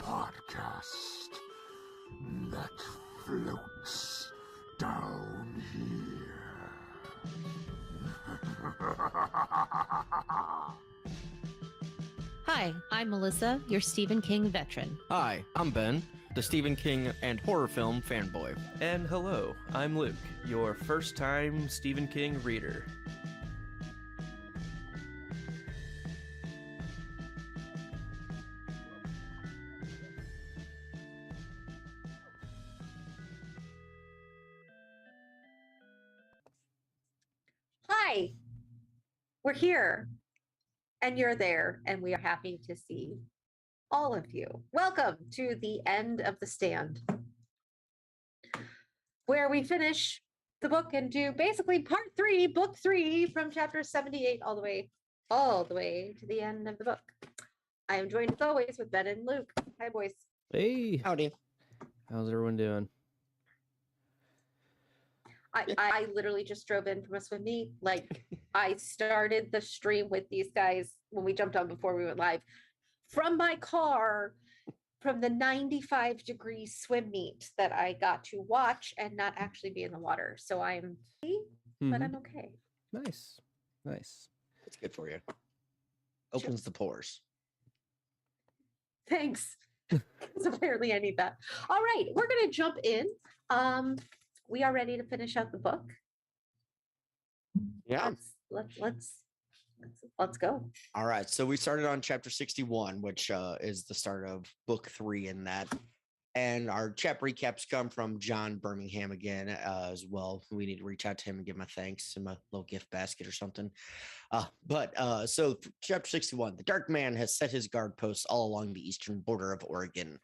podcast that floats down here. Hi, I'm Melissa, your Stephen King veteran. Hi, I'm Ben, the Stephen King and horror film fanboy. And hello, I'm Luke, your first-time Stephen King reader. Hi, we're here and you're there, and we are happy to see all of you. Welcome to the end of The Stand, where we finish the book and do basically part 3, book 3, from chapter 78 all the way to the end of the book. I am joined as always with Ben and Luke. Hi, boys. Hey, Howdy. how's everyone doing? I literally just drove in from a swim meet. Like, I started the stream with these guys when we jumped on before we went live from my car from the 95-degree swim meet that I got to watch and not actually be in the water. So I'm, but I'm okay. Nice. It's good for you. Opens the pores. Thanks. Because apparently I need that. All right, we're gonna jump in. We are ready to finish out the book. Yeah. Let's go. All right. So we started on chapter 61, which is the start of book 3 in that. And our chapter recaps come from John Birmingham again as well. We need to reach out to him and give him a thanks in my little gift basket or something. So chapter 61, the Dark Man has set his guard posts all along the eastern border of Oregon.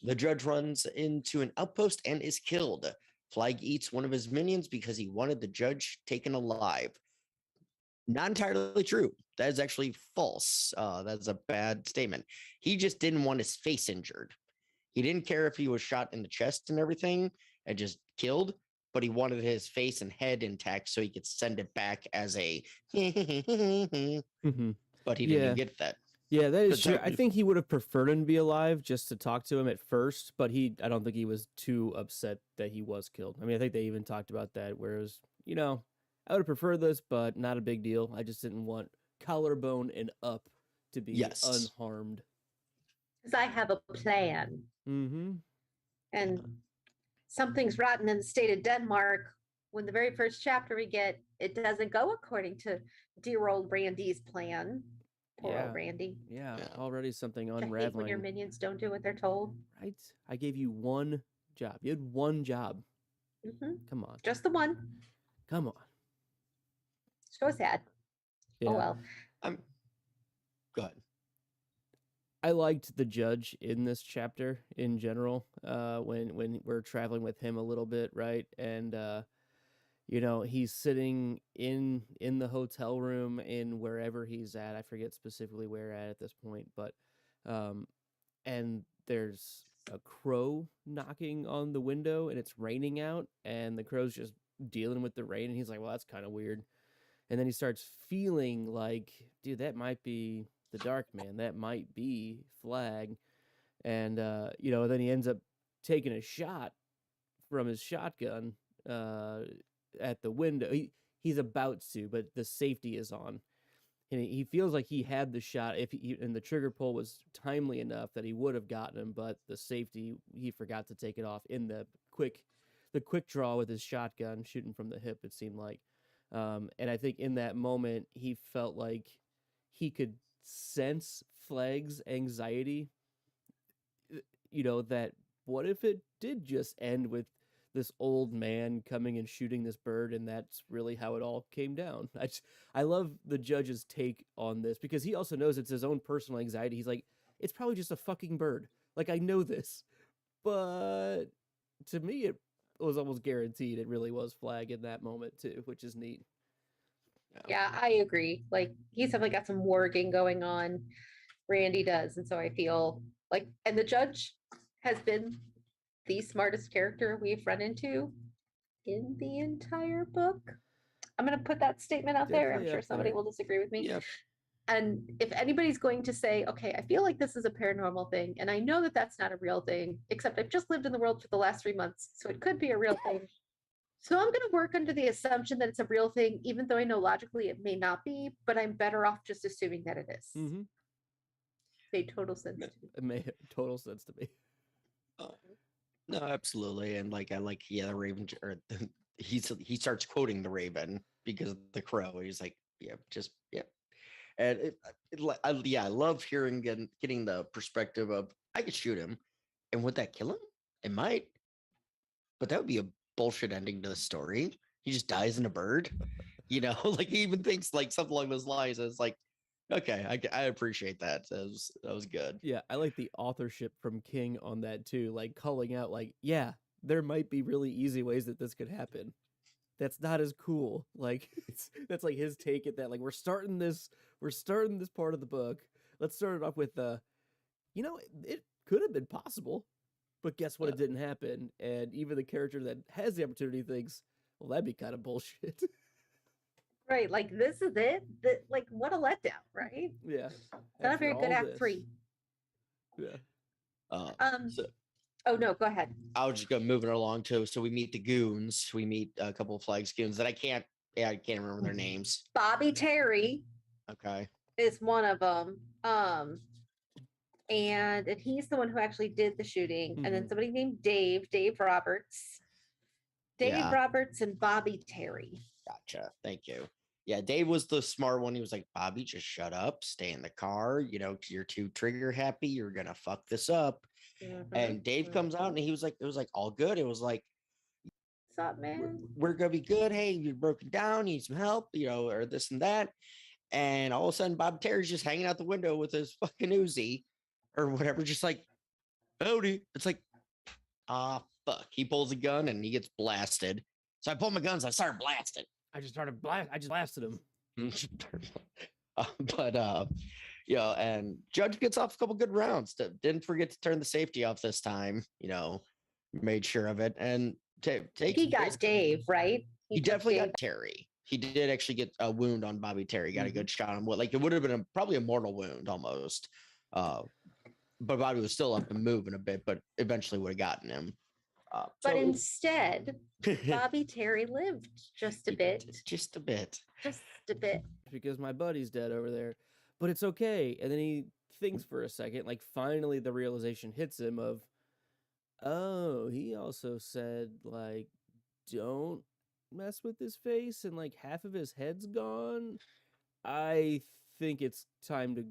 The judge runs into an outpost and is killed. Flag eats one of his minions because he wanted the judge taken alive. Not entirely true. That is actually false. That's a bad statement. He just didn't want his face injured. He didn't care if he was shot in the chest and everything and just killed, but he wanted his face and head intact so he could send it back as a but he didn't get that. Yeah, that is But true. I think he would have preferred him to be alive just to talk to him at first, but I don't think he was too upset that he was killed. I mean, I think they even talked about that, whereas, I would have preferred this, but not a big deal. I just didn't want collarbone and up to be unharmed. Because I have a plan. Mm-hmm. And something's rotten in the state of Denmark. When the very first chapter we get, it doesn't go according to dear old Randy's plan. Poor old Randy. Yeah, already something I hate unraveling. when your minions don't do what they're told. Right? I gave you one job. You had one job. Mm-hmm. Come on. Just the one. Come on. So sad. Yeah. Oh well. Go ahead. I liked the judge in this chapter in general. When we're traveling with him a little bit, right? And he's sitting in the hotel room in wherever he's at. I forget specifically where at this point, but and there's a crow knocking on the window and it's raining out and the crow's just dealing with the rain and he's like, well, that's kind of weird. And then he starts feeling like, dude, that might be the Dark Man. That might be Flag. And then he ends up taking a shot from his shotgun at the window. He's about to, but the safety is on, and he feels like he had the shot and the trigger pull was timely enough that he would have gotten him, but the safety, he forgot to take it off in the quick draw with his shotgun, shooting from the hip, it seemed like. And I think in that moment he felt like he could sense Flag's anxiety, that what if it did just end with this old man coming and shooting this bird, and that's really how it all came down. I love the judge's take on this because he also knows it's his own personal anxiety. He's like, it's probably just a fucking bird. Like, I know this, but to me, it was almost guaranteed it really was Flag in that moment too, which is neat. Yeah, I agree. Like, he's definitely got some working going on. Randy does. And so I feel like, and the judge has been the smartest character we've run into in the entire book. I'm going to put that statement out there. I'm sure somebody will disagree with me. Yep. And if anybody's going to say, okay, I feel like this is a paranormal thing, and I know that that's not a real thing, except I've just lived in the world for the last 3 months, so it could be a real thing. So I'm going to work under the assumption that it's a real thing, even though I know logically it may not be, but I'm better off just assuming that it is. Mm-hmm. Made total sense to me. It made total sense to me. No, absolutely. And like, I like, yeah, the Raven, or he starts quoting the Raven because of the crow. He's like, yeah, just, yeah. And I love hearing getting the perspective of, I could shoot him. And would that kill him? It might. But that would be a bullshit ending to the story. He just dies in a bird. Like he even thinks like something along those lines. It's like, okay, I appreciate that. That was good. Yeah, I like the authorship from King on that too, like calling out like, yeah, there might be really easy ways that this could happen. That's not as cool. Like that's like his take at that. Like we're starting this part of the book. Let's start it off with it could have been possible, but guess what? It didn't happen. And even the character that has the opportunity thinks, well, that'd be kind of bullshit. Right. Like this is it. Like what a letdown, right? Yeah. Not a After very good all act this. 3. Yeah. So Oh no, go ahead. I'll just go moving along too. So we meet the goons. We meet a couple of Flags goons that I can't remember their names. Bobby Terry Okay. is one of them. And he's the one who actually did the shooting. And then Mhm. somebody named Dave Roberts. Dave Yeah. Roberts and Bobby Terry. Gotcha. Thank you. Yeah, Dave was the smart one. He was like, Bobby, just shut up, stay in the car. You're too trigger happy. You're gonna fuck this up. And Dave comes out and he was like, it was like all good. It was like, What's up, man? we're gonna be good. Hey, you're broken down, you need some help, or this and that. And all of a sudden, Bob Terry's just hanging out the window with his fucking Uzi or whatever, just like, howdy. It's like, fuck. He pulls a gun and he gets blasted. So I pulled my guns, I started blasting. I just blasted him. And Judge gets off a couple good rounds. Didn't forget to turn the safety off this time. Made sure of it. And He got Dave, right? He took definitely Dave. got Terry. He did actually get a wound on Bobby Terry. Got a good shot on what, like it would have been probably a mortal wound almost. But Bobby was still up and moving a bit, but eventually would have gotten him. But instead, Bobby Terry lived just a bit. Just a bit. Just a bit. Because my buddy's dead over there, but it's okay. And then he thinks for a second, like finally the realization hits him of, oh, he also said like, don't mess with his face and like half of his head's gone. I think it's time to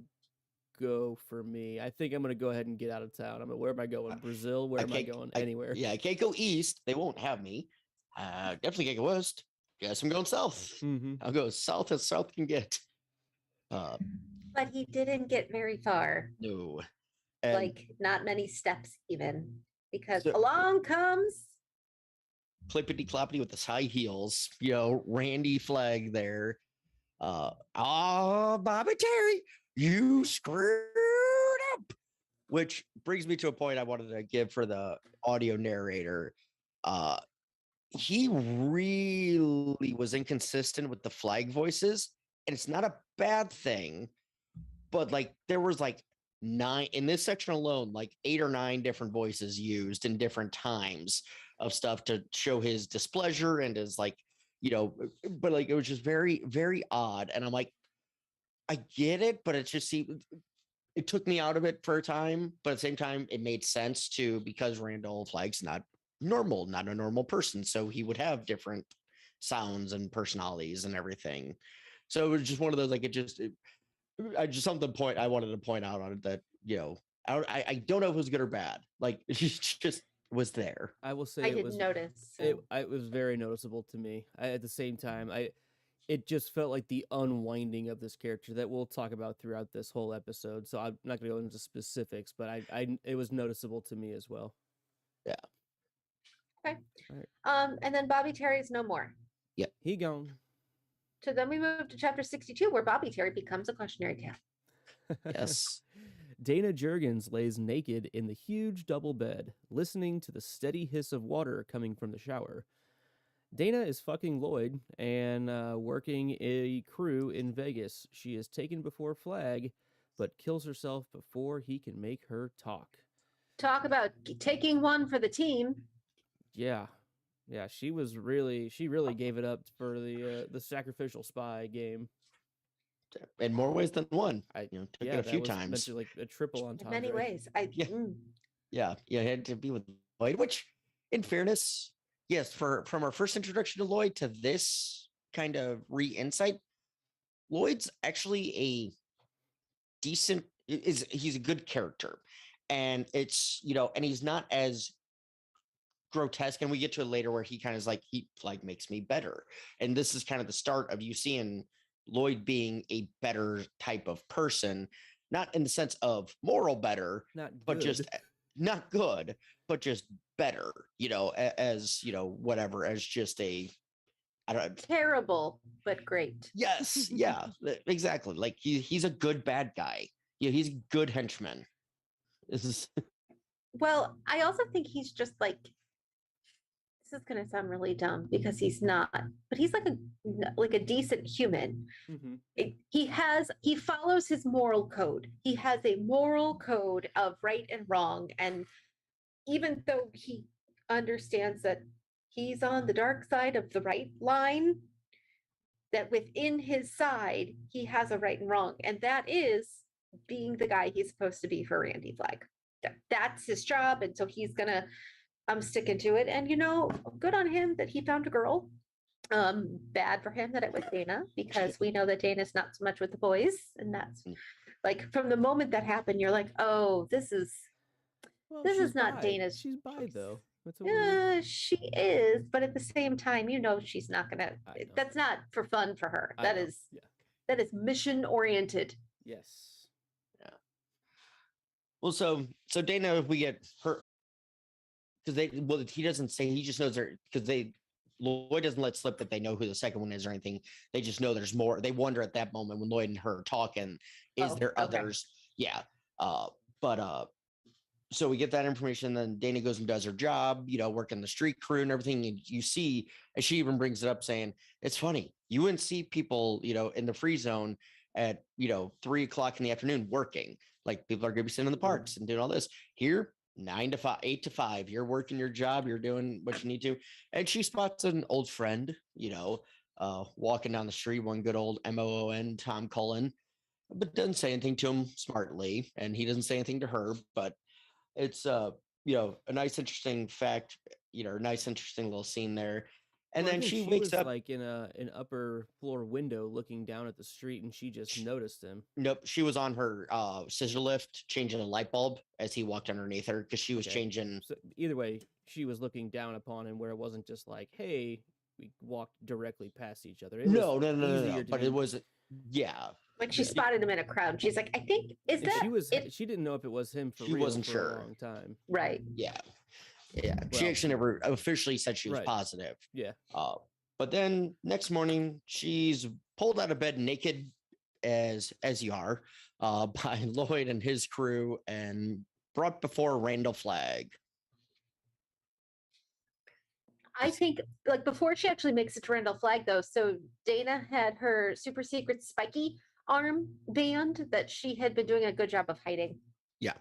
go for me. I think I'm going to go ahead and get out of town. Where am I going? Brazil? Where am I going? Anywhere. Yeah, I can't go east. They won't have me. Definitely can't go west. Guess I'm going south. Mm-hmm. I'll go as south as south can get. But he didn't get very far. No. And Like not many steps even. Because So- along comes clippity cloppity with his high heels, Randy Flag there. Bobby Terry, you screwed up. Which brings me to a point I wanted to give for the audio narrator. He really was inconsistent with the Flag voices, and it's not a bad thing, but like there was like 9 in this section alone, like 8 or 9 different voices used in different times of stuff to show his displeasure and his like, but like it was just very, very odd. And I'm like, I get it, but it just it took me out of it for a time, but at the same time, it made sense too, because Randall Flagg's not a normal person. So he would have different sounds and personalities and everything. So it was just one of those, like, I just I wanted to point out on it that, I don't know if it was good or bad. Like it just was there. I will say I it didn't was notice. it was very noticeable to me. At the same time, it just felt like the unwinding of this character that we'll talk about throughout this whole episode. So I'm not going to go into specifics, but it was noticeable to me as well. And then Bobby Terry's no more. He gone. So then we move to chapter 62, where Bobby Terry becomes a cautionary tale. Yes. Dana Jurgens lays naked in the huge double bed, listening to the steady hiss of water coming from the shower. Dana is fucking Lloyd and working a crew in Vegas. She is taken before Flag, but kills herself before he can make her talk. Talk about taking one for the team. Yeah, yeah, she really gave it up for the sacrificial spy game. In more ways than one. I Took yeah, it a that few was meant times. to, like a triple In entendre. many ways. Yeah. Yeah, it had to be with Lloyd, which, in fairness, yes, from our first introduction to Lloyd to this kind of re-insight, Lloyd's actually a decent, he's a good character. And it's, and he's not as grotesque. And we get to it later where he kind of is like, he like makes me better. And this is kind of the start of you seeing Lloyd being a better type of person, not in the sense of moral better, Not but just good. not good, but just better, as, whatever, as just a, I don't know. Terrible, but great. Yes. Yeah, exactly. Like he's a good bad guy. Yeah. He's a good henchman. This is Well, I also think he's just like, this is going to sound really dumb because he's not, but he's like a decent human. Mhm. He follows his moral code. He has a moral code of right and wrong. And even though he understands that he's on the dark side of the right line, that within his side, he has a right and wrong. And that is being the guy he's supposed to be for Randy Flag. That's his job. And so he's going to, I'm sticking to it. And, good on him that he found a girl. Bad for him that it was Dana, because we know that Dana's not so much with the boys. And that's like, from the moment that happened, you're like, oh, this is Well, This she's is not bi. Dana's She's bi choice. though. That's a woman. She is, but at the same time, she's not gonna. I know. That's not for fun for her. I That know. is Yeah. that is mission oriented. Yes. well. So Dana, we get her because he doesn't say, he just knows her because Lloyd doesn't let slip that they know who the second one is or anything. They just know there's more. They wonder at that moment when Lloyd and her are talking, is Oh, there okay. others? Yeah. So we get that information. Then Dana goes and does her job, working the street crew and everything. And you see, and she even brings it up saying, it's funny, you wouldn't see people, in the free zone at, 3:00 in the afternoon working. Like people are going to be sitting in the parks and doing all this. Here, 9 to 5, 8 to 5, you're working your job, you're doing what you need to. And she spots an old friend, walking down the street, one good old MOON, Tom Cullen, but doesn't say anything to him smartly. And he doesn't say anything to her, but it's a nice interesting fact, a nice interesting little scene there. And Well, I then think she was wakes up. like in an upper floor window looking down at the street, and she just noticed him. Nope, she was on her scissor lift changing a light bulb as he walked underneath her because she was Okay. changing. So either way, she was looking down upon him, where it wasn't just like, "Hey, we walked directly past each other." It No, was easier to but be- it was, yeah. When she Yeah. spotted him in a crowd, she's like, I think is and that she was. it? She didn't know if it was him for She real wasn't for sure. a long time. Right. Yeah. She Well- actually never officially said she was Right. positive. Yeah. But then next morning, she's pulled out of bed naked, as you are, by Lloyd and his crew, and brought before Randall Flag. I think like before she actually makes it to Randall Flag though, so Dana had her super secret spiky arm band that she had been doing a good job of hiding. Yeah.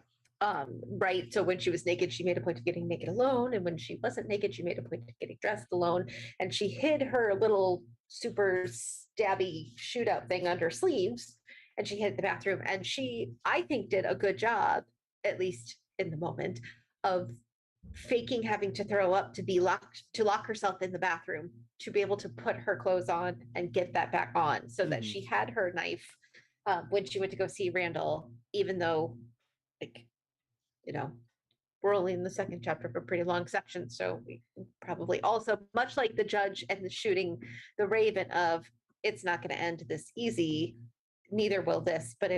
Right. So when she was naked, she made a point of getting naked alone. And when she wasn't naked, she made a point of getting dressed alone. And she hid her little super stabby shootout thing under sleeves. And she hid the bathroom. And she, I think, did a good job, at least in the moment, of faking having to throw up to lock herself in the bathroom to be able to put her clothes on and get that back on so that Mhm. she had her knife when she went to go see Randall, even though like we're only in the second chapter of a pretty long section, so we can probably also, much like the judge and the shooting the Raven of, it's not going to end this easy, neither will this, but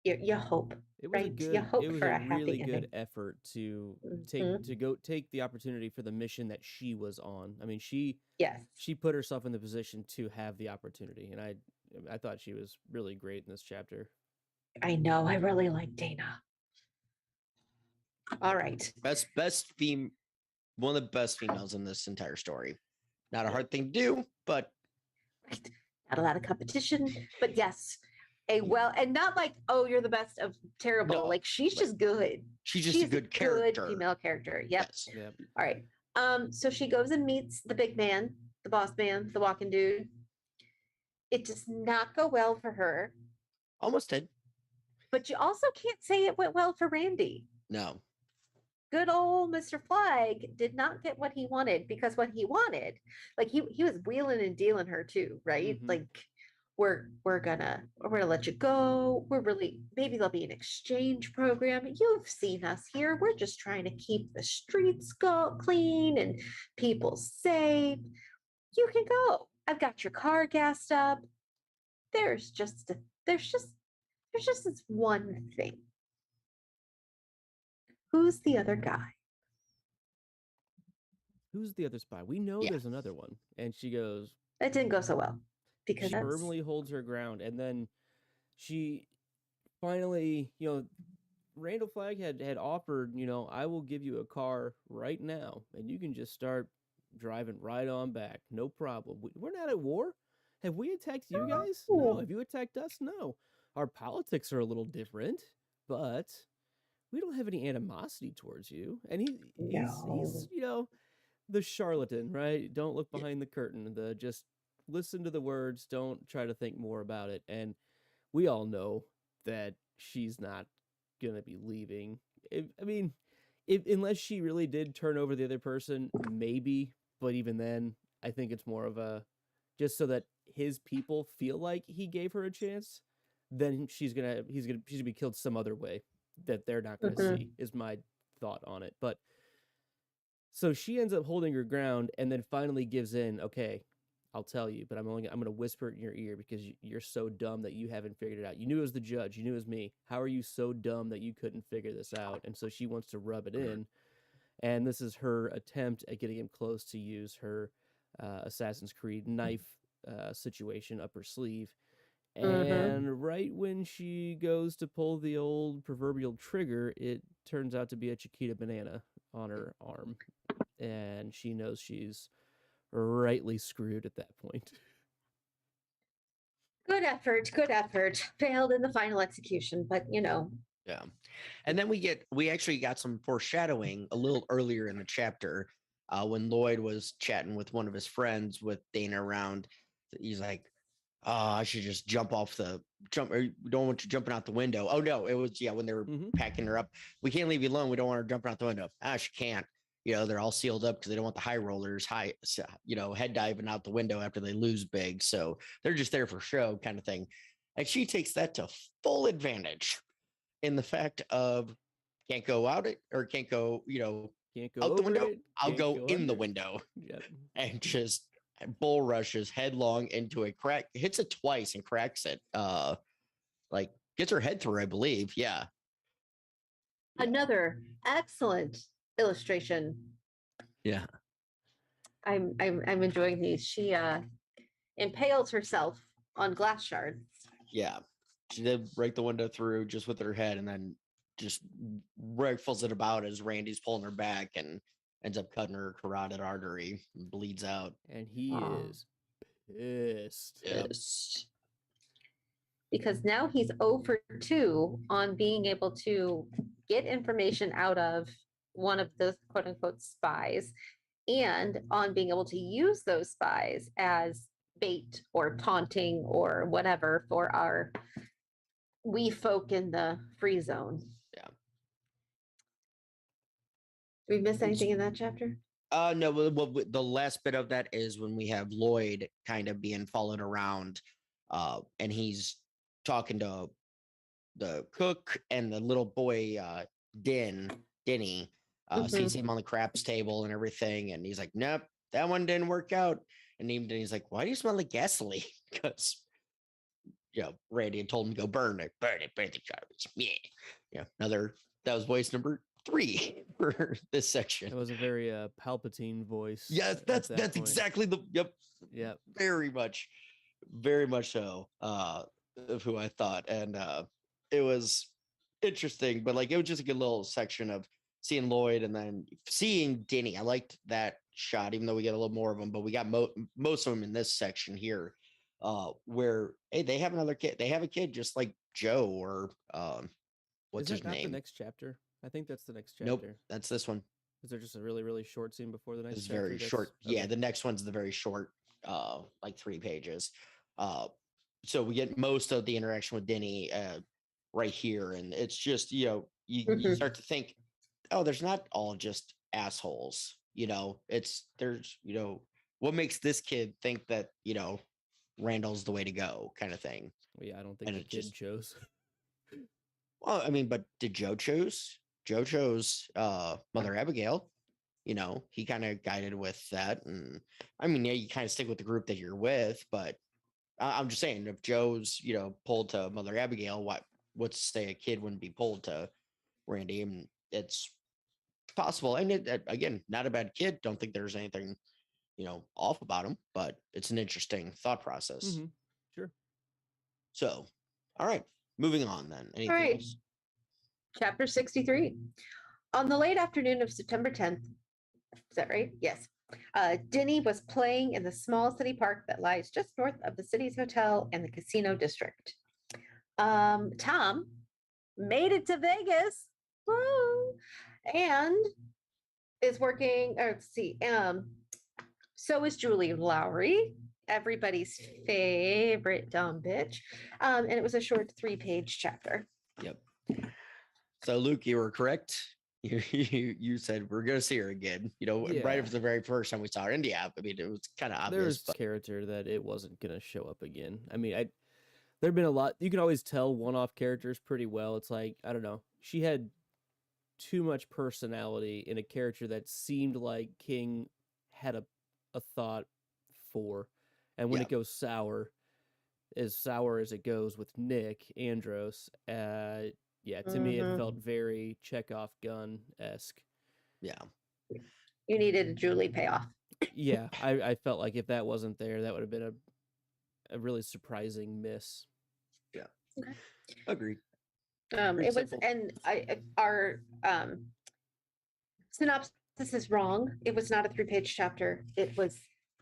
you hope. It was Right, a you good. hope It was for a a happy really good ending. effort to Mhm. take the opportunity for the mission that she was on. I mean, she Yes. put herself in the position to have the opportunity, and I thought she was really great in this chapter. I know. I really like Dana. All right. Best one of the best females in this entire story. Not a Yeah. hard thing to do, but Right. Not a lot of competition, but yes, a well, and not like, oh, you're the best of terrible. No, Like she's like, just good. she's just a good character. female character. Yep. Yes. Yeah. All right. So she goes and meets the big man, the boss man, the walking dude. It does not go well for her, Almost did. but you also can't say it went well for Randy. No. Good old Mr. Flag did not get what he wanted, because what he wanted, like he was wheeling and dealing her too, right? Mhm. Like we're gonna let you go. We're really, maybe there'll be an exchange program. You've seen us here. We're just trying to keep the streets clean and people safe. You can go. I've got your car gassed up. There's just this one thing. Who's the other guy? Who's the other spy? We know Yeah. there's another one. And she goes, That didn't go so well because she that's firmly holds her ground. And then she finally, Randall Flagg had offered, I will give you a car right now and you can just start driving right on back. No problem. We're not at war. Have we attacked you guys? No. No. Have you attacked us? No. Our politics are a little different, but we don't have any animosity towards you. And he's the charlatan, right? Don't look behind the curtain. The just listen to the words, don't try to think more about it. And we all know that she's not gonna be leaving. Unless she really did turn over the other person, maybe. But even then, I think it's more of a just so that his people feel like he gave her a chance. Then she's gonna be killed some other way that they're not gonna Mhm. see. Is my thought on it. But so she ends up holding her ground and then finally gives in. Okay, I'll tell you, but I'm gonna whisper it in your ear because you're so dumb that you haven't figured it out. You knew it was the judge. You knew it was me. How are you so dumb that you couldn't figure this out? And so she wants to rub it in, and this is her attempt at getting him close to use her Assassin's Creed knife situation up her sleeve. And right when she goes to pull the old proverbial trigger, it turns out to be a Chiquita banana on her arm. And she knows she's rightly screwed at that point. Good effort. Good effort. Failed in the final execution, but Yeah. And then we actually got some foreshadowing a little earlier in the chapter when Lloyd was chatting with one of his friends with Dana around. He's like, oh, I should just jump. Or we don't want you jumping out the window. Oh no, it was when they were Mhm. packing her up. We can't leave you alone. We don't want her jumping out the window. She can't. They're all sealed up because they don't want the high rollers head diving out the window after they lose big. So they're just there for show kind of thing. And she takes that to full advantage in the fact of can't go out it or can't go, Can't go out the over window. it, I'll can't go in the under. window Yep. and just bull rushes headlong into a crack, hits it twice and cracks it. Gets her head through, I believe. Yeah. another excellent illustration. Yeah. I'm enjoying these. She impales herself on glass shards. Yeah. She did break the window through just with her head and then just rifles it about as Randy's pulling her back and ends up cutting her carotid artery and bleeds out. And he Aw. is pissed. Yes. Because now he's 0 for 2 on being able to get information out of one of the quote unquote spies and on being able to use those spies as bait or taunting or whatever for our wee folk in the free zone. Yeah. Did we miss anything in that chapter? No, the last bit of that is when we have Lloyd kind of being followed around, and he's talking to the cook and the little boy, Denny, sees him on the craps table and everything, and he's like, "Nope, that one didn't work out." And even Denny's like, "Why do you smell like gasoline?" Because Randy had told him to go burn the garbage. Yeah, that was voice number 3 for this section. It was a very Palpatine voice. Yes, at that's that point. exactly Yep. very much so of who I thought. And it was interesting, but it was just a good little section of seeing Lloyd and then seeing Denny. I liked that shot, even though we get a little more of them, but we got most of them in this section here, where hey, they have another kid. They have a kid just like Joe or what's Is his that not name? the next chapter? I think that's the next chapter. Nope, that's this one. Is there just a really, really short scene before the next It's chapter? very short. That's- Yeah, okay. the next one's the very short, like 3 pages. So we get most of the interaction with Denny right here, and it's just you Mhm. start to think, oh, there's not all just assholes. There's what makes this kid think that Randall's the way to go, kind of thing. Well, yeah, I don't think And the it kid just- chose. Well, I mean, but did Joe choose? Joe chose Mother Abigail. He kind of guided with that, and I mean, yeah, you kind of stick with the group that you're with, but I'm just saying, if Joe's pulled to Mother Abigail, what's to say a kid wouldn't be pulled to Randy? And it's possible, and again, not a bad kid. Don't think there's anything off about him, but it's an interesting thought process. Mhm. Sure. So, all right, moving on then. Anything right. else? Chapter 63. On the late afternoon of September 10th, is that right? Yes. Denny was playing in the small city park that lies just north of the city's hotel and the casino district. Tom made it to Vegas. Woo! And is working, or let's see, so is Julie Lowry, everybody's favorite dumb bitch. And it was a short 3-page chapter. Yep. So, Luke, you were correct. You said we're gonna see her again. Right Yeah. after the very first time we saw her. And yeah, I mean, it was kind of obvious. There's But character that it wasn't gonna show up again. I mean, there've been a lot. You can always tell one-off characters pretty well. It's like, I don't know, she had too much personality in a character that seemed like King had a thought for, and when Yeah. it goes sour as it goes with Nick Andros, yeah, to me it Mhm. felt very Chekhov gun-esque. yeah, You needed a Julie payoff. Yeah, I felt like if that wasn't there, that would have been a really surprising miss. agreed. It was, simple. and our synopsis is wrong. It was not a 3-page chapter. It was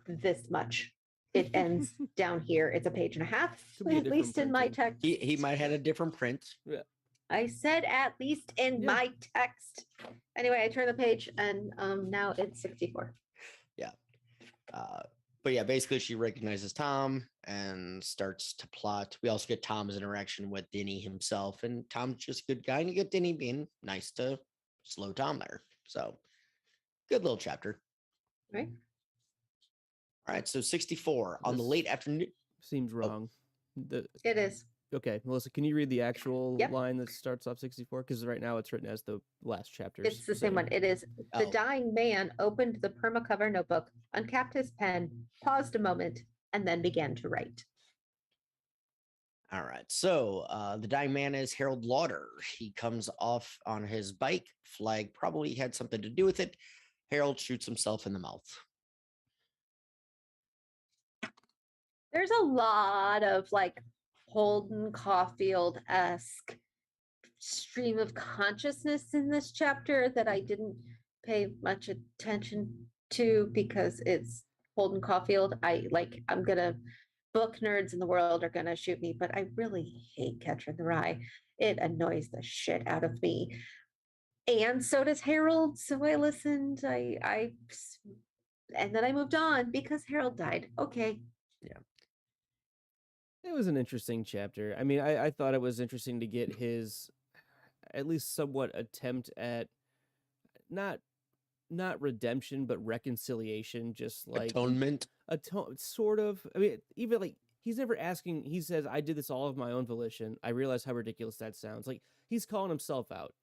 this much. It ends down here. It's a page and a half, Could be a at least in different my printing. text. He might have had a different print. I said at least in Yeah. my text. Anyway, I turned the page and now it's 64. But yeah, basically she recognizes Tom and starts to plot. We also get Tom's interaction with Denny himself, and Tom's just a good guy, and you get Denny being nice to slow Tom there. So good little chapter. Right. All right, so 64 on the This- late afternoon. Seems wrong. It is. Okay, Melissa, can you read the actual Yep. line that starts off 64? Because right now it's written as the last chapter. It's the same one. It is the Oh. dying man opened the permacover notebook, uncapped his pen, paused a moment, and then began to write. All right. So the dying man is Harold Lauder. He comes off on his bike. Flag probably had something to do with it. Harold shoots himself in the mouth. There's a lot of like Holden Caulfield-esque stream of consciousness in this chapter that I didn't pay much attention to because it's Holden Caulfield. I'm gonna book nerds in the world are gonna shoot me, but I really hate Catcher in the Rye. It annoys the shit out of me. And so does Harold. So I listened. And then I moved on because Harold died. Okay. It was an interesting chapter. I mean, I thought it was interesting to get his at least somewhat attempt at not redemption, but reconciliation, just like Atonement. sort of. I mean, even like he's never asking. He says, "I did this all of my own volition." I realize how ridiculous that sounds. Like he's calling himself out.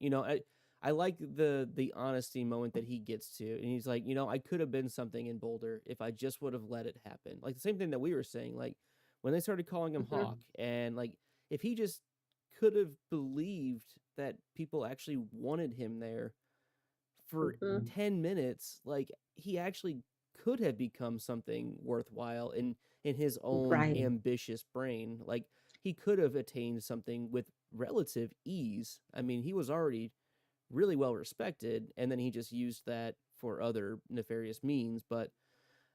I like the honesty moment that he gets to, and he's like, I could have been something in Boulder if I just would have let it happen. Like the same thing that we were saying, like when they started calling him Mhm. Hawk, and like if he just could have believed that people actually wanted him there for Mhm. 10 minutes, like he actually could have become something worthwhile in his own Right. ambitious brain. Like he could have attained something with relative ease. I mean, he was already really well respected, and then he just used that for other nefarious means. But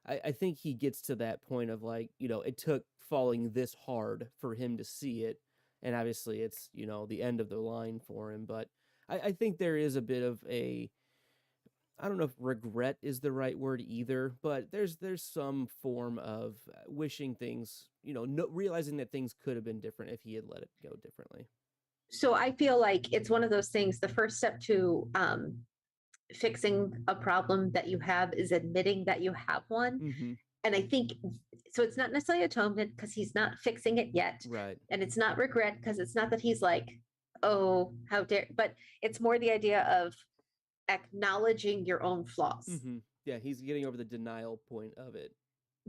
I think he gets to that point of like, it took falling this hard for him to see it. And obviously it's, the end of the line for him. But I think there is a bit of I don't know if regret is the right word either, but there's some form of wishing things, realizing that things could have been different if he had let it go differently. So I feel like it's one of those things. The first step to fixing a problem that you have is admitting that you have one. Mm-hmm. And I think so. It's not necessarily atonement because he's not fixing it yet. Right. And it's not regret because it's not that he's like, oh, how dare, but it's more the idea of acknowledging your own flaws. Mm-hmm. Yeah, he's getting over the denial point of it.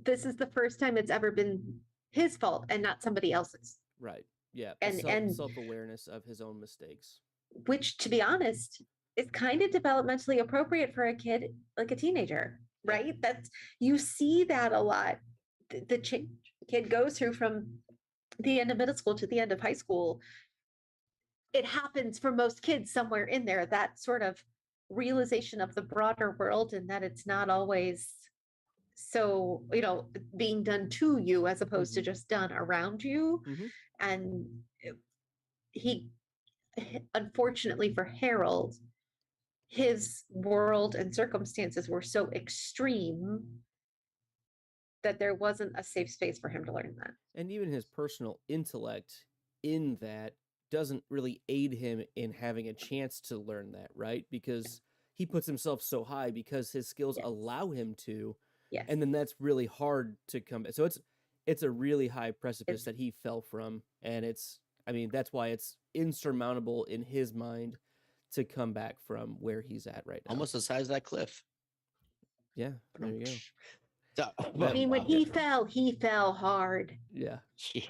This is the first time it's ever been his fault and not somebody else's. Right. Yeah. And self-awareness of his own mistakes. Which, to be honest, is kind of developmentally appropriate for a kid, like a teenager, right? That's, you see that a lot. The kid goes through from the end of middle school to the end of high school. It happens for most kids somewhere in there, that sort of realization of the broader world, and that it's not always so, being done to you as opposed to just done around you. And he, unfortunately for Harold, his world and circumstances were so extreme that there wasn't a safe space for him to learn that. And even his personal intellect in that doesn't really aid him in having a chance to learn that, right? Because he puts himself so high because his skills allow him to. Yes. And then that's really hard to come back. So it's a really high precipice that he fell from. And that's why it's insurmountable in his mind to come back from where he's at right now. Almost the size of that cliff. Yeah, there you go. I mean, when he fell hard. Yeah. Yeah.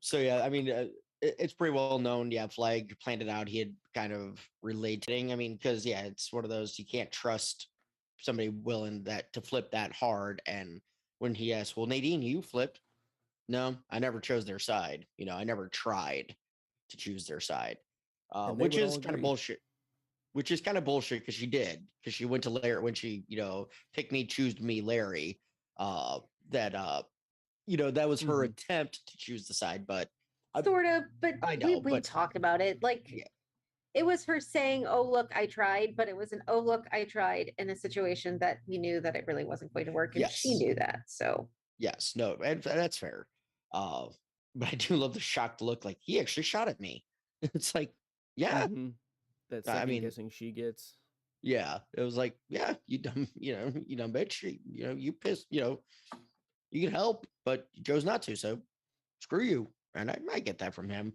So yeah, I mean, it's pretty well known. Yeah, Flag planned it out. He had kind of related. I mean, because it's one of those, you can't trust somebody willing to flip that hard. And when he asked, "Well, Nadine, you flipped?" No, I never chose their side. I never tried to choose their side, which is kind of bullshit. Which is kind of bullshit because she did, because she went to Larry when she, pick me, choose me, Larry. That was her attempt to choose the side, but sort of. But I know, we talked about it. Like, it was her saying, "Oh, look, I tried," but it was an "Oh, look, I tried" in a situation that we knew that it really wasn't going to work, and she knew that. So yes, no, and that's fair. But I do love the shocked look, like he actually shot at me. It's like, yeah. Mm-hmm. That second guessing she gets. Yeah, it was like, yeah, you dumb, you dumb bitch. You pissed. You can help, but you chose not to. So screw you. And I get that from him.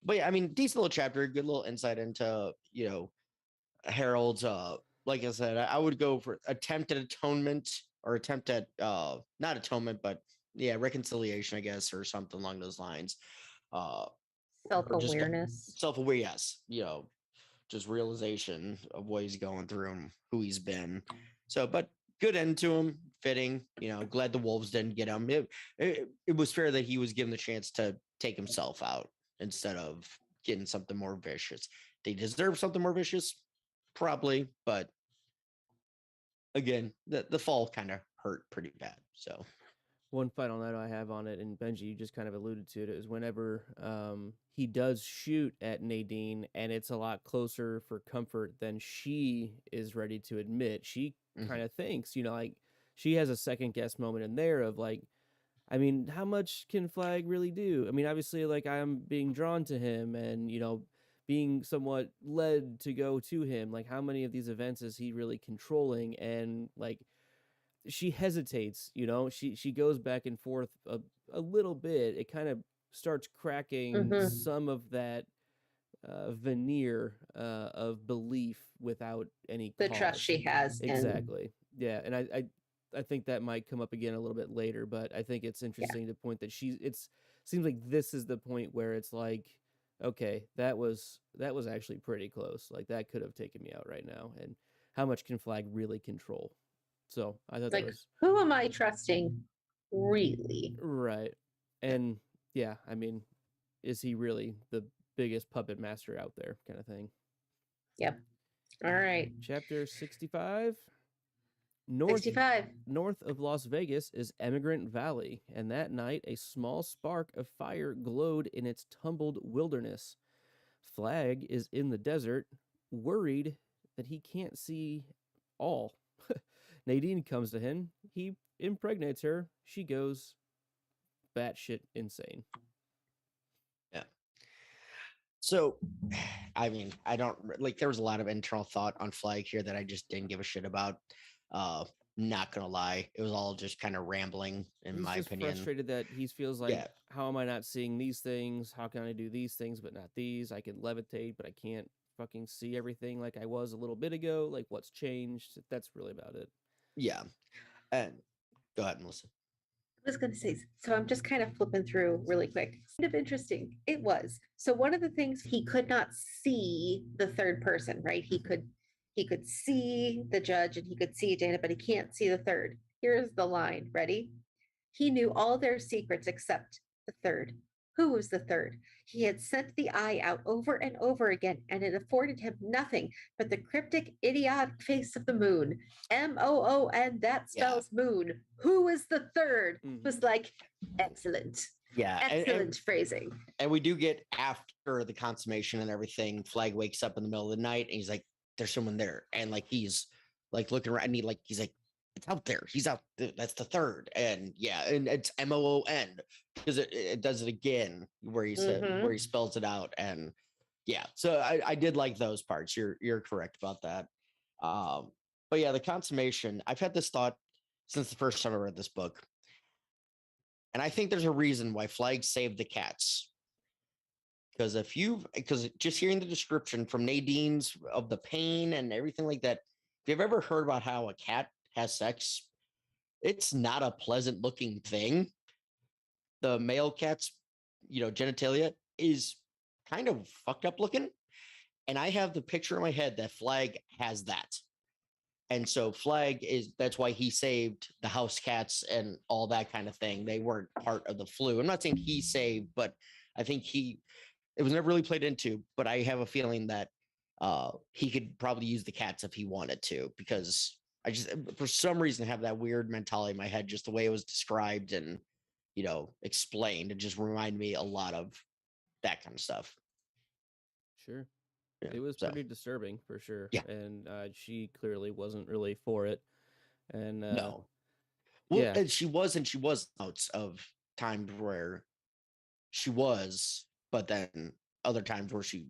But yeah, I mean, decent little chapter, good little insight into Harold's. Like I said, I would go for attempt at atonement, or attempt at not atonement, but reconciliation, I guess, or something along those lines. Self-awareness. Self-aware, yes. Just realization of what he's going through and who he's been. So, but good end to him, fitting. Glad the wolves didn't get him. It was fair that he was given the chance to take himself out instead of getting something more vicious. They deserve something more vicious, probably, but again, the fall kind of hurt pretty bad. So, one final note I have on it, and Benji, you just kind of alluded to it, is whenever he does shoot at Nadine, and it's a lot closer for comfort than she is ready to admit. She kind of thinks, like, she has a second guess moment in there of like, I mean, how much can Flag really do? I mean, obviously, like, I'm being drawn to him and, being somewhat led to go to him. Like, how many of these events is he really controlling? And, like, she hesitates, she goes back and forth a little bit. It kind of starts cracking some of that veneer of belief without any the cause. trust she has. Exactly. Yeah. And I think that might come up again a little bit later, but I think it's interesting to point that seems like this is the point where it's like, okay, that was actually pretty close. Like, that could have taken me out right now. And how much can Flag really control? So I thought that was, who am I trusting, really? right. And yeah, I mean, is he really the biggest puppet master out there, kind of thing. All right. Chapter 65. North 65. North of Las Vegas is Emigrant Valley, and that night a small spark of fire glowed in its tumbled wilderness. Flag is in the desert, worried that he can't see all. Nadine comes to him. He impregnates her. She goes batshit insane. So, I mean, I don't like. There was a lot of internal thought on Flag here that I just didn't give a shit about. Not gonna lie, it was all just kind of rambling, in He's my just opinion. frustrated that he feels like, Yeah. how am I not seeing these things? How can I do these things but not these? I can levitate, but I can't fucking see everything like I was a little bit ago. Like, what's changed? That's really about it. Yeah, and go ahead, Melissa. I was going to say, so I'm just kind of flipping through really quick. Kind of interesting. It was. So one of the things, he could not see the third person, right? He could see the judge and he could see Dana, but he can't see the third. Here's the line. Ready? He knew all their secrets except the third. Who was the third? He had sent the eye out over and over again, and it afforded him nothing but the cryptic, idiotic face of the moon. MOON, that Yeah. spells moon. Who was the third? Mhm. Was like, excellent. Yeah, Excellent phrasing. and we do get, after the consummation and everything, Flag wakes up in the middle of the night and he's like, "There's someone there," and like he's like looking around, and he's like, "It's out there. He's out. That's the third." And yeah, and it's MOON because it does it again where he said Mhm. where he spells it out, and yeah. So I did like those parts. You're correct about that. But yeah, the consummation. I've had this thought since the first time I read this book, and I think there's a reason why Flag saved the cats. Because just hearing the description from Nadine's of the pain and everything like that, if you've ever heard about how a cat has sex, it's not a pleasant looking thing. The male cat's, genitalia is kind of fucked up looking. And I have the picture in my head that Flag has that. And so that's why he saved the house cats and all that kind of thing. They weren't part of the flu. I'm not saying he saved, but I think it was never really played into, but I have a feeling that he could probably use the cats if he wanted to, because I just, for some reason, have that weird mentality in my head, just the way it was described and, explained. It just reminded me a lot of that kind of stuff. Sure. Yeah, It was so, pretty disturbing for sure. Yeah. And she clearly wasn't really for it. And no. Well, yeah. and she was notes of times where she was, but then other times where she,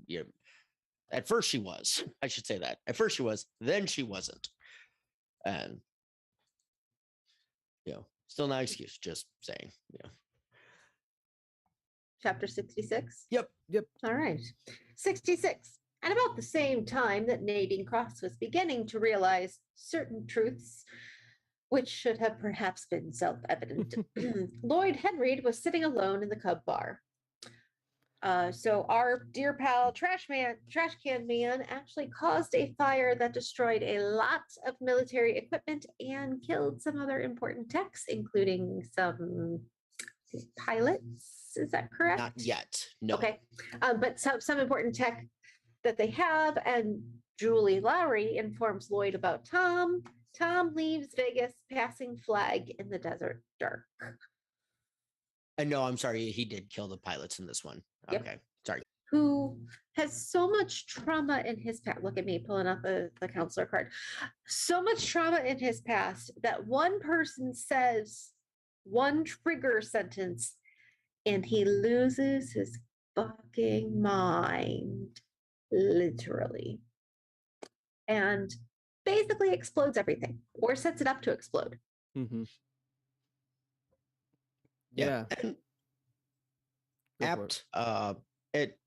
at first she was, I should say that. At first she was, then she wasn't. And, still not an excuse, just saying, Chapter 66. Yep. All right. 66. At about the same time that Nadine Cross was beginning to realize certain truths, which should have perhaps been self-evident, Lloyd Henreid was sitting alone in the Cub Bar. So our dear pal Trash Can Man actually caused a fire that destroyed a lot of military equipment and killed some other important techs, including some pilots. Is that correct? Not yet. No. Okay. But some important tech that they have, and Julie Lowry informs Lloyd about Tom. Tom leaves Vegas, passing Flag in the desert dark. No, I'm sorry. He did kill the pilots in this one. Yep. Okay. Sorry. Who has so much trauma in his past. Look at me pulling up the counselor card. So much trauma in his past that one person says one trigger sentence and he loses his fucking mind, literally, and basically explodes everything or sets it up to explode. Mm-hmm. Yeah. Yeah. And Go for it. apt.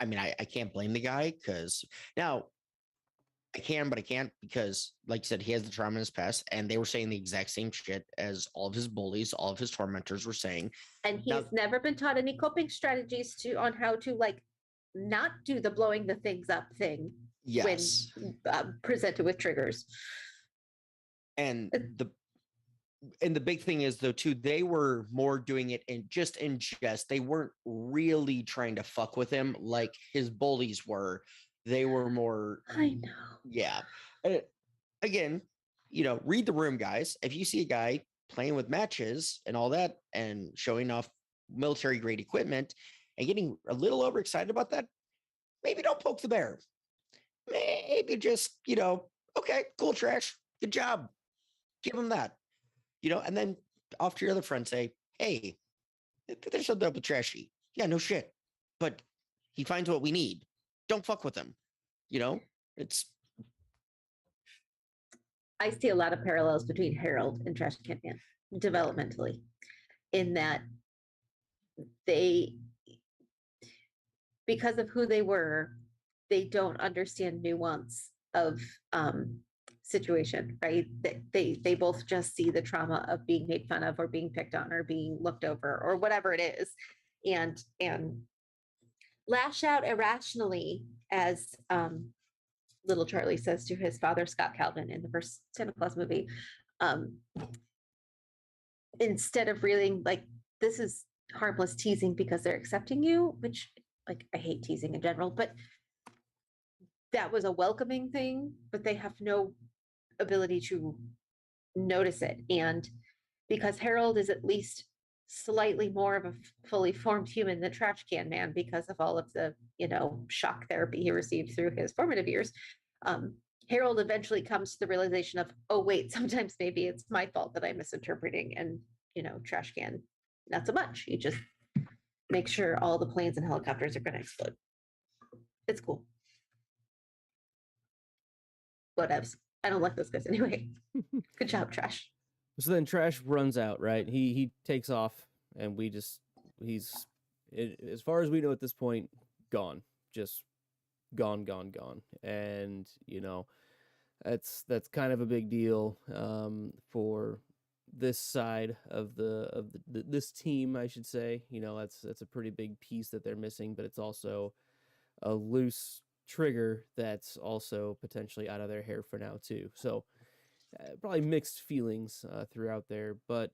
I can't blame the guy, because now I can, but I can't, because like you said, he has the trauma in his past, and they were saying the exact same shit as all of his bullies, all of his tormentors were saying. And he's Now- never been taught any coping strategies on how to not do the blowing the things up thing Yes. when presented with triggers. And and the big thing is though too, they were more doing it in jest. They weren't really trying to fuck with him like his bullies were. They were more, I know. yeah. Again, read the room, guys. If you see a guy playing with matches and all that and showing off military grade equipment and getting a little overexcited about that, maybe don't poke the bear. Maybe just, okay, cool, Trash, good job. Give him that, and then off to your other friend, say, hey, there's something up with Trashy. Yeah, no shit. But he finds what we need. Don't fuck with him. It's. I see a lot of parallels between Harold and Trash Can Man developmentally, in that they, because of who they were, they don't understand nuance of situation, right? They both just see the trauma of being made fun of or being picked on or being looked over or whatever it is, and lash out irrationally, as little Charlie says to his father, Scott Calvin, in the first Santa Claus movie, instead of reeling like, this is harmless teasing because they're accepting you, which, like, I hate teasing in general, but that was a welcoming thing, but they have no ability to notice it. And because Harold is at least slightly more of a fully formed human than Trash Can Man, because of all of the, shock therapy he received through his formative years, Harold eventually comes to the realization of, oh, wait, sometimes maybe it's my fault that I'm misinterpreting. And, Trash Can, not so much. You just make sure all the planes and helicopters are going to explode. It's cool. Whatevs. I don't like those guys anyway. Good job, Trash. So then Trash runs out, right? He takes off, and he's as far as we know at this point, gone. Just gone. And that's kind of a big deal for this side of this team, I should say. That's a pretty big piece that they're missing, but it's also a loose trigger that's also potentially out of their hair for now too. So probably mixed feelings throughout there. But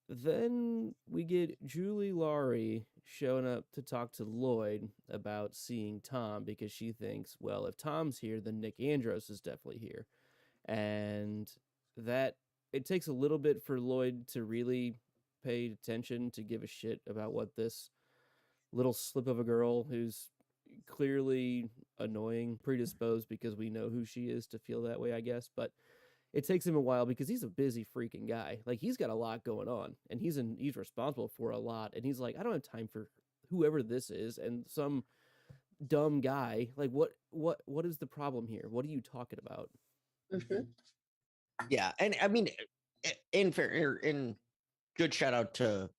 then we get Julie Laurie showing up to talk to Lloyd about seeing Tom, because she thinks, well, if Tom's here, then Nick Andros is definitely here. And that it takes a little bit for Lloyd to really pay attention, to give a shit about what this little slip of a girl, who's clearly annoying, predisposed, because we know who she is, to feel that way, I guess. But it takes him a while because he's a busy freaking guy. Like, he's got a lot going on, and he's responsible for a lot. And he's like, I don't have time for whoever this is and some dumb guy. Like, what is the problem here? What are you talking about? Mm-hmm. Yeah, and I mean, in good shout out to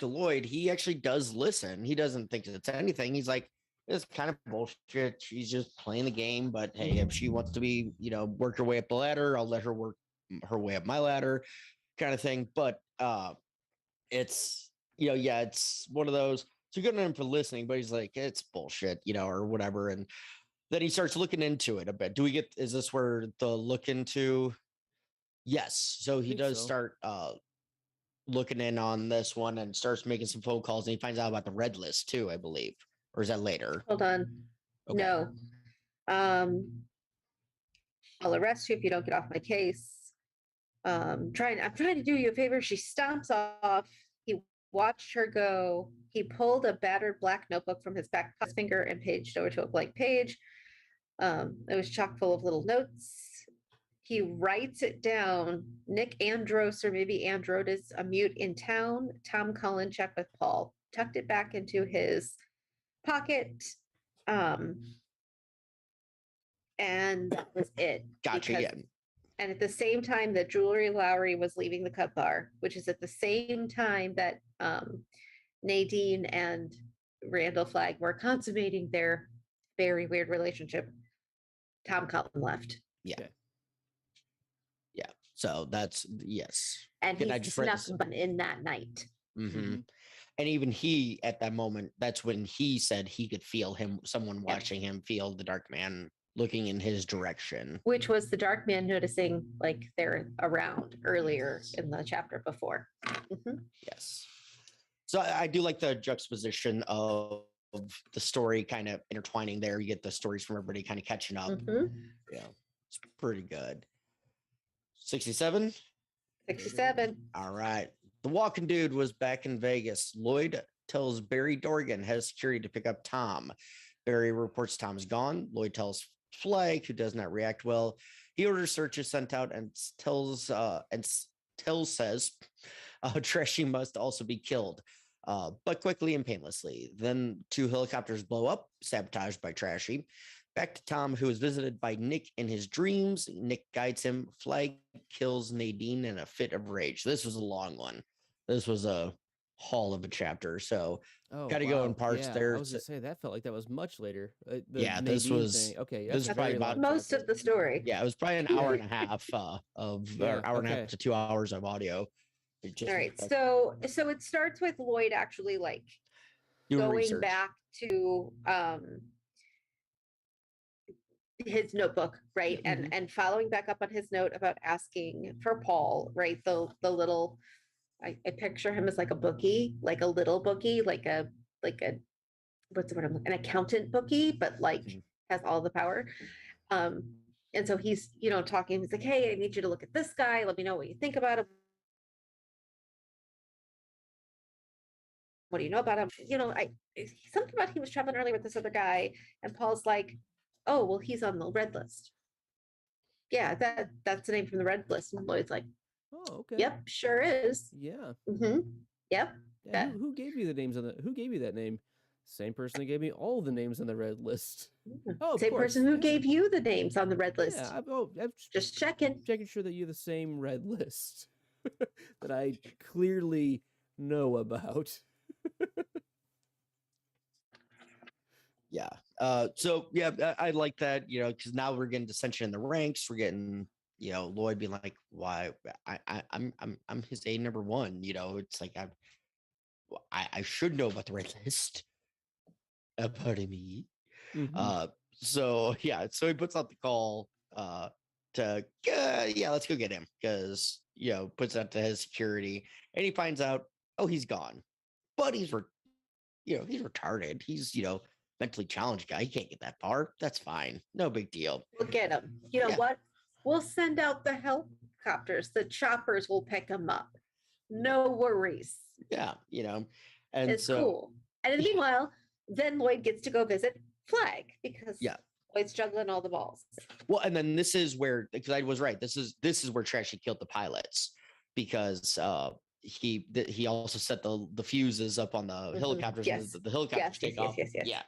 Lloyd. He actually does listen. He doesn't think it's anything. He's like, it's kind of bullshit. She's just playing the game. But hey, if she wants to be, work her way up the ladder, I'll let her work her way up my ladder, kind of thing. But it's, it's one of those. So good on him for listening, but he's like, it's bullshit, or whatever. And then he starts looking into it a bit. Is this where the look into? Yes. So he does start looking in on this one and starts making some phone calls, and he finds out about the red list too, I believe. Or is that later? Hold on. Okay. No. I'll arrest you if you don't get off my case. I'm trying to do you a favor. She stomps off. He watched her go. He pulled a battered black notebook from his back finger and paged over to a blank page. It was chock full of little notes. He writes it down. Nick Andros, or maybe Androdis, a mute in town. Tom Cullen, check with Paul. Tucked it back into his pocket. And that was it. Gotcha. Yeah. And at the same time that Julie Lowry was leaving the Cut Bar, which is at the same time that Nadine and Randall Flagg were consummating their very weird relationship, Tom Cullen left. Yeah. Okay. Yeah. So that's, yes. And he snuck in that night. Mm-hmm. And even he, at that moment, that's when he said he could feel someone watching him, feel the dark man looking in his direction. Which was the Dark Man noticing like they're around earlier in the chapter before. Mhm. Yes. So I do like the juxtaposition of the story kind of intertwining there. You get the stories from everybody kind of catching up. Mhm. Yeah, it's pretty good. 67. 67. All right. The walking dude was back in Vegas. Lloyd tells Barry Dorgan, head of security, to pick up Tom. Barry reports Tom is gone. Lloyd tells Flag, who does not react well. He orders searches sent out and says Trashy must also be killed, but quickly and painlessly. Then 2 helicopters blow up, sabotaged by Trashy. Back to Tom, who is visited by Nick in his dreams. Nick guides him. Flag kills Nadine in a fit of rage. This was a long one. This was a haul of a chapter. So Oh, Gotta go in wow. parts Yeah, there. I was gonna say that felt like that was much later. The Yeah, this Nadine was- thing. Okay. this That's is a probably very about long Most chapter. of the story. yeah, it was probably an hour and a half of Yeah, or hour and a half okay. to 2 hours of audio. It just All right. like, So it starts with Lloyd actually like doing going research. back to his notebook, right? And following back up on his note about asking for Paul, right? The little I picture him as like a bookie, like a little bookie, like a what's the word I'm looking, an accountant bookie, but like Mhm. has all the power. And so he's, talking, he's like, hey, I need you to look at this guy. Let me know what you think about him. What do you know about him? Something about he was traveling earlier with this other guy, and Paul's like, oh, well, he's on the red list. Yeah, that's the name from the red list. And Lloyd's like, Oh, okay. yep, sure is. Yeah. Mm-hmm. Yep. Yeah, That- who gave you the names on the? Who gave you that name? Same person that gave me all the names on the red list. Oh, of Same course, person who yeah. gave you the names on the red list. Yeah. I'm Just checking. checking sure that you're the same red list that I clearly know about. Yeah. So yeah, I like that, because now we're getting dissension in the ranks. We're getting, Lloyd being like, why I'm his A number 1, it's like I should know about the red list. Pardon me. Mhm. So yeah, so he puts out the call to let's go get him, because puts out to his security, and he finds out, oh, he's gone. But he's retarded. He's mentally challenged guy. He can't get that far. That's fine. No big deal. We'll get him. You know Yeah. what? We'll send out the helicopters. The choppers will pick him up. No worries. Yeah, and It's so cool. And in the meanwhile, then Lloyd gets to go visit Flag because Yeah. Lloyd's juggling all the balls. well, and then this is where, because I was right. This is where Trashy killed the pilots, because he also set the fuses up on the Mhm. helicopters. Yes. And the helicopters Yes, take yes, off. yes, yes. Yeah.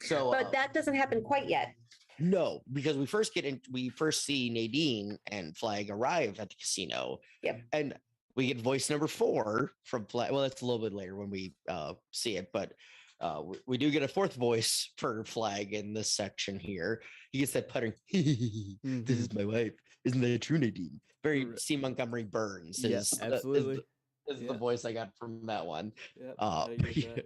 So But that doesn't happen quite yet. no, because we first see Nadine and Flag arrive at the casino. Yep. And we get voice number 4 from Flag. Well, that's a little bit later when we see it, but we do get a 4th voice for Flag in this section here. He gets that puttering. This is my wife. Isn't that true, Nadine? Very Right. C. Montgomery Burns. Yeah, is absolutely. is Yeah. the voice I got from that one. Yep, Uh, I get that.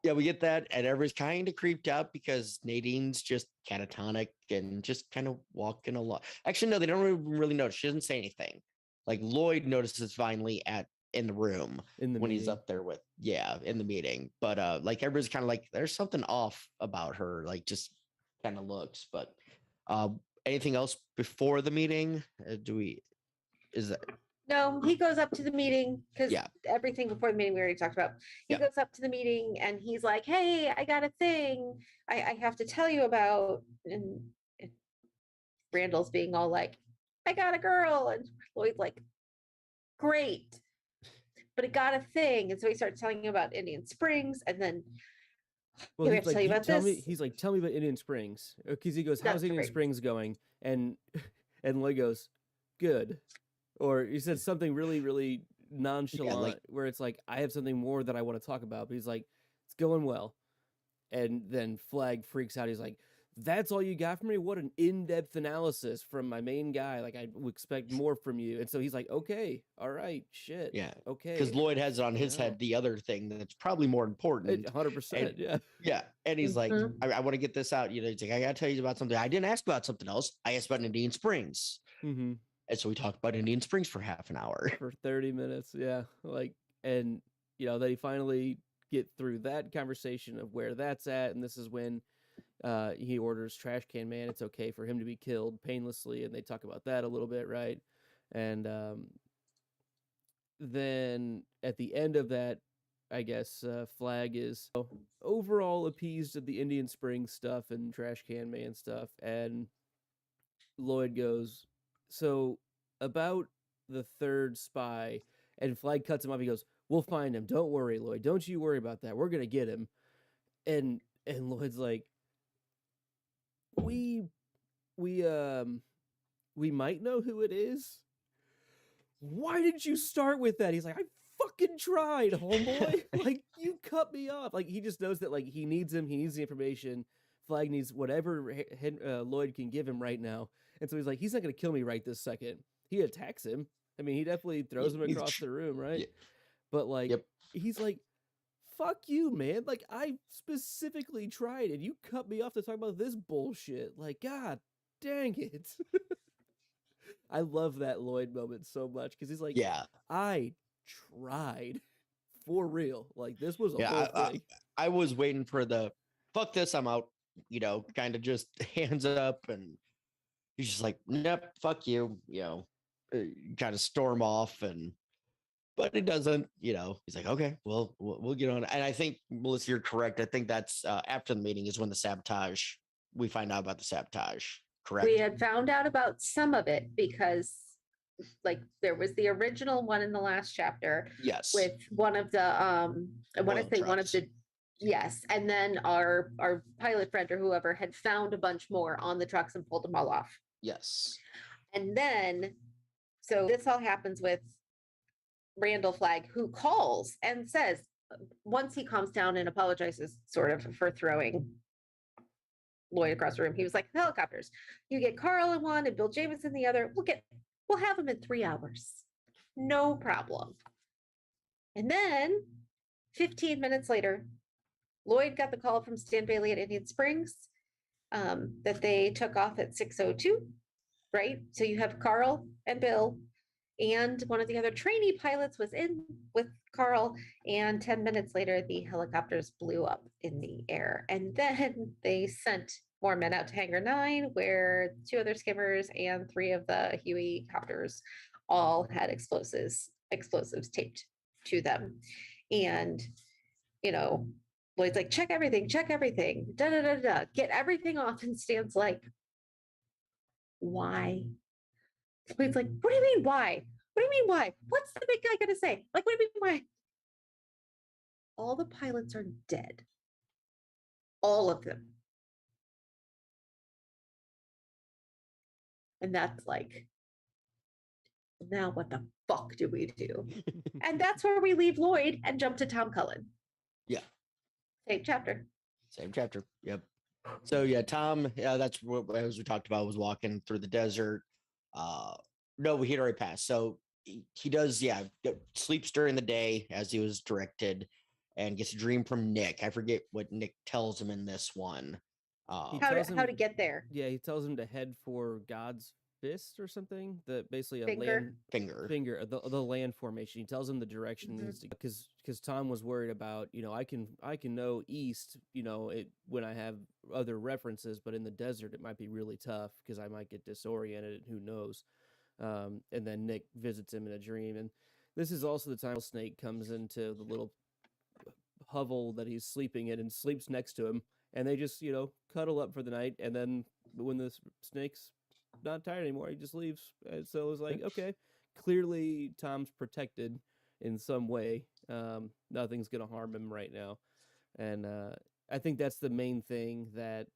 Yeah, we get that, and everybody's kind of creeped out because Nadine's just catatonic and just kind of walking along. Actually, no, they don't really notice. She doesn't say anything. Like Lloyd notices finally in the room In the when he's meeting. up there in the meeting. But like everybody's kind of like, there's something off about her, like just kind of looks. But anything else before the meeting? Is that No, he goes up to the meeting because Yeah. everything before the meeting we already talked about. He Yeah. goes up to the meeting and he's like, hey, I got a thing I have to tell you about. And Randall's being all like, I got a girl. And Lloyd's like, great. But it got a thing. And so he starts telling you about Indian Springs. And then Well, we he's have to tell you about this. He's like, tell me about Indian Springs, because he goes, That's how's Indian great. Springs going? And Lloyd goes, good. Or he said something really, really nonchalant, where it's like, I have something more that I want to talk about. But he's like, it's going well. And then Flag freaks out. He's like, that's all you got from me? What an in-depth analysis from my main guy. Like, I would expect more from you. And so he's like, okay, all right, shit. Yeah. Okay. Because Lloyd has it on his No. head the other thing that's probably more important. 100%. Yeah. Yeah. And he's like, Mhm. I want to get this out. He's like, I got to tell you about something. I didn't ask about something else. I asked about Indian Springs. Mm-hmm. And so we talked about Indian Springs for half an hour. For 30 minutes. Yeah. Like, and, they finally get through that conversation of where that's at. And this is when he orders Trash Can Man. It's okay for him to be killed painlessly. And they talk about that a little bit, right? And then at the end of that, I guess Flag is overall appeased at the Indian Springs stuff and Trash Can Man stuff. And Lloyd goes, so about the third spy, and Flag cuts him off. He goes, we'll find him. Don't worry, Lloyd. Don't you worry about that. We're going to get him. And Lloyd's like, we might know who it is. Why didn't you start with that? He's like, I fucking tried, homeboy. Like, you cut me off. Like, he just knows that, like, he needs him. He needs the information. Flag needs whatever Lloyd can give him right now. And so he's like, he's not going to kill me right this second. He attacks him. I mean, he definitely throws him across the room, right? Yeah. But, like, Yep. he's like, fuck you, man. Like, I specifically tried, and you cut me off to talk about this bullshit. Like, God dang it. I love that Lloyd moment so much because he's like, Yeah. I tried for real. Like, this was a Yeah. whole thing. I was waiting for the fuck this, I'm out, kind of just hands up. And he's just like, nope, fuck you, kind of storm off. But it doesn't, he's like, okay, well, we'll get on. And I think, Melissa, you're correct. I think that's after the meeting is when we find out about the sabotage. Correct. We had found out about some of it because like there was the original one in the last chapter Yes. with one of the I want Oil to say one of trucks. the yes, and then our pilot friend or whoever had found a bunch more on the trucks and pulled them all off. Yes. And then so this all happens with Randall Flag, who calls and says once he calms down and apologizes sort of for throwing Lloyd across the room, he was like, helicopters, you get Carl in one and Bill James in the other, we'll have him in 3 hours, no problem. And then 15 minutes later, Lloyd got the call from Stan Bailey at Indian Springs that they took off at 6:02, right? So you have Carl and Bill, and one of the other trainee pilots was in with Carl, and 10 minutes later, the helicopters blew up in the air. And then they sent more men out to Hangar 9, where 2 other skimmers and 3 of the Huey copters all had explosives taped to them. And, Lloyd's like, check everything, da da da da, get everything off. And Stan's like, why? Lloyd's like, what do you mean, why? What do you mean, why? What's the big guy gonna say? Like, what do you mean, why? All the pilots are dead. All of them. And that's like, now what the fuck do we do? And that's where we leave Lloyd and jump to Tom Cullen. Yeah. Same chapter. Same chapter. Yep. So yeah, Tom, that's what, as we talked about, was walking through the desert. No, he'd already passed. So he does, sleeps during the day as he was directed, and gets a dream from Nick. I forget what Nick tells him in this one. He How tells to him- get there. Yeah, he tells him to head for God's fist or something. That basically a Finger. Finger. the land formation. He tells him the direction he needs to, because Tom was worried about, I can know east, when I have other references, but in the desert it might be really tough because I might get disoriented. Who knows? And then Nick visits him in a dream, and this is also the time Snake comes into the little hovel that he's sleeping in and sleeps next to him, and they just cuddle up for the night. And then when the snake's not tired anymore, he just leaves. And so it was like, okay, clearly Tom's protected in some way. Nothing's gonna harm him right now. And I think that's the main thing that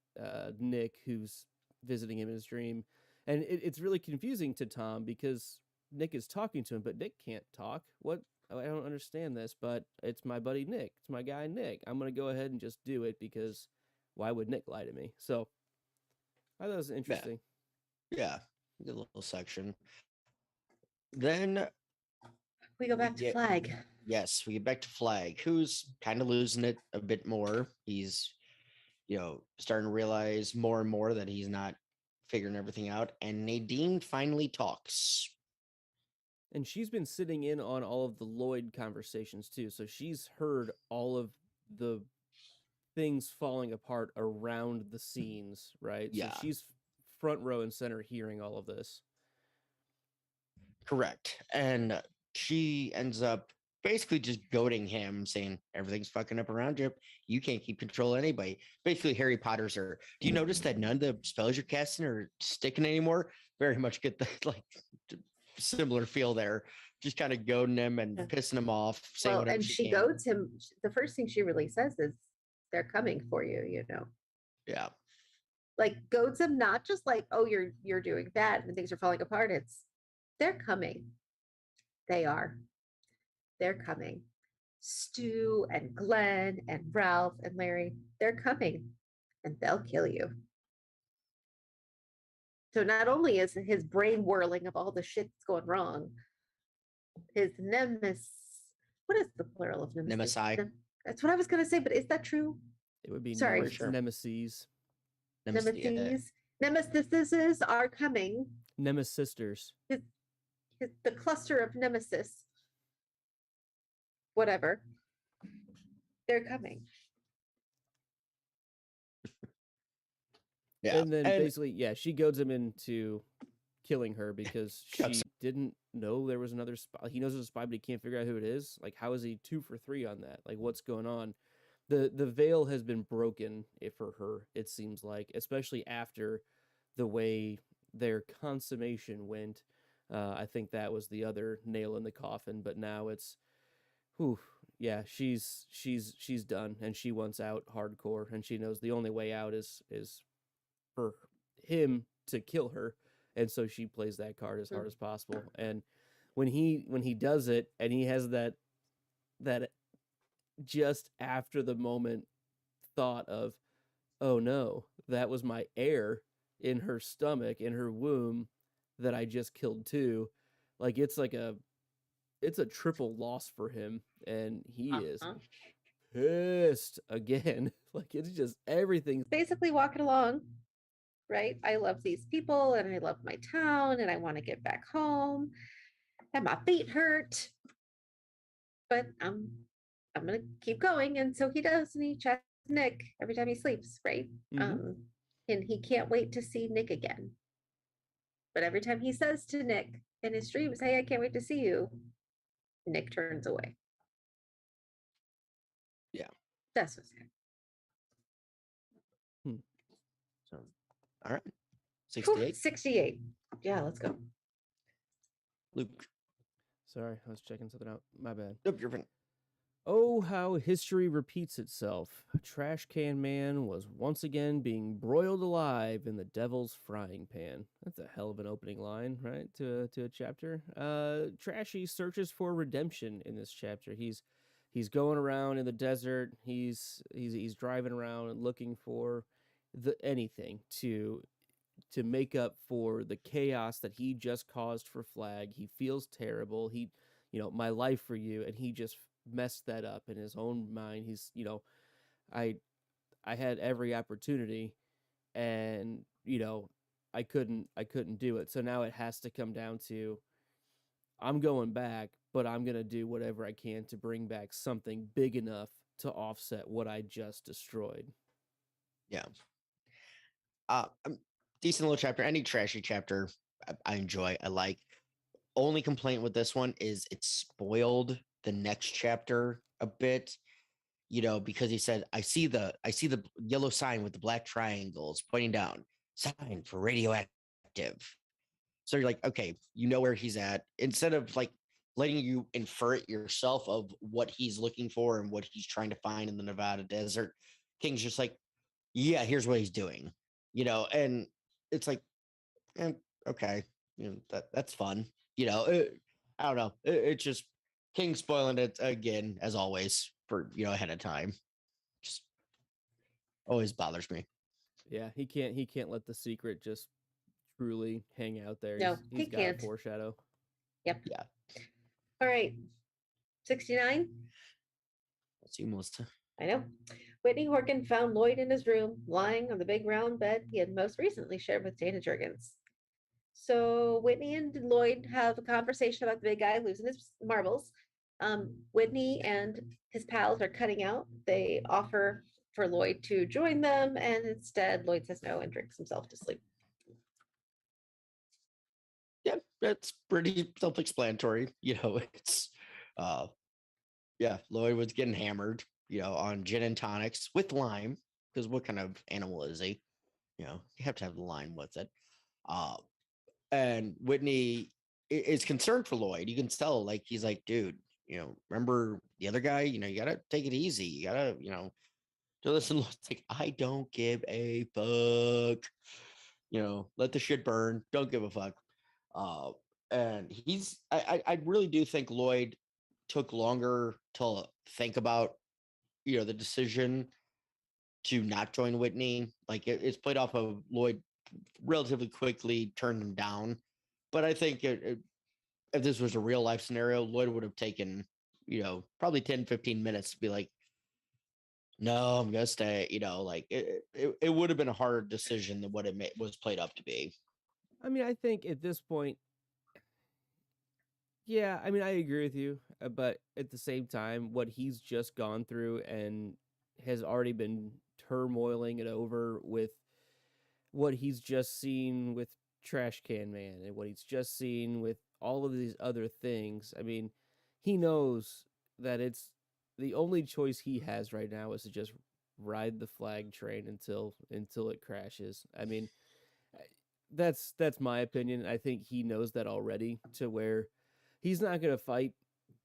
Nick, who's visiting him in his dream, and it's really confusing to Tom because Nick is talking to him, but Nick can't talk. What? I don't understand this, but it's my buddy Nick. It's my guy Nick. I'm gonna go ahead and just do it because why would Nick lie to me? So I thought it was interesting. Yeah, good little section. Then We go back to get- Flag. yes, we get back to Flag, who's kind of losing it a bit more. He's, starting to realize more and more that he's not figuring everything out. And Nadine finally talks. And she's been sitting in on all of the Lloyd conversations too. So she's heard all of the things falling apart around the scenes, right? Yeah. So she's front row and center hearing all of this. Correct. And she ends up basically just goading him, saying, everything's fucking up around you. You can't keep control of anybody. Basically, Harry Potter's her. Do you notice that none of the spells you're casting are sticking anymore? Very much get the similar feel there. Just kind of goading him and pissing him off, saying Well, whatever and she can. goads him. The first thing she really says is, "They're coming for you," Yeah. like goads him, not just like, "Oh, you're doing bad and things are falling apart." It's, they're coming. They are. They're coming. Stu and Glenn and Ralph and Larry, they're coming, and they'll kill you. So not only is his brain whirling of all the shit that's going wrong, his nemesis, what is the plural of nemesis? Nemesi. That's what I was going to say, but is that true? It would be Sorry. Nemesis. Nemesis. Nemesises are coming. Nemesisters. The cluster of nemesis. Whatever. They're coming. Yeah. And then basically, yeah, she goads him into killing her because she didn't know there was another spy. He knows there's a spy, but he can't figure out who it is. Like, how is he 2 for 3 on that? Like, what's going on? The veil has been broken for her, it seems like, especially after the way their consummation went. I think that was the other nail in the coffin, but now it's, yeah, she's done, and she wants out hardcore, and she knows the only way out is for him to kill her, and so she plays that card as hard as possible. And when he does it, and he has that just after the moment thought of, oh no, that was my heir in her stomach, in her womb, that I just killed too. Like, it's a triple loss for him, and he is pissed again. Like, it's just everything. Basically walking along, right? I love these people, and I love my town, and I want to get back home, and my feet hurt, but I'm gonna keep going. And so he does, and he chats Nick every time he sleeps, right? Mhm. And he can't wait to see Nick again. But every time he says to Nick in his dreams, "Hey, I can't wait to see you," Nick turns away. Yeah. That's what's happening. So, all right. Whew, 68. 68. Yeah, let's go. Luke. Sorry, I was checking something out. My bad. Nope, you're fine. Oh, how history repeats itself. A trash can man was once again being broiled alive in the devil's frying pan. That's a hell of an opening line, right? To a chapter. Trashy searches for redemption in this chapter. He's going around in the desert. He's driving around and looking for anything to make up for the chaos that he just caused for Flag. He feels terrible. My life for you, and he just messed that up in his own mind. He's, I had every opportunity, and I couldn't do it. So now it has to come down to, I'm going back, but I'm gonna do whatever I can to bring back something big enough to offset what I just destroyed. Yeah. Decent little chapter. Any trashy chapter I enjoy. I like. Only complaint with this one is it spoiled the next chapter a bit, because he said, I see the yellow sign with the black triangles pointing down, sign for radioactive. So you're like, okay, you know where he's at. Instead of like letting you infer it yourself of what he's looking for and what he's trying to find in the Nevada desert, King's just like, yeah, here's what he's doing, and it's like, okay, that's fun. I don't know. It's just King spoiling it again, as always, for ahead of time. Just always bothers me. Yeah, he can't let the secret just truly hang out there. No, He's he got to can't. foreshadow. Yep. Yeah. All right. 69. Let's see, Melissa. I know. Whitney Horkin found Lloyd in his room, lying on the big round bed he had most recently shared with Dana Jurgens. So Whitney and Lloyd have a conversation about the big guy losing his marbles. Whitney and his pals are cutting out. They offer for Lloyd to join them, and instead Lloyd says no and drinks himself to sleep. Yeah, that's pretty self-explanatory. It's Lloyd was getting hammered, on gin and tonics with lime, because what kind of animal is he? You have to have the lime with it. And Whitney is concerned for Lloyd. You can tell, like, he's like, dude, remember the other guy? You gotta take it easy. You gotta, to listen. It's like, I don't give a fuck. Let the shit burn. Don't give a fuck. And I really do think Lloyd took longer to think about, the decision to not join Whitney. Like, it's played off of Lloyd relatively quickly turned him down. But I think if this was a real life scenario, Lloyd would have taken, probably 10, 15 minutes to be like, no, I'm going to stay, like it would have been a harder decision than what it was played up to be. I mean, I think at this point, yeah, I mean, I agree with you, but at the same time, what he's just gone through and has already been turmoiling it over with what he's just seen with Trash Can Man and what he's just seen with all of these other things. I mean, he knows that it's the only choice he has right now is to just ride the flag train until it crashes. I mean, that's my opinion. I think he knows that already, to where he's not going to fight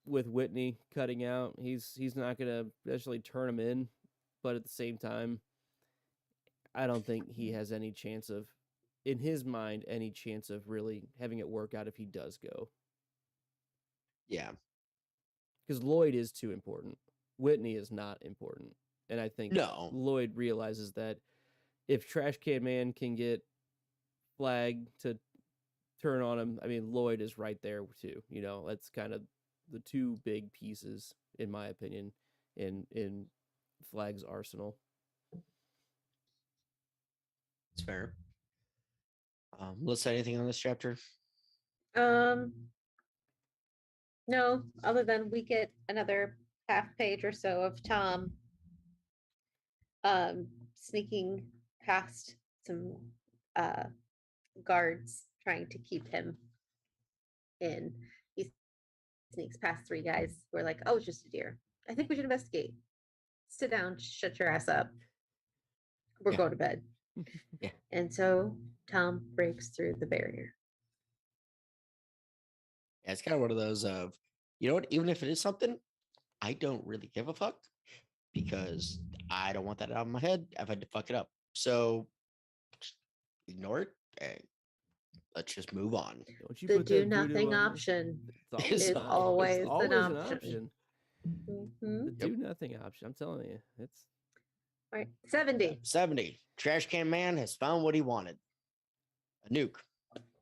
with Whitney cutting out. He's not going to necessarily turn him in, but at the same time, I don't think he has any chance of, in his mind, any chance of really having it work out if he does go. Yeah. Because Lloyd is too important. Whitney is not important. And I think No. Lloyd realizes that if Trash Can Man can get Flag to turn on him, I mean, Lloyd is right there too. That's kind of the two big pieces, in my opinion, in Flag's arsenal. It's fair. Let's say anything on this chapter. No, other than we get another half page or so of Tom sneaking past some guards trying to keep him in. He sneaks past 3 guys who are like, oh, it's just a deer. I think we should investigate. Sit down, shut your ass up. We're going to bed. Yeah. And so Tom breaks through the barrier. Yeah, it's kind of one of those of, you know what, even if it is something, I don't really give a fuck, because I don't want that out of my head. I've had to fuck it up. So ignore it and let's just move on. Don't you The put do that voodoo nothing on me. option It's is always always an option. The Yep. do nothing option. I'm telling you, it's All right, 70. 70. Trash Can Man has found what he wanted. A nuke.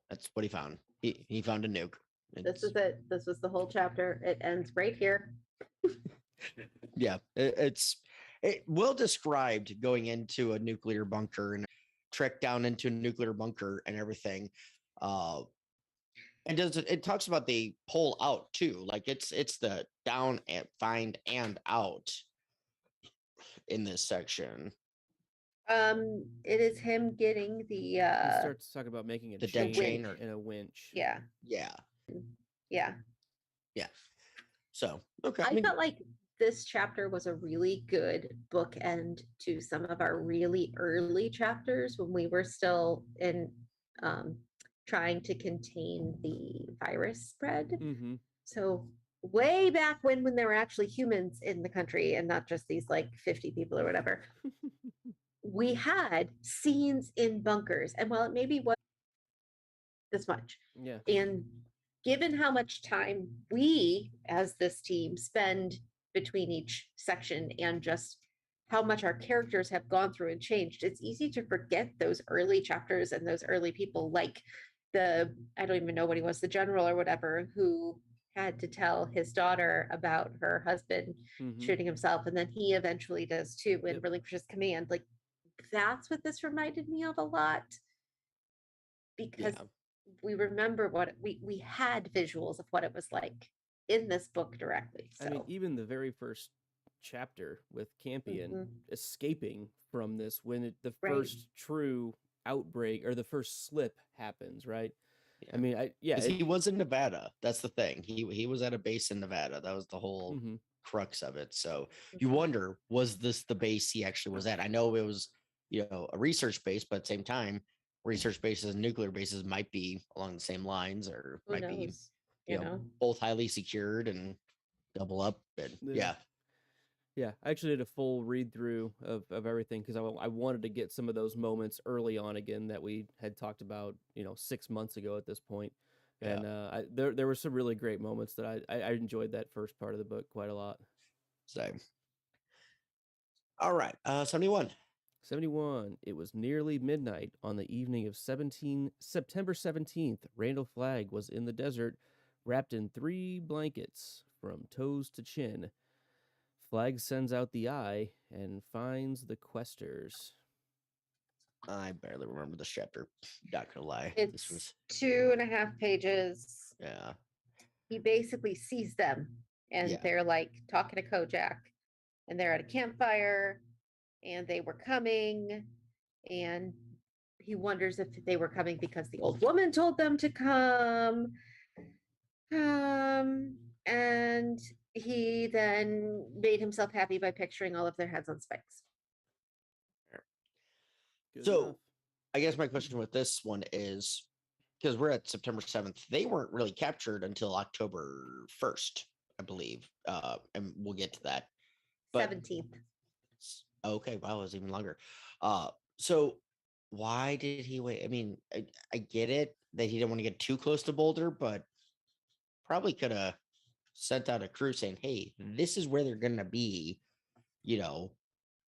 That's what he found. He found a nuke. This is it. This was the whole chapter. It ends right here. Yeah, it's well described going into a nuclear bunker and trek down into a nuclear bunker and everything. And it talks about the pull out too. Like it's the down and find and out in this section. It is him getting the he starts talking about making a the dead chain winch. and a winch. yeah. Yeah. So okay. I felt like this chapter was a really good bookend to some of our really early chapters when we were still in trying to contain the virus spread. Mm-hmm. So way back when there were actually humans in the country and not just these like 50 people or whatever, we had scenes in bunkers. And while it maybe wasn't this much, Yeah. and given how much time we as this team spend between each section and just how much our characters have gone through and changed, it's easy to forget those early chapters and those early people, like I don't even know what he was, the general or whatever, who had to tell his daughter about her husband Mhm. shooting himself, and then he eventually does too and Yep. relinquishes command. Like, that's what this reminded me of a lot, because Yeah. we remember what we had visuals of what it was like in this book directly. I mean, So even the very first chapter with Campion mhm, escaping from this when the right. first true outbreak or the first slip happens, right? Yeah. I mean, yeah, Because he was in Nevada. That's the thing. He was at a base in Nevada. That was the whole mhm. crux of it. So you Mhm. wonder, was this the base he actually was at? I know it was, a research base, but at the same time, research bases and nuclear bases might be along the same lines, or Who might be, knows? You know, both highly secured and double up. And Yeah. Yeah, I actually did a full read through of everything because I wanted to get some of those moments early on again that we had talked about, 6 months ago at this point. Yeah. And there were some really great moments that I enjoyed that first part of the book quite a lot. So, all right, 71. 71. It was nearly midnight on the evening of September 17th. Randall Flagg was in the desert, wrapped in 3 blankets from toes to chin. Flagg sends out the eye and finds the questers. I barely remember this chapter. Not gonna lie. This it's was 2.5 pages. yeah. He basically sees them, and Yeah. they're like talking to Kojak, and they're at a campfire, and they were coming, and he wonders if they were coming because the old woman told them to come. And he then made himself happy by picturing all of their heads on spikes. Good So enough. I guess my question with this one is, because we're at September 7th, they weren't really captured until October 1st, I believe. And we'll get to that. But 17th. okay, wow, it was even longer. So why did he wait? I mean, I get it that he didn't want to get too close to Boulder, but probably could have sent out a crew saying, "Hey, this is where they're gonna be," They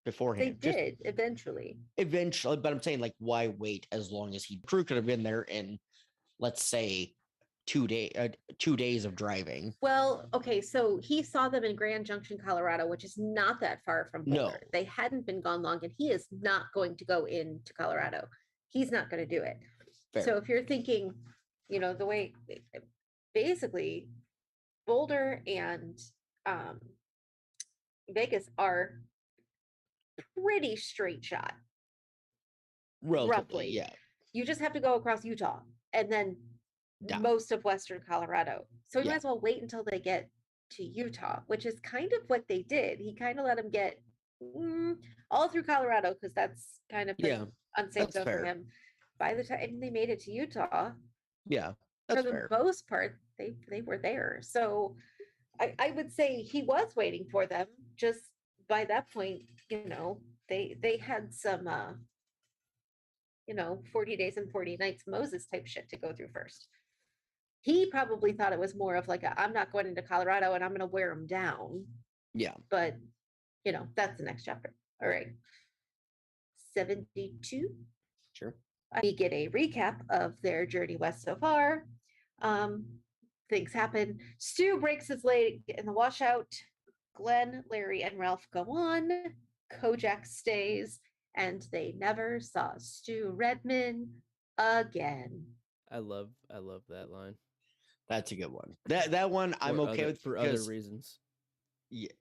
beforehand. did eventually. Eventually, but I'm saying, like, why wait as long as crew could have been there in, let's say, 2 days of driving. Well, okay, so he saw them in Grand Junction, Colorado, which is not that far from No. Boulder. They hadn't been gone long, and he is not going to go into Colorado. He's not going to do it. Fair. So if you're thinking, the way basically Boulder and Vegas are pretty straight shot. Relatively, roughly. yeah. You just have to go across Utah and then Yeah. most of Western Colorado. So you Yeah. might as well wait until they get to Utah, which is kind of what they did. He kind of let them get all through Colorado because that's kind of Yeah, an unsafe that's zone fair. for him. By the time they made it to Utah, Yeah, for that's the fair. most part, they were there. So I would say he was waiting for them. Just by that point, they had some 40 days and 40 nights Moses type shit to go through first. He probably thought it was more of like I'm not going into Colorado and I'm gonna wear them down. Yeah. But that's the next chapter. All right. 72. Sure. We get a recap of their journey west so far. Things happen. Stu breaks his leg in the washout. Glenn, Larry, and Ralph go on. Kojak stays, and they never saw Stu Redman again. I love that line. That's a good one. That one I'm okay with for other reasons. Yeah.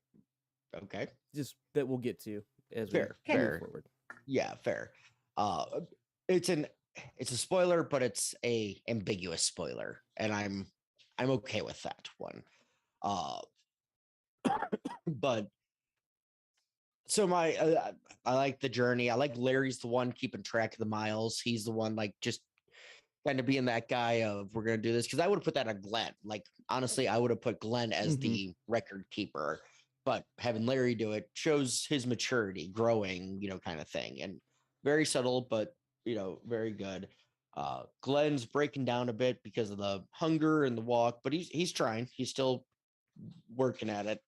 Okay. Just that we'll get to as Fair, we move fair. forward. Yeah, fair. It's a spoiler, but it's a ambiguous spoiler, and I'm okay with that one. But so I like the journey. I like Larry's the one keeping track of the miles. He's the one like just kind of being that guy of we're gonna do this, because I would have put that on Glenn. Like honestly, I would have put Glenn as the record keeper, but having Larry do it shows his maturity, growing, kind of thing, and very subtle, but very good. Glenn's breaking down a bit because of the hunger and the walk, but he's trying. He's still working at it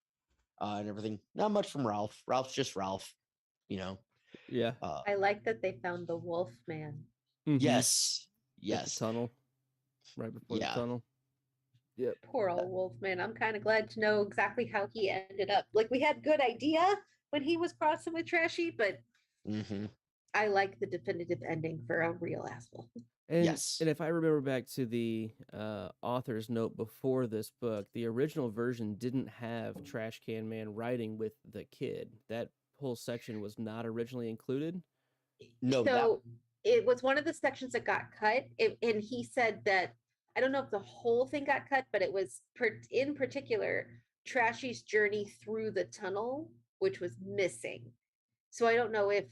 and everything. Not much from Ralph. Ralph's just Ralph. you know. Yeah. I like that they found the wolf man. Mhm. Yes. At the Yes. tunnel. Right before Yeah. the tunnel. Yep. Poor old wolf man. I'm kind of glad to know exactly how he ended up. Like we had good idea when he was crossing with Trashy, but Hmm. I like the definitive ending for a real asshole. And, Yes. and if I remember back to the author's note before this book, the original version didn't have Trash Can Man riding with the kid. That whole section was not originally included. No, So it was one of the sections that got cut. And he said that I don't know if the whole thing got cut, but it was in particular Trashy's journey through the tunnel, which was missing. So I don't know if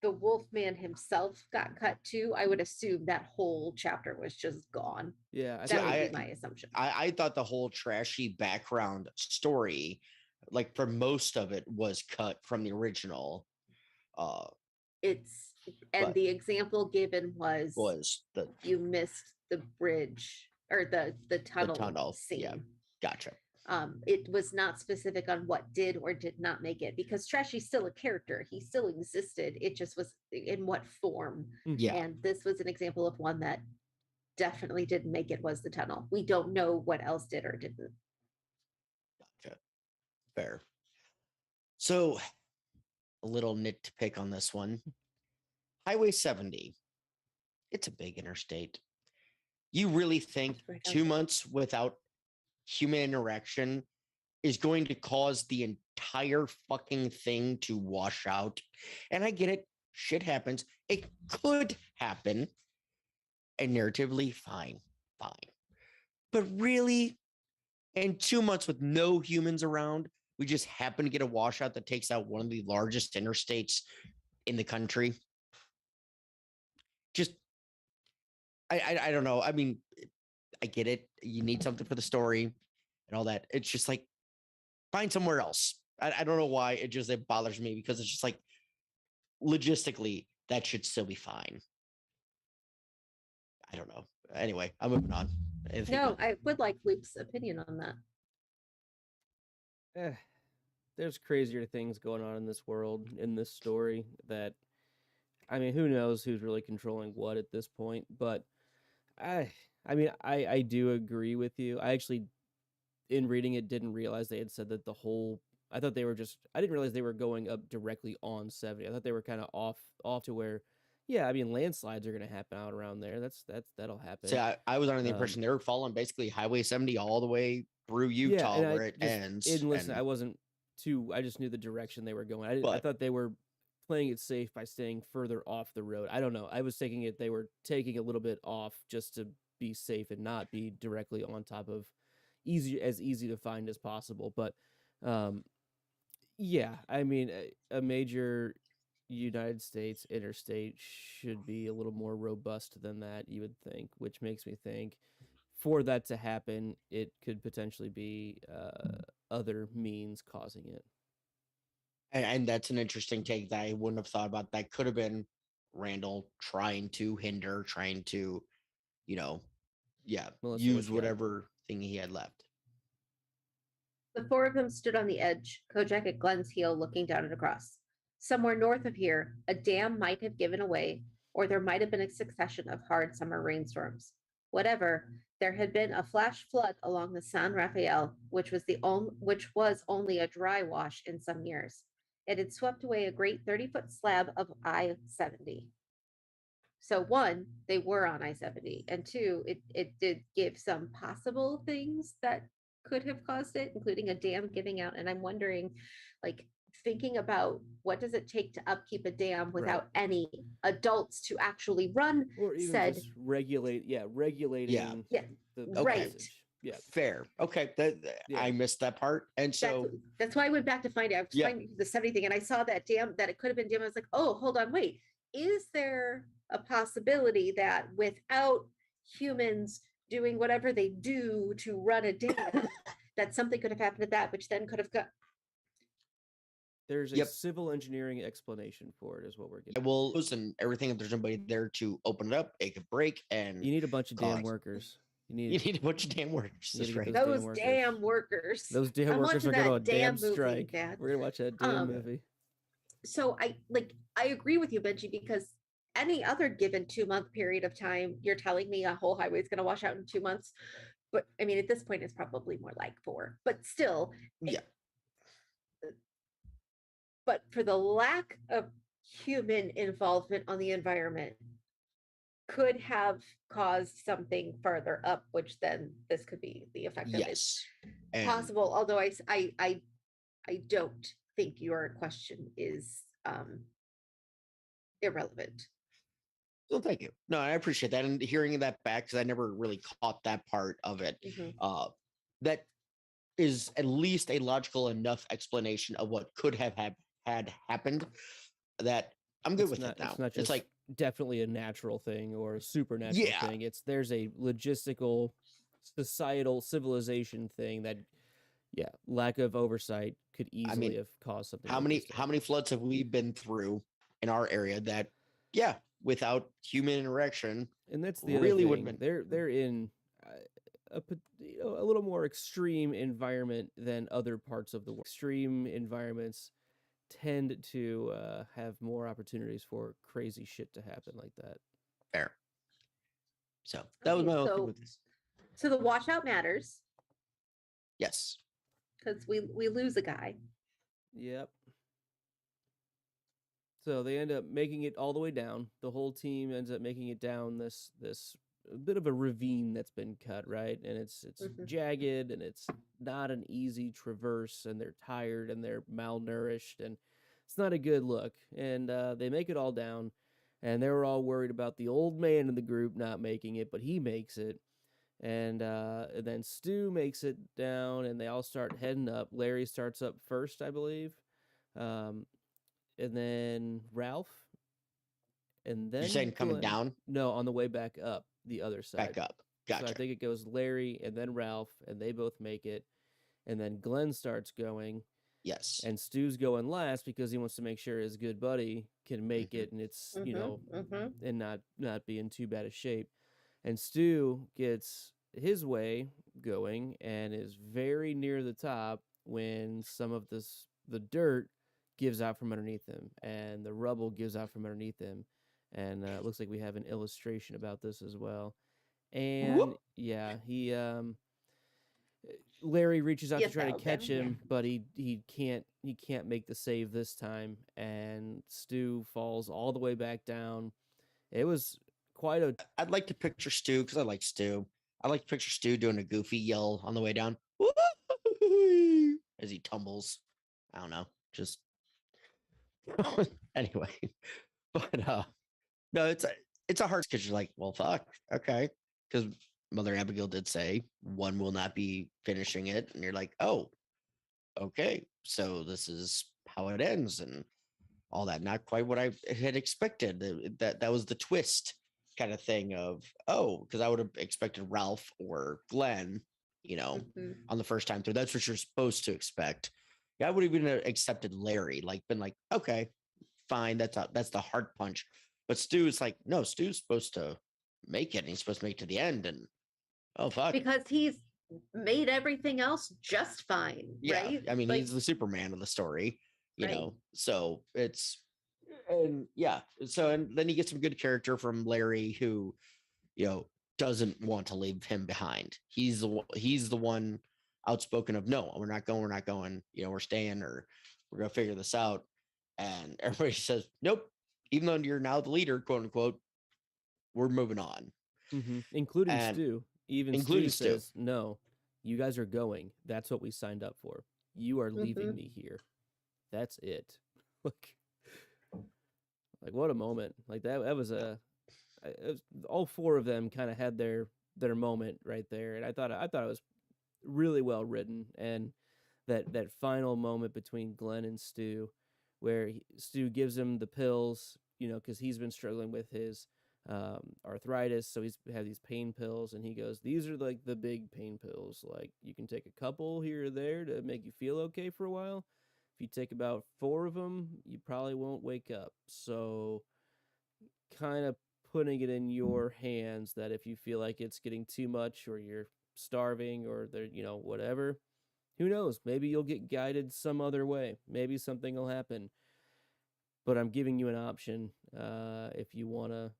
the Wolfman himself got cut too. I would assume that whole chapter was just gone. Yeah, I See, That thought, would be my assumption. I thought the whole Trashy background story, like for most of it, was cut from the original. It's and But- the example given was The you missed the bridge or the tunnel, tunnel, scene. yeah. Gotcha. It was not specific on what did or did not make it because Trashy's still a character. He still existed. It just was in what form. Yeah. And this was an example of one that definitely didn't make it was the tunnel. We don't know what else did or didn't. Gotcha. Fair. So, a little nit to pick on this one. Highway 70. It's a big interstate. You really think Right, 2 okay. months without human interaction is going to cause the entire fucking thing to wash out? And I get it. Shit happens. It could happen. And narratively, fine. But really, in 2 months with no humans around, we just happen to get a washout that takes out one of the largest interstates in the country. Just, I don't know. I mean, I get it. You need something for the story and all that. It's just like, find somewhere else. I don't know why. It bothers me because it's just like, logistically, that should still be fine. I don't know. Anyway, I'm moving on. Anything No, else? I would like Luke's opinion on that. there's crazier things going on in this world, in this story that, I mean, who knows who's really controlling what at this point, but I mean, I do agree with you. I actually, in reading it, didn't realize they had said that I thought they were I didn't realize they were going up directly on 70. I thought they were kind of off to where, yeah, I mean, landslides are going to happen out around there. That'll happen. See, I was under the Um, impression they were following basically Highway 70 all the way through Yeah, Utah and I where it just- ends. And listen, and- I wasn't I just knew the direction they were going. I But- thought they were playing it safe by staying further off the road. I don't know. I was thinking they were taking a little bit off just to be safe and not be directly on top of easy to find as possible. But yeah, I mean, a major United States interstate should be a little more robust than that, you would think, which makes me think for that to happen, it could potentially be other means causing it. and that's an interesting take that I wouldn't have thought about. That could have been Randall trying to, Melissa, what use you got? whatever thing he had left. The four of them stood on the edge, Kojak at Glenn's heel looking down and across. Somewhere north of here, a dam might have given away, or there might have been a succession of hard summer rainstorms. Whatever, there had been a flash flood along the San Rafael, which was only a dry wash in some years. It had swept away a great 30-foot slab of I-70. So one, they were on I-70, and two, it did give some possible things that could have caused it, including a dam giving out. And I'm wondering, like, thinking about what does it take to upkeep a dam without any adults to actually run Or even said, just regulating Yeah. the Right. passage. Yeah. Fair. Okay. Yeah. I missed that part. And so that's why I went back to find out. I was Yeah. finding the 70 thing, and I saw that dam, that it could have been dam. I was like, oh, hold on, wait. Is there a possibility that without humans doing whatever they do to run a dam, that something could have happened to that, which then could have got There's a Yep. civil engineering explanation for it, is what we're I getting. will listen everything. If there's nobody there to open it up, take a break, and You need a bunch of damn Correct. workers. You you need need a bunch of damn workers. You That's need to right. get damn those workers. damn workers. those damn I'm workers are watching going on a that damn movie, strike. Dad. We're gonna watch that damn Um, movie. so I agree with you, Benji, because any other given 2 month period of time, you're telling me a whole highway is going to wash out in 2 months. But I mean, at this point, it's probably more like 4. But still, Yeah. but for the lack of human involvement on the environment, could have caused something further up, which then this could be the effect of it. Yes. And Possible, although I don't think your question is irrelevant. well, thank you. No, I appreciate that. And hearing that back, because I never really caught that part of it. Mhm. That is at least a logical enough explanation of what could have had happened that I'm good It's with not, it now. it's not It's just like, definitely a natural thing or a supernatural Yeah. thing. There's a logistical, societal, civilization thing that, yeah, lack of oversight could easily have caused something. how like many this to how many floods have we been through in our area that, yeah, without human interaction, And that's the really other would've thing. been- They're in a little more extreme environment than other parts of the world. Extreme environments tend to have more opportunities for crazy shit to happen like that. fair. So that was Okay, my whole thing so- with this. So the washout matters Yes. because we lose a guy. Yep. So they end up making it all the way down. The whole team ends up making it down this a bit of a ravine that's been cut, right? And it's Mhm. jagged and it's not an easy traverse, and they're tired and they're malnourished, and it's not a good look. And they make it all down, and they were all worried about the old man in the group not making it, but he makes it. And then Stu makes it down, and they all start heading up. Larry starts up first, I believe. And then Ralph, and then You're saying coming Glenn. down, No, on the way back up the other side. back up. Gotcha. So I think it goes Larry and then Ralph, and they both make it. And then Glenn starts going, Yes. and Stu's going last because he wants to make sure his good buddy can make Mhm. it, and it's Mhm, mhm. and not be in too bad a shape. And Stu gets his way going and is very near the top when some of the dirt gives out from underneath him, and the rubble gives out from underneath him. And it looks like we have an illustration about this as well. And yeah, he Larry reaches out to Yes, try to that'll do, catch yeah. him, but he can't make the save this time, and Stu falls all the way back down. It was quite a I'd like to picture Stu because I like Stu. I like to picture Stu doing a goofy yell on the way down as he tumbles. I don't know. Just anyway. But no, it's a hard because you're like, well, fuck, okay. Because Mother Abigail did say one will not be finishing it, and you're like, oh, okay. So this is how it ends, and all that. Not quite what I had expected. That was the twist kind of thing of, oh, because I would have expected Ralph or Glenn, Mhm. on the first time through. That's what you're supposed to expect. Yeah, I would have even accepted Larry, like been like, okay, fine, that's the hard punch. But Stu's like, no, Stu's supposed to make it, and he's supposed to make it to the end, and oh fuck. Because he's made everything else just fine, Yeah, right? I mean, Like, he's the Superman of the story, Right. So it's, and yeah, so and then you get some good character from Larry, who, doesn't want to leave him behind. He's the one outspoken of, no, we're not going, we're staying, or we're gonna figure this out. And everybody says, nope, even though you're now the leader, quote unquote, we're moving on. including And Stu. Even including Stu Stu. says, "No, you guys are going. That's what we signed up for. You are leaving Mhm. me here. That's it." Like what a moment! Like that was all four of them kind of had their moment right there, and I thought it was really well written, and that final moment between Glenn and Stu, where Stu gives him the pills, because he's been struggling with his arthritis, so he's had these pain pills, and he goes, "These are like the big pain pills. Like you can take a couple here or there to make you feel okay for a while. If you take about 4 of them, you probably won't wake up." So, kind of putting it in your hands that if you feel like it's getting too much, or you're starving, or whatever, who knows? Maybe you'll get guided some other way. Maybe something will happen. but I'm giving you an option if you wanna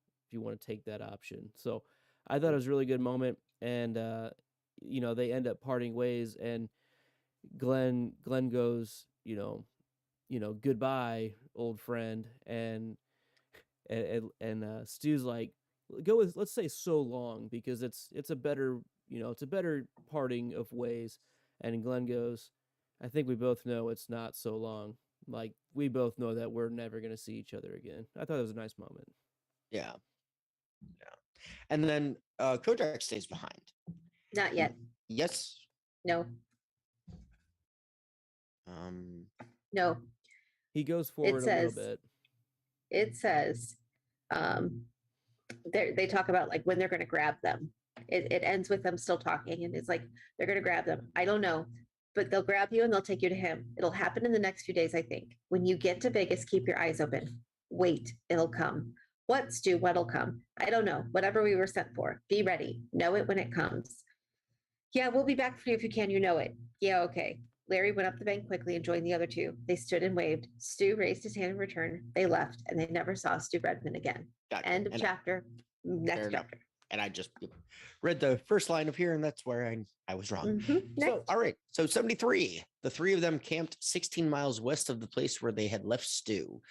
take that option. So I thought it was a really good moment, and they end up parting ways, and Glenn goes, goodbye, old friend, and Stu's like, go with, let's say, so long, because it's a better parting of ways. And Glenn goes, I think we both know it's not so long. Like, we both know that we're never going to see each other again. I thought it was a nice moment. Yeah. And then Kojak stays behind. Not yet. Yes. No. Um. No. He goes forward a little bit. It says, they talk about like when they're going to grab them. It ends with them still talking, and it's like they're going to grab them. I don't know, but they'll grab you and they'll take you to him. It'll happen in the next few days, I think. When you get to Vegas, keep your eyes open. Wait, it'll come. What, Stu? What'll come? I don't know. Whatever we were sent for. Be ready. Know it when it comes. Yeah, we'll be back for you if you can. You know it. Yeah, okay. Larry went up the bank quickly and joined the other two. They stood and waved. Stu raised his hand in return. They left, and they never saw Stu Redman again. Gotcha. End of chapter. Next chapter. And I just read the first line of here, and that's where I was wrong. So, all right. So 73. The three of them camped 16 miles west of the place where they had left Stu.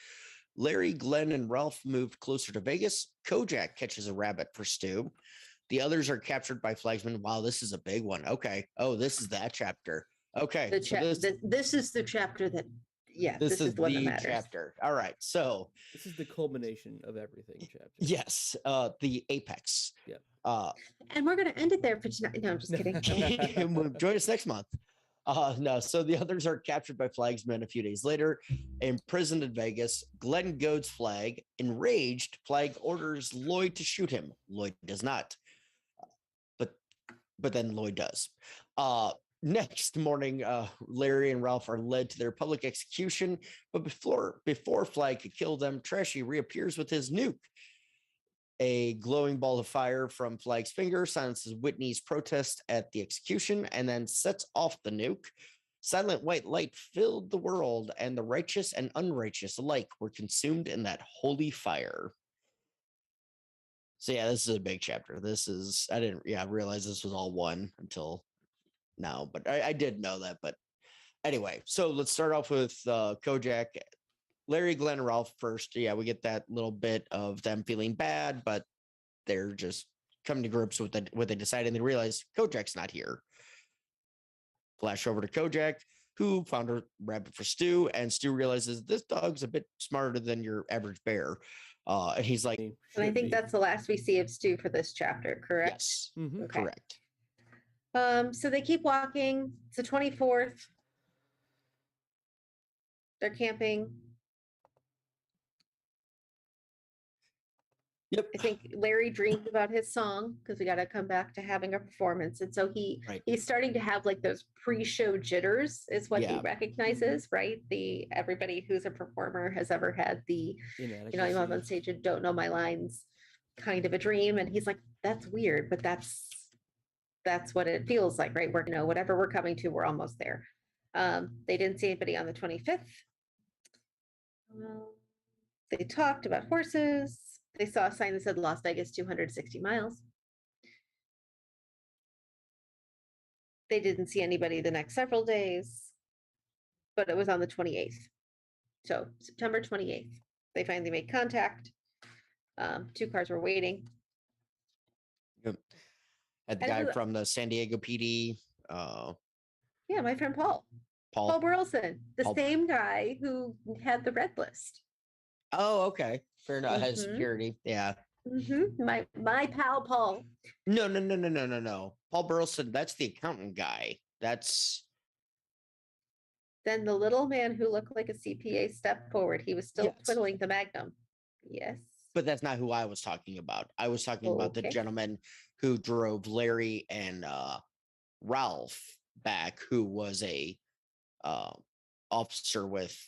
Larry, Glenn, and Ralph moved closer to Vegas. Kojak catches a rabbit for Stu. The others are captured by flagsmen. Wow, this is a big one. Okay. Oh, this is that chapter. Okay. This is the chapter that, this is the one that matters. Chapter. All right. So this is the culmination of everything chapter. Yes. The apex. Yeah. And we're going to end it there for tonight. No, I'm just kidding. Join us next month. No. So the others are captured by flagsmen a few days later, imprisoned in Vegas. Glenn goads Flag. Enraged, Flag orders Lloyd to shoot him. Lloyd does not. But then Lloyd does. Next morning, Larry and Ralph are led to their public execution, but before Flag could kill them, Trashy reappears with his nuke. A glowing ball of fire from Flag's finger silences Whitney's protest at the execution and then sets off the nuke. Silent white light filled the world, and the righteous and unrighteous alike were consumed in that holy fire. So yeah, this is a big chapter. I didn't realize this was all one until now, but I did know that. But anyway, so let's start off with Kojak, Larry, Glenn, and Ralph first. Yeah, we get that little bit of them feeling bad, but they're just coming to grips with what they decide, and they realize Kojak's not here. Flash over to Kojak, who found a rabbit for Stu, and Stu realizes this dog's a bit smarter than your average bear. And he's like, and I think that's the last we see of Stu for this chapter, correct? Yes, Okay. Correct. So they keep walking. It's the 24th. They're camping. Yep. I think Larry dreamed about his song because we got to come back to having a performance. And so he's starting to have like those pre-show jitters is what he recognizes, right? Everybody who's a performer has ever had I'm up on stage and don't know my lines kind of a dream. And he's like, that's weird, but that's what it feels like, right? We're, whatever we're coming to, we're almost there. They didn't see anybody on the 25th. They talked about horses. They saw a sign that said Las Vegas 260 miles. They didn't see anybody the next several days, but it was on the 28th. So September 28th, they finally made contact. 2 cars were waiting. Yep. Had the guy from the San Diego PD. Yeah, my friend Paul Burleson, same guy who had the red list. Oh, okay. Fair enough. Has security. Yeah. My pal Paul. No. Paul Burleson, that's the accountant guy. That's Then the little man who looked like a CPA stepped forward. He was still twiddling the Magnum. Yes. But that's not who I was talking about. I was talking about the gentleman who drove Larry and Ralph back, who was a officer with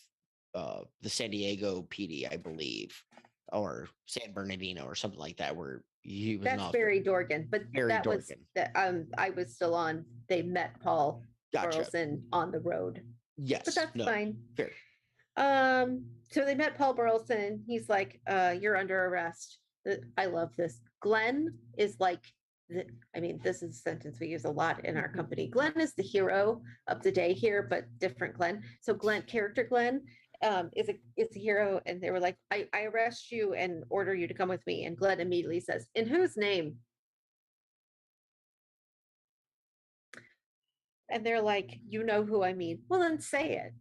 the San Diego PD, I believe, or San Bernardino or something like that, where he was. That's Barry Dorgan, but was that I was still on. They met Paul Burleson on the road. Yes, but that's fine. Fair. So they met Paul Burleson. He's like, you're under arrest. I love this. Glenn is like, I mean, this is a sentence we use a lot in our company. Glenn is the hero of the day here, but different Glenn. So character Glenn, is a hero, and they were like, I arrest you and order you to come with me. And Glenn immediately says, in whose name? And they're like, you know who I mean. Well, then say it.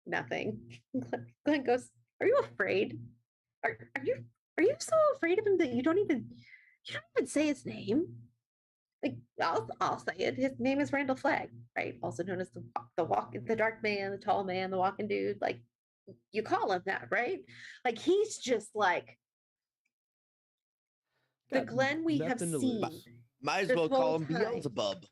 Nothing. Glenn goes, are you afraid? Are you so afraid of him that you don't even say his name? Like, I'll say it. His name is Randall Flagg, right? Also known as the dark man, the tall man, the walking dude. Like, you call him that, right? Like, he's just like the Got Glenn we have nothing to seen, lose. Might as this well call whole him time. Beelzebub.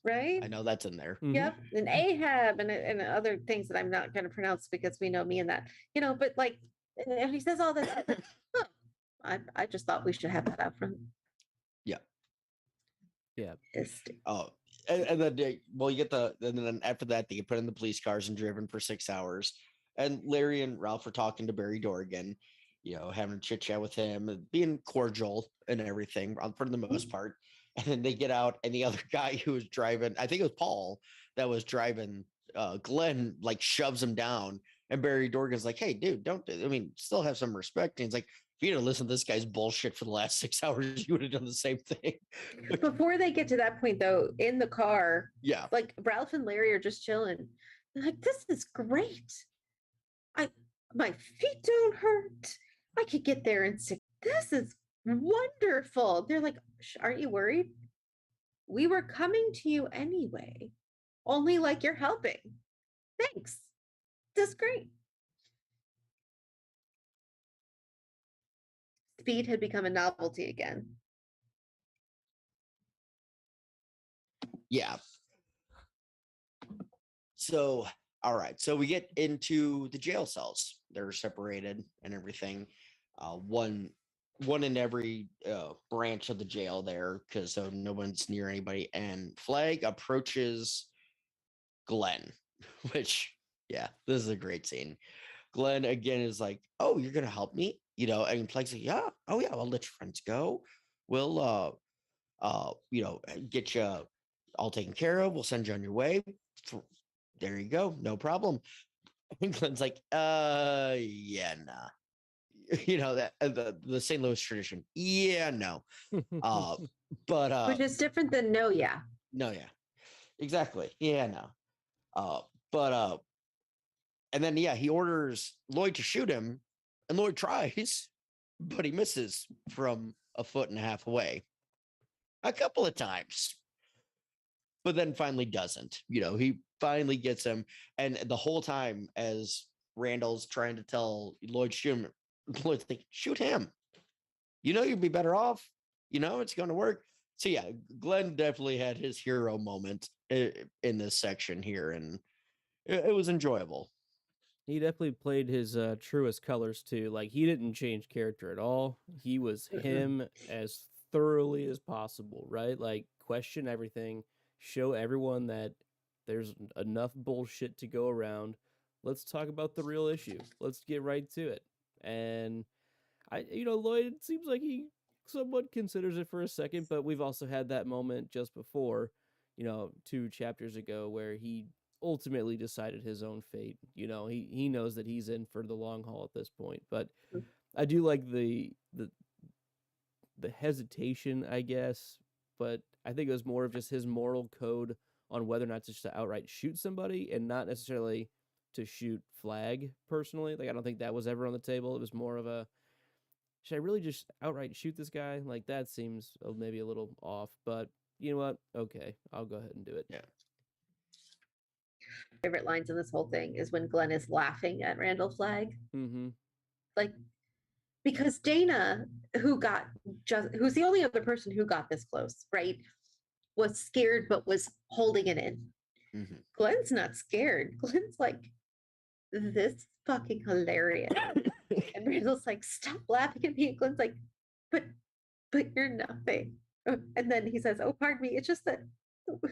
right? I know that's in there. Mhm. Yep, and Ahab and other things that I'm not going to pronounce because we know me and that, but like, and he says all this. Huh, I just thought we should have that out front. Yeah. Oh, and then you get and then after that they get put in the police cars and driven for 6 hours. And Larry and Ralph are talking to Barry Dorgan, having a chit chat with him, and being cordial and everything for the most part. And then they get out, and the other guy who was driving, I think it was Paul that was driving, Glenn, like shoves him down. And Barry Dorgan's like, hey, dude, still have some respect. And he's like, if you didn't listen to this guy's bullshit for the last 6 hours, you would have done the same thing. Before they get to that point, though, in the car, Yeah. like Ralph and Larry are just chilling. They're like, this is great. My feet don't hurt. I could get there in 6. This is wonderful. They're like, aren't you worried? We were coming to you anyway. Only like you're helping. Thanks. That's great. Speed had become a novelty again. Yeah. So, all right. So we get into the jail cells. They're separated and everything. One in every branch of the jail there, because so no one's near anybody. And Flagg approaches Glenn, which, yeah, this is a great scene. Glenn again is like, "Oh, you're gonna help me?" And Flagg's like, "Yeah, oh yeah, I'll let your friends go. We'll get you all taken care of. We'll send you on your way. There you go, no problem." And Glenn's like, yeah, nah." That the St. Louis tradition. Yeah, no. But Which is different than no, yeah. no, yeah, exactly. Yeah, no. And then he orders Lloyd to shoot him, and Lloyd tries, but he misses from 1.5 feet away a couple of times, but then finally doesn't. He finally gets him, and the whole time as Randall's trying to tell Lloyd shoot him, Lloyd's thinking, shoot him. You'd be better off. It's going to work. So yeah, Glenn definitely had his hero moment in this section here, and it was enjoyable. He definitely played his truest colors too. Like, he didn't change character at all. He was him as thoroughly as possible, right? Like, question everything, show everyone that there's enough bullshit to go around. Let's talk about the real issue. Let's get right to it. And Lloyd, it seems like he somewhat considers it for a second, but we've also had that moment just before, 2 chapters ago, where he ultimately decided his own fate. He knows that he's in for the long haul at this point. But I do like the hesitation, I guess, but I think it was more of just his moral code on whether or not to just outright shoot somebody, and not necessarily to shoot Flagg personally. Like, I don't think that was ever on the table. It was more of a, should I really just outright shoot this guy? Like, that seems maybe a little off, but you know what? Okay, I'll go ahead and do it. Yeah. Favorite lines in this whole thing is when Glenn is laughing at Randall Flagg. Mm-hmm. Like, because Dana, who's the only other person who got this close, right, was scared but was holding it in. Mm-hmm. Glenn's not scared. Glenn's like, this is fucking hilarious. And Randall's like, stop laughing at me. And Glenn's like, but you're nothing. And then he says, oh, pardon me. It's just that we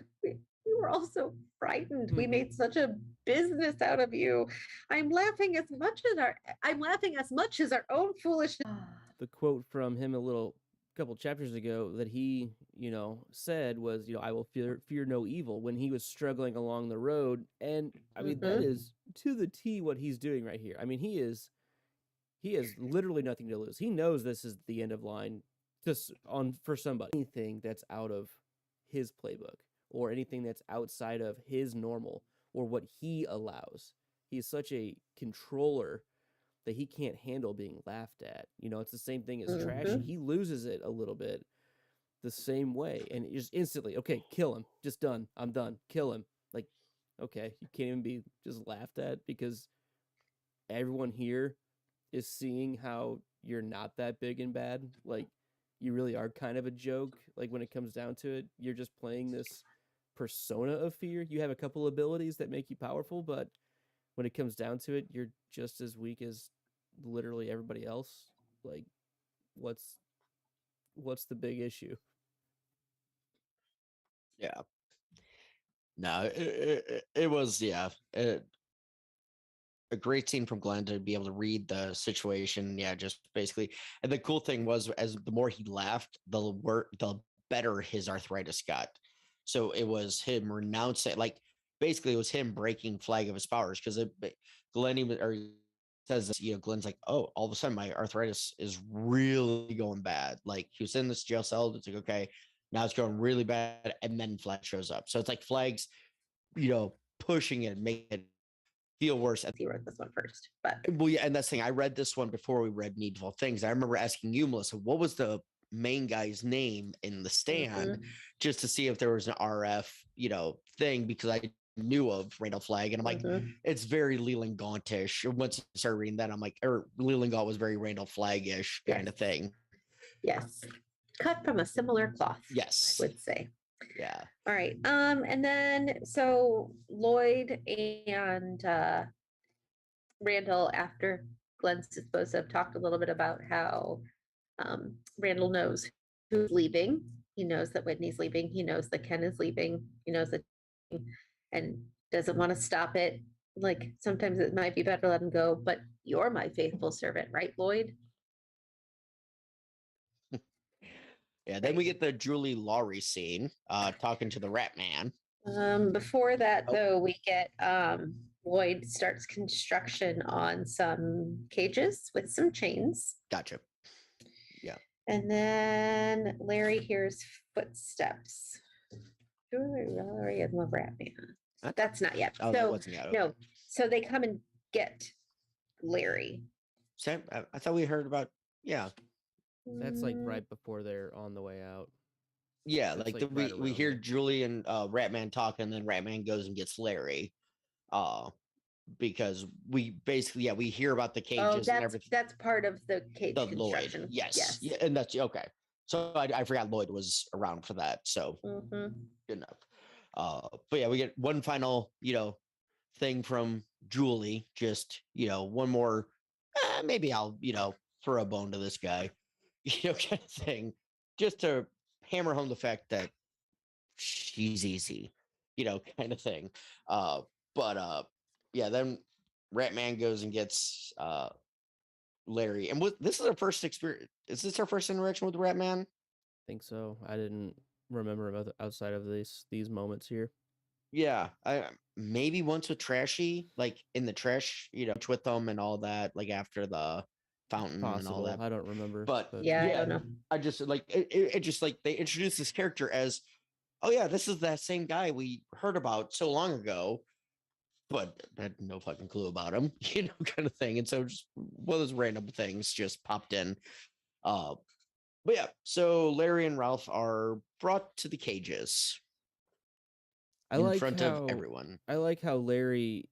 were all so frightened. We Mhm. made such a business out of you. I'm laughing as much as our own foolishness. The quote from him couple chapters ago that he, said was, I will fear no evil when he was struggling along the road. And I mean, that is to the T what he's doing right here. I mean, he has literally nothing to lose. He knows this is the end of line for somebody. Anything that's out of his playbook or anything that's outside of his normal or what he allows. He's such a controller that he can't handle being laughed at. It's the same thing as Trashy. He loses it a little bit the same way. And it just instantly, okay, kill him. Just done. I'm done. Kill him. Like, okay, you can't even be just laughed at because everyone here is seeing how you're not that big and bad. Like, you really are kind of a joke. Like, when it comes down to it, you're just playing this persona of fear. You have a couple abilities that make you powerful, but when it comes down to it, you're just as weak as literally everybody else. Like, what's the big issue? Yeah. No, it was a great scene from Glenn to be able to read the situation. Yeah, just basically. And the cool thing was, as the more he laughed, the better his arthritis got. So it was him renouncing, like basically it was him breaking flag of his powers because Glenn says this, Glenn's like, oh, all of a sudden my arthritis is really going bad. Like he was in this jail cell. It's like, okay, now it's going really bad. And then Flag shows up. So it's like Flag's, pushing it, making it feel worse. He wrote this one first, but Well, yeah, and that's the thing. I read this one before we read Needful Things. I remember asking you, Melissa, what was the main guy's name in the stand, just to see if there was an RF, thing, because I knew of Randall Flagg, and I'm like, it's very Leland Gauntish. Once I started reading that, I'm like, Leland Gaunt was very Randall Flagg-ish kind of thing. Yes, cut from a similar cloth. Yes, I would say. Yeah. All right. And then so Lloyd and Randall, after Glenn's disposed of, talked a little bit about how Randall knows who's leaving. He knows that Whitney's leaving. He knows that Ken is leaving. He knows that, and doesn't want to stop it. Like, sometimes it might be better to let him go, but you're my faithful servant, right, Lloyd? Yeah, then we get the Julie Laurie scene, talking to the Rat Man. Before that, though, we get Lloyd starts construction on some cages with some chains. Gotcha. Yeah. And then Larry hears footsteps. Julie Laurie and the Rat Man. That's not yet. Oh, that wasn't yet. Okay. No. So they come and get Larry. Sam, I thought we heard about, yeah. That's like right before they're on the way out. Yeah, like we hear Julie and Ratman talking, and then Ratman goes and gets Larry. Because we basically, we hear about the cages and everything. That's part of the cage construction. Lloyd. Yes. Yeah, and that's okay. So I forgot Lloyd was around for that. So good enough. But yeah, we get one final, thing from Julie. Just, one more, maybe I'll, throw a bone to this guy. Kind of thing, just to hammer home the fact that she's easy, kind of thing. Then Ratman goes and gets Larry, and this is our first experience. Is this our first interaction with Ratman? I think so. I didn't remember about outside of these moments here. Yeah, I maybe once with Trashy, like in the trash, with them and all that, like after the fountain and all that. I don't remember, but I don't know. I just like it just like they introduced this character as, oh yeah, this is that same guy we heard about so long ago, but had no fucking clue about him, kind of thing. And so just one of those random things just popped in. But yeah, so Larry and Ralph are brought to the cages in front of everyone. I like how Larry,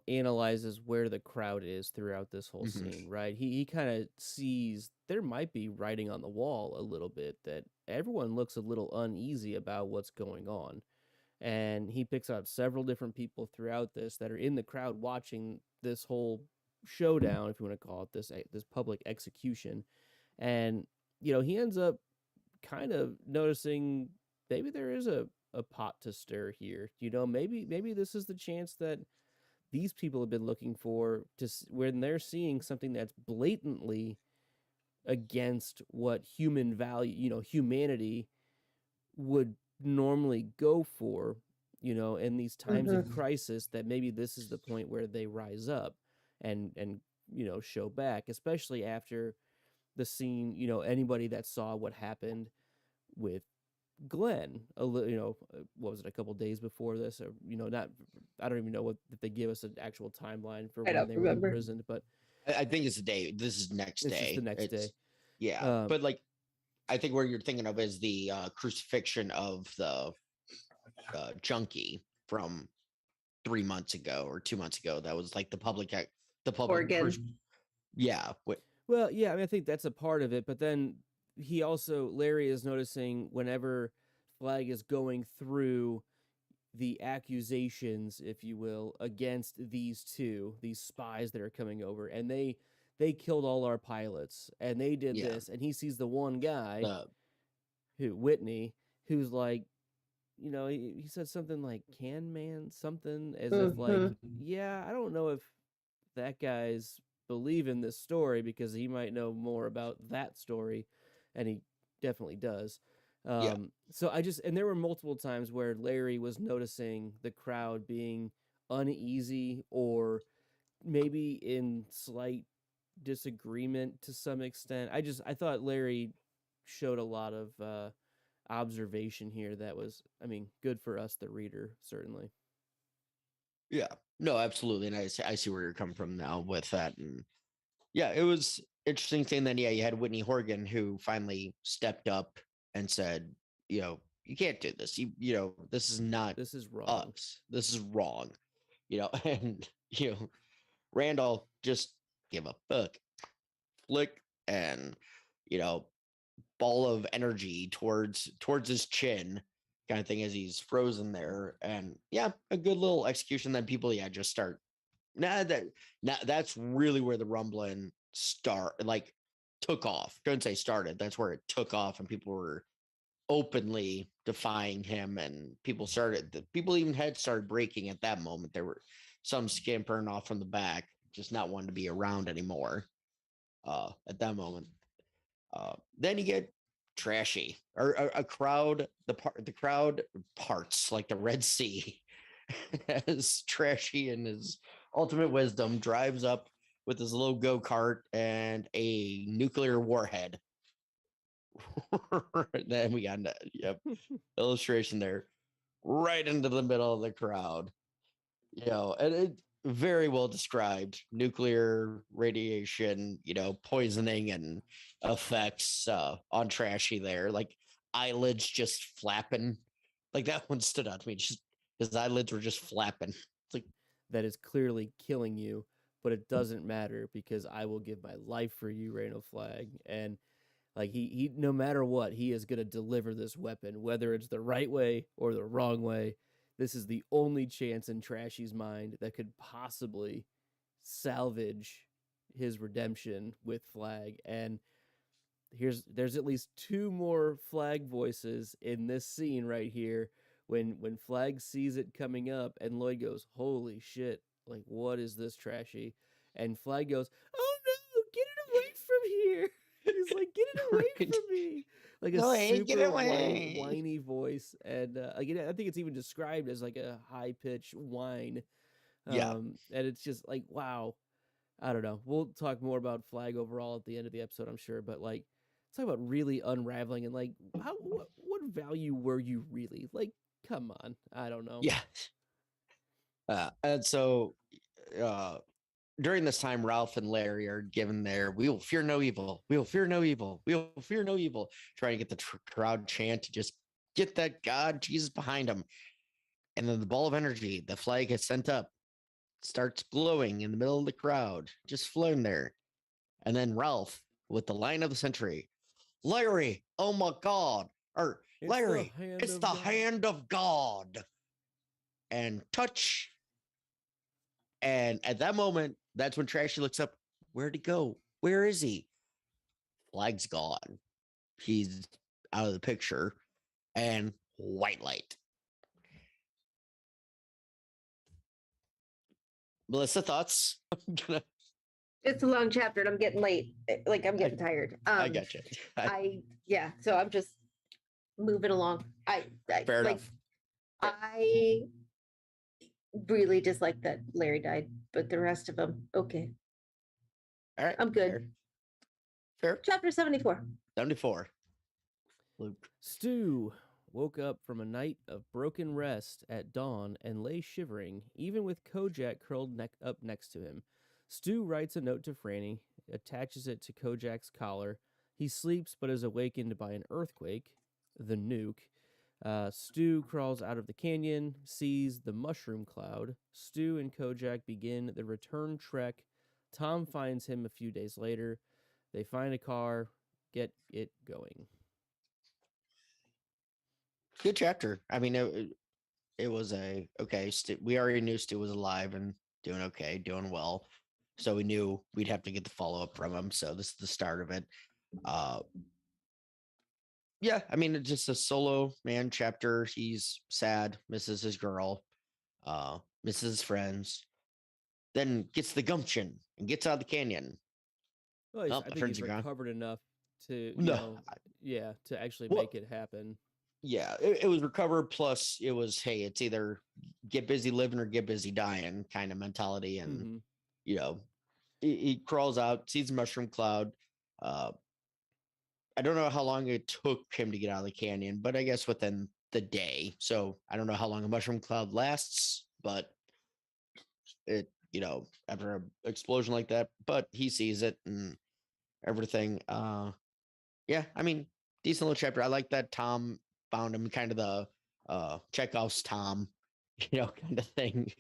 analyzes where the crowd is throughout this whole scene, right? He kind of sees there might be writing on the wall a little bit, that everyone looks a little uneasy about what's going on. And he picks out several different people throughout this that are in the crowd watching this whole showdown, if you want to call it this public execution. And, he ends up kind of noticing maybe there is a a pot to stir here. Maybe this is the chance that these people have been looking for, when they're seeing something that's blatantly against what human value, humanity would normally go for, in these times of crisis, that maybe this is the point where they rise up and show back, especially after the scene. Anybody that saw what happened with Glenn, what was it, a couple days before this, or not, I don't even know if they give us an actual timeline for when they were imprisoned, but I think it's the day. This is next day. It's the next day. Yeah, but like, I think where you're thinking of is the crucifixion of the junkie from 3 months ago or 2 months ago. That was like the public Oregon. Yeah. Well, yeah, I mean, I think that's a part of it, but then Larry is noticing whenever Flag is going through the accusations, if you will, against these spies that are coming over, and they killed all our pilots, and they did this, and he sees the one guy, Whitney, who's like, he said something like "can man" something, as if like, yeah, I don't know if that guy's believing this story, because he might know more about that story, and he definitely does. So and there were multiple times where Larry was noticing the crowd being uneasy, or maybe in slight disagreement to some extent. I thought Larry showed a lot of observation here that was, good for us, the reader, certainly. Yeah, no, absolutely. And I see where you're coming from now with that. And yeah, it was interesting thing. Then, you had Whitney Horgan, who finally stepped up and said, you can't do this. This is not, this is wrong. Us. This is wrong. And, Randall just give a fuck, flick, and, ball of energy towards his chin, kind of thing, as he's frozen there. And yeah, a good little execution. Then people, just start. That's really where the rumbling took off. Don't say started. That's where it took off, and people were openly defying him, and people even had started breaking at that moment. There were some scampering off from the back, just not wanting to be around anymore at that moment. Then you get Trashy, or a crowd. The crowd parts like the Red Sea, as Trashy, in his ultimate wisdom, drives up with his little go-kart and a nuclear warhead. Then we got illustration there, right into the middle of the crowd. And it very well described nuclear radiation, poisoning and effects on Trashy there, like eyelids just flapping. Like, that one stood out to me. Just his eyelids were just flapping. It's like, that is clearly killing you, but it doesn't matter, because I will give my life for you, Randall Flag. And like, he no matter what, he is going to deliver this weapon, whether it's the right way or the wrong way. This is the only chance in Trashy's mind that could possibly salvage his redemption with Flag. And there's at least 2 more Flag voices in this scene right here, when Flag sees it coming up, and Lloyd goes, "Holy shit, like, what is this, Trashy?" And Flag goes, "Oh no, get it away from here." He's like, "Get it away from me." Like a super whiny voice. And again, I think it's even described as like a high-pitched whine. And it's just like, wow. I don't know. We'll talk more about Flag overall at the end of the episode, I'm sure. But like, talk about really unraveling, and like, what value were you really? Like, come on. I don't know. Yeah. And so during this time, Ralph and Larry are given their "we will fear no evil, we will fear no evil, we will fear no evil," trying to get the crowd chant to just get that God, Jesus, behind them. And then the ball of energy the Flag has sent up starts glowing in the middle of the crowd, just floating there. And then Ralph, with the line of the century, "Larry, oh my God," or "Larry, it's the hand of God," and touch. And at that moment, that's when Trashy looks up. Where'd he go? Where is he? Flag's gone. He's out of the picture. And white light. Melissa, thoughts? It's a long chapter and I'm getting late. Like I'm getting tired. I got you. Yeah, so I'm just moving along. I Fair like enough. I really dislike that Larry died, but the rest of them, okay. All right. I'm good. Fair. Chapter 74. 74. Luke. Stu woke up from a night of broken rest at dawn and lay shivering, even with Kojak curled up next to him. Stu writes a note to Franny, attaches it to Kojak's collar. He sleeps but is awakened by an earthquake, the nuke. Stu crawls out of the canyon, sees the mushroom cloud. Stu and Kojak begin the return trek. Tom finds him a few days later. They find a car, get it going. Good chapter. I mean, it was okay. We already knew Stu was alive and doing okay, doing well. So we knew we'd have to get the follow up from him. So this is the start of it. Yeah, I mean, it's just a solo man chapter. He's sad, misses his girl, misses his friends, then gets the gumption and gets out of the canyon. Well, Oh, I my think friends he's are gone. recovered enough to, No, to actually Well- make it happen. Yeah, it was recover plus it was, hey, it's either get busy living or get busy dying kind of mentality. And Mhm. you know, he crawls out, sees the mushroom cloud. I don't know how long it took him to get out of the canyon, but I guess within the day. So I don't know how long a mushroom cloud lasts, but it, after an explosion like that, but he sees it and everything. Yeah, I mean, decent little chapter. I like that Tom found him, kind of the Chekhov's Tom, kind of thing.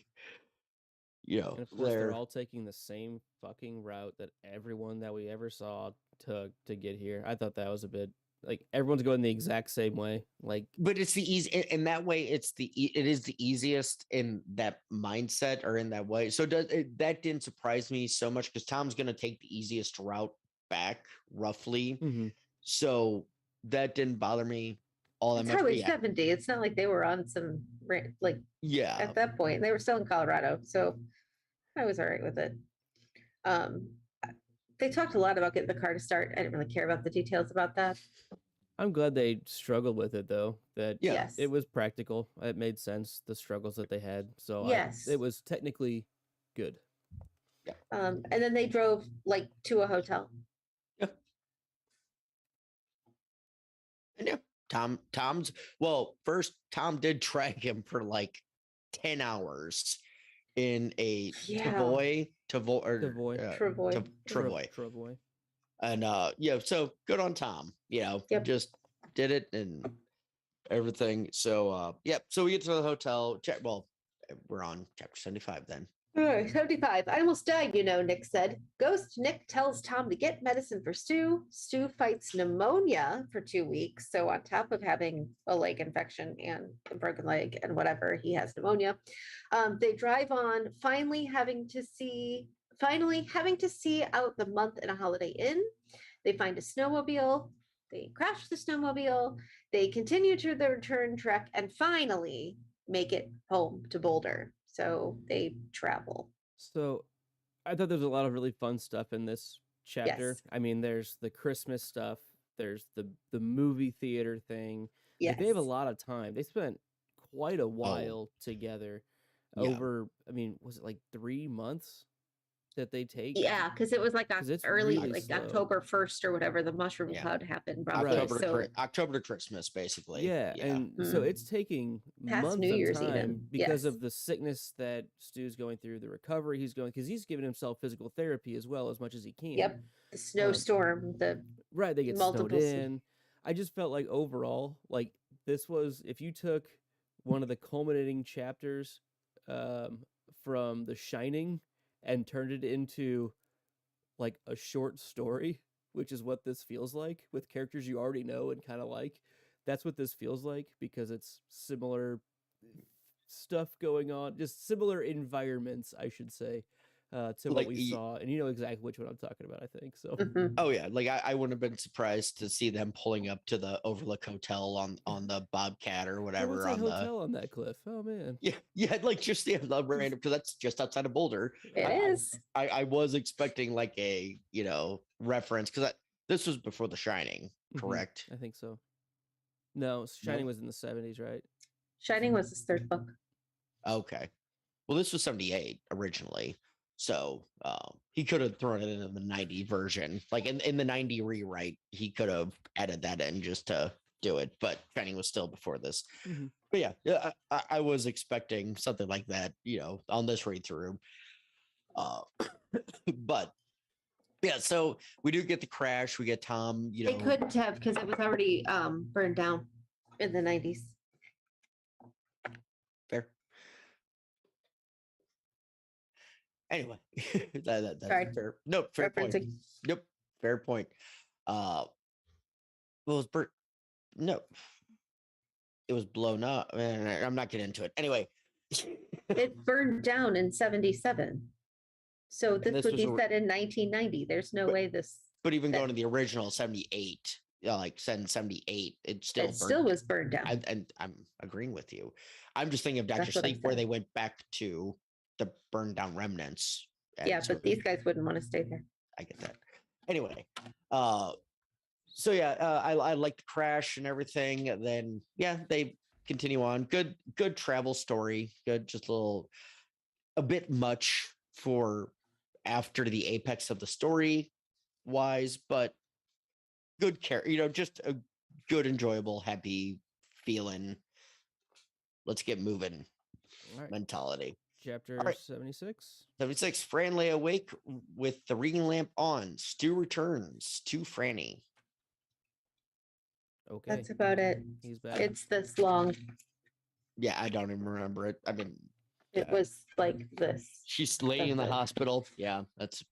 And of course, they're there. all taking the same fucking route that everyone that we ever saw took to get here. I thought that was a bit like everyone's going the exact same way. Like, But it's the easy in that way. It is the easiest in that mindset or in that way. So that didn't surprise me so much because Tom's going to take the easiest route back, roughly. So that didn't bother me all that It's much. Highway 70. It's not like they were on some Yeah, at that point. They were still in Colorado, so I was all right with it. They talked a lot about getting the car to start. I didn't really care about the details about that. I'm glad they struggled with it though. That Yeah. Yes. it was practical. It made sense, the struggles that they had. So Yes. it was technically good. And then they drove to a hotel. and yeah. First Tom did drag him for 10 hours in a Yeah. Travoy. Travoy. And so good on Tom. Yep. Just did it and everything. So so we get to the hotel. We're on chapter 75 then. All right, 75. I almost died, Nick said. Ghost Nick tells Tom to get medicine for Stu. Stu fights pneumonia for 2 weeks. So on top of having a leg infection and a broken leg and whatever, he has pneumonia. They drive on, finally having to see out the month in a Holiday Inn. They find a snowmobile. They crash the snowmobile. They continue to the return trek and finally make it home to Boulder. So they travel. So I thought there was a lot of really fun stuff in this chapter. Yes. I mean, there's the Christmas stuff. There's the movie theater thing. Yes. Like, they have a lot of time. They spent quite a while together. Yeah. Over, I mean, was it 3 months that they take? Yeah, because it was 'Cause it's early, really slow. October 1st or whatever the mushroom Yeah. cloud happened. Probably. October, So October to Christmas, basically. Yeah, and so it's taking Past months New of Year's time even, because yes. of the sickness that Stu's going through, the recovery he's going, because he's giving himself physical therapy as well as much as he can. Yep. The snowstorm, the Right, they get multiple snowed s- in. I just felt like overall, this was, if you took one of the culminating chapters from The Shining and turned it into a short story, which is what this feels like with characters you already know and kind of like. That's what this feels like because it's similar stuff going on, just similar environments, I should say. to what Like, we saw, and you know exactly which one I'm talking about, I think. So Mhm. oh yeah, like I wouldn't have been surprised to see them pulling up to the Overlook Hotel on the Bobcat or oh, whatever what's that on the hotel on that cliff? Oh man, yeah, like just the random, because that's just outside of Boulder. It I- is. I was expecting like a reference, because this was before The Shining, Mhm. correct? I think so. No, Shining No? was in the 70s, right? Shining was his third book. Okay. Well, this was 78 originally. So he could have thrown it in the 90 version. Like in the 90 rewrite, he could have added that in just to do it. But Shining was still before this. Mhm. But yeah, I was expecting something like that, on this read through. But yeah, so we do get the crash. We get Tom, They couldn't have because it was already burned down in the 90s. fair. Anyway, that's Sorry. fair. No, fair point. Referencing. Yep, fair point. Well, it was burnt. No, it was blown up. I'm not getting into it. Anyway, It burned down in 77. So this this would was be a- set in 1990. There's no But- way this but even that- going to the original 78, like set in 78, it still it burned. still was burned down. And I'm agreeing with you. I'm just thinking of Dr. That's what I Sleep, where said. they went back to the burned down remnants. and Yeah, sort but these guys wouldn't want to stay there. I get that. Anyway, so yeah, I like the crash and everything. And then yeah, they continue on. Good travel story. Good, just a bit much for after the apex of the story wise, but good care. Just a good, enjoyable, happy feeling. Let's get moving All right, mentality. chapter right. 76. 76. Fran lay awake with the reading lamp on. Stu returns to Franny. Okay, That's about it. he's back. It's this long. Yeah, I don't even remember it. I mean, It Yeah. was like this. she's laying in the That's it. hospital. Yeah, that's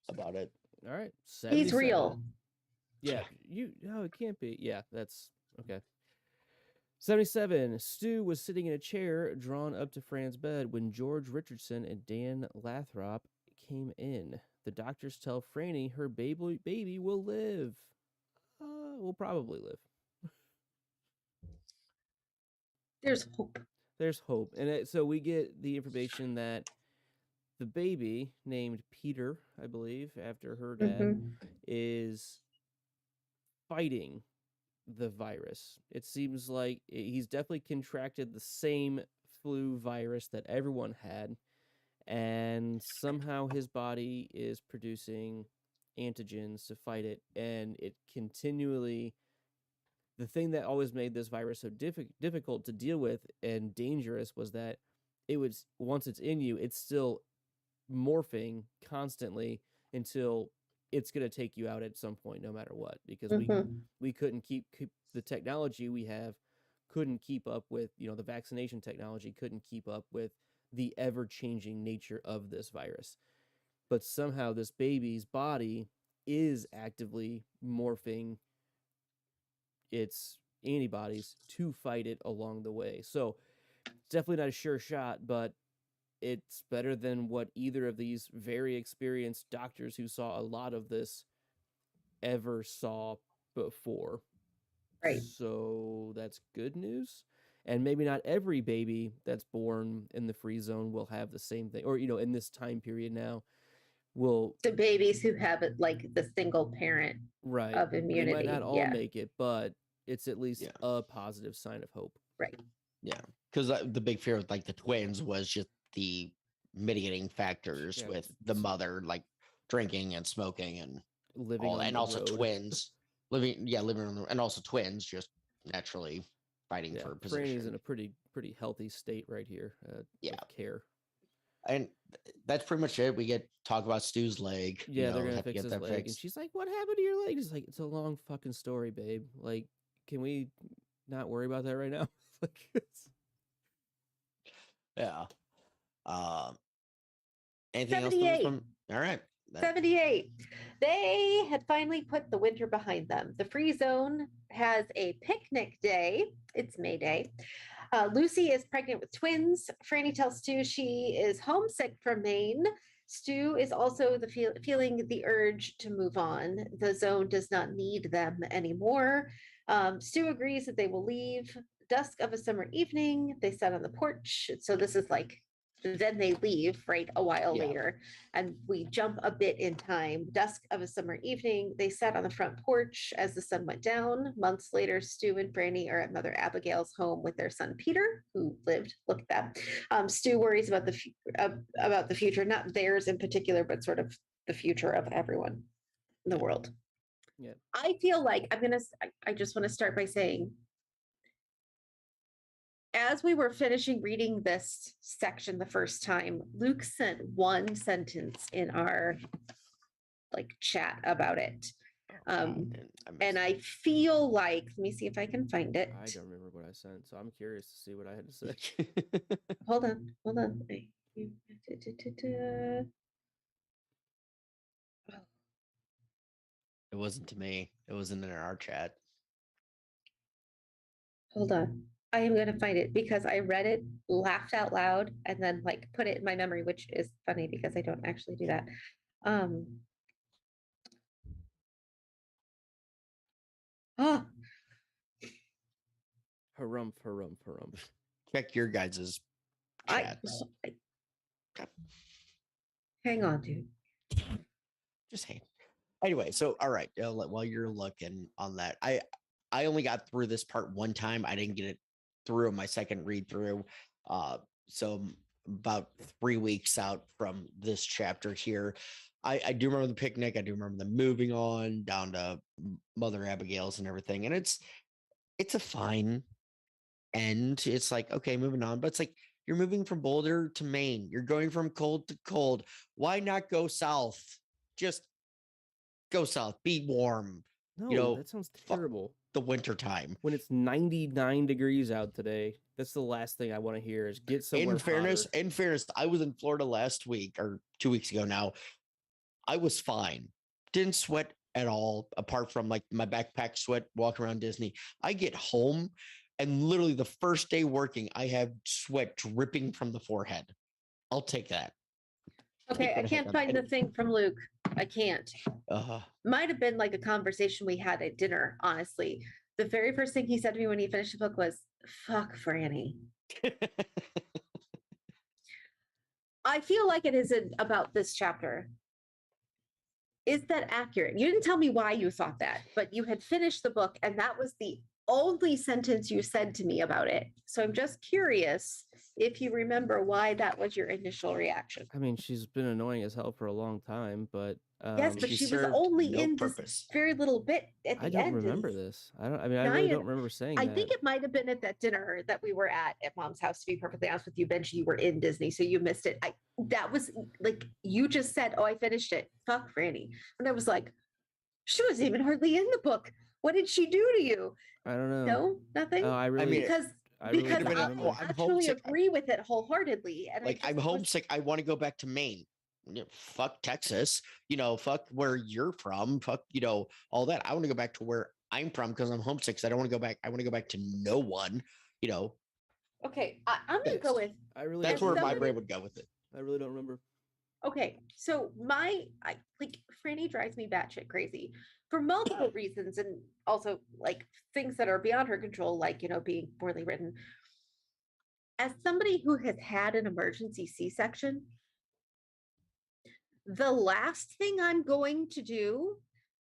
about it. All right, He's real. 77. Yeah, no, it can't be. Yeah, that's okay. 77. Stu was sitting in a chair drawn up to Fran's bed when George Richardson and Dan Lathrop came in. The doctors tell Franny her baby will live. Will probably live. There's hope. There's hope. And so we get the information that the baby, named Peter, I believe, after her dad, Mhm. is fighting the virus. It seems like he's definitely contracted the same flu virus that everyone had, and somehow his body is producing antigens to fight it, and it continually. The thing that always made this virus so difficult to deal with and dangerous was that it was, once it's in you, it's still morphing constantly until it's going to take you out at some point, no matter what, because Mhm. we couldn't keep the technology we have couldn't keep up with, the vaccination technology couldn't keep up with the ever changing nature of this virus. But somehow this baby's body is actively morphing its antibodies to fight it along the way. So it's definitely not a sure shot, but it's better than what either of these very experienced doctors who saw a lot of this ever saw before. Right. So that's good news. And maybe not every baby that's born in the free zone will have the same thing, or, in this time period now will, The babies who have it like the single parent right. of They immunity. might not all Yeah. make it, but it's at least Yeah. a positive sign of hope. Right. Yeah, because the big fear with like the twins was just the mitigating factors Yeah, with the mother, like drinking and smoking and Living all, on and the also road. twins living on the, and also twins just naturally fighting Yeah, for Franny's position. in a pretty healthy state right here. Yeah. With care. And that's pretty much it. We get talk about Stu's leg. Yeah, they're gonna have to fix get his that leg, and fixed. she's like, "What happened to your leg?" It's like, it's a long fucking story, babe. Like, can we not worry about that right now? Like, Yeah. Anything else? 78. All right. That- 78. They had finally put the winter behind them. The free zone has a picnic day. It's May Day. Lucy is pregnant with twins. Franny tells Stu she is homesick from Maine. Stu is also feeling the urge to move on. The zone does not need them anymore. Stu agrees that they will leave. Dusk of a summer evening, they sat on the porch. So this is like, then they leave, right, a while Yeah. later. And we jump a bit in time. Dusk of a summer evening, they sat on the front porch as the sun went down. Months later, Stu and Franny are at Mother Abigail's home with their son Peter, who lived. Look at that. Stu worries about the future, not theirs in particular, but sort of the future of everyone in the world. Yeah. I feel like I just want to start by saying, as we were finishing reading this section the first time, Luke sent one sentence in our like chat about it. And I feel like, let me see if I can find it. I don't remember what I sent, so I'm curious to see what I had to say. Hold on. It wasn't to me. It wasn't in our chat. Hold on. I am going to find it because I read it, laughed out loud, and then like put it in my memory, which is funny because I don't actually do that. Oh, Harumph. Check your guys' chats. Hang on, dude. Just hang. Anyway, so all right, while you're looking on that, I only got through this part one time. I didn't get it through on my second read through. So I'm about 3 weeks out from this chapter here. I do remember the picnic. I do remember them moving on down to Mother Abigail's and everything. And it's a fine end. It's like, okay, moving on. But it's like you're moving from Boulder to Maine. You're going from cold to cold. Why not go south? Just go south. Be warm. No, that sounds terrible. The winter time. When it's 99 degrees out today, that's the last thing I want to hear is get somewhere hotter. In fairness, I was in Florida last week or 2 weeks ago now. I was fine. Didn't sweat at all, apart from like my backpack sweat walking around Disney. I get home and literally the first day working, I have sweat dripping from the forehead. I'll take that. Okay, I can't find the thing from Luke. I can't. Might have been like a conversation we had at dinner, honestly. The very first thing he said to me when he finished the book was, fuck Franny. I feel like it isn't about this chapter. Is that accurate? You didn't tell me why you thought that, but you had finished the book and that was the only sentence you said to me about it. So I'm just curious if you remember why that was your initial reaction. I mean, she's been annoying as hell for a long time, but yes, but she was only in this very little bit at the end. I don't remember this. I really don't remember saying that. I think it might have been at that dinner that we were at Mom's house, to be perfectly honest with you, Benji. You were in Disney, so you missed it. That was like, you just said, oh, I finished it. Fuck Franny. And I was like, she wasn't even hardly in the book. What did she do to you? I don't know. No, nothing? Because I actually agree with it wholeheartedly. And like, I'm homesick. I want to go back to Maine. Fuck Texas, fuck where you're from, fuck, all that. I want to go back to where I'm from because I'm homesick. I don't want to go back. I want to go back to no one, Okay, I'm going to go with. That's where my brain would go with it. I really don't remember. Okay, so Franny drives me batshit crazy for multiple reasons, and also like things that are beyond her control, like being poorly written. As somebody who has had an emergency C-section, the last thing I'm going to do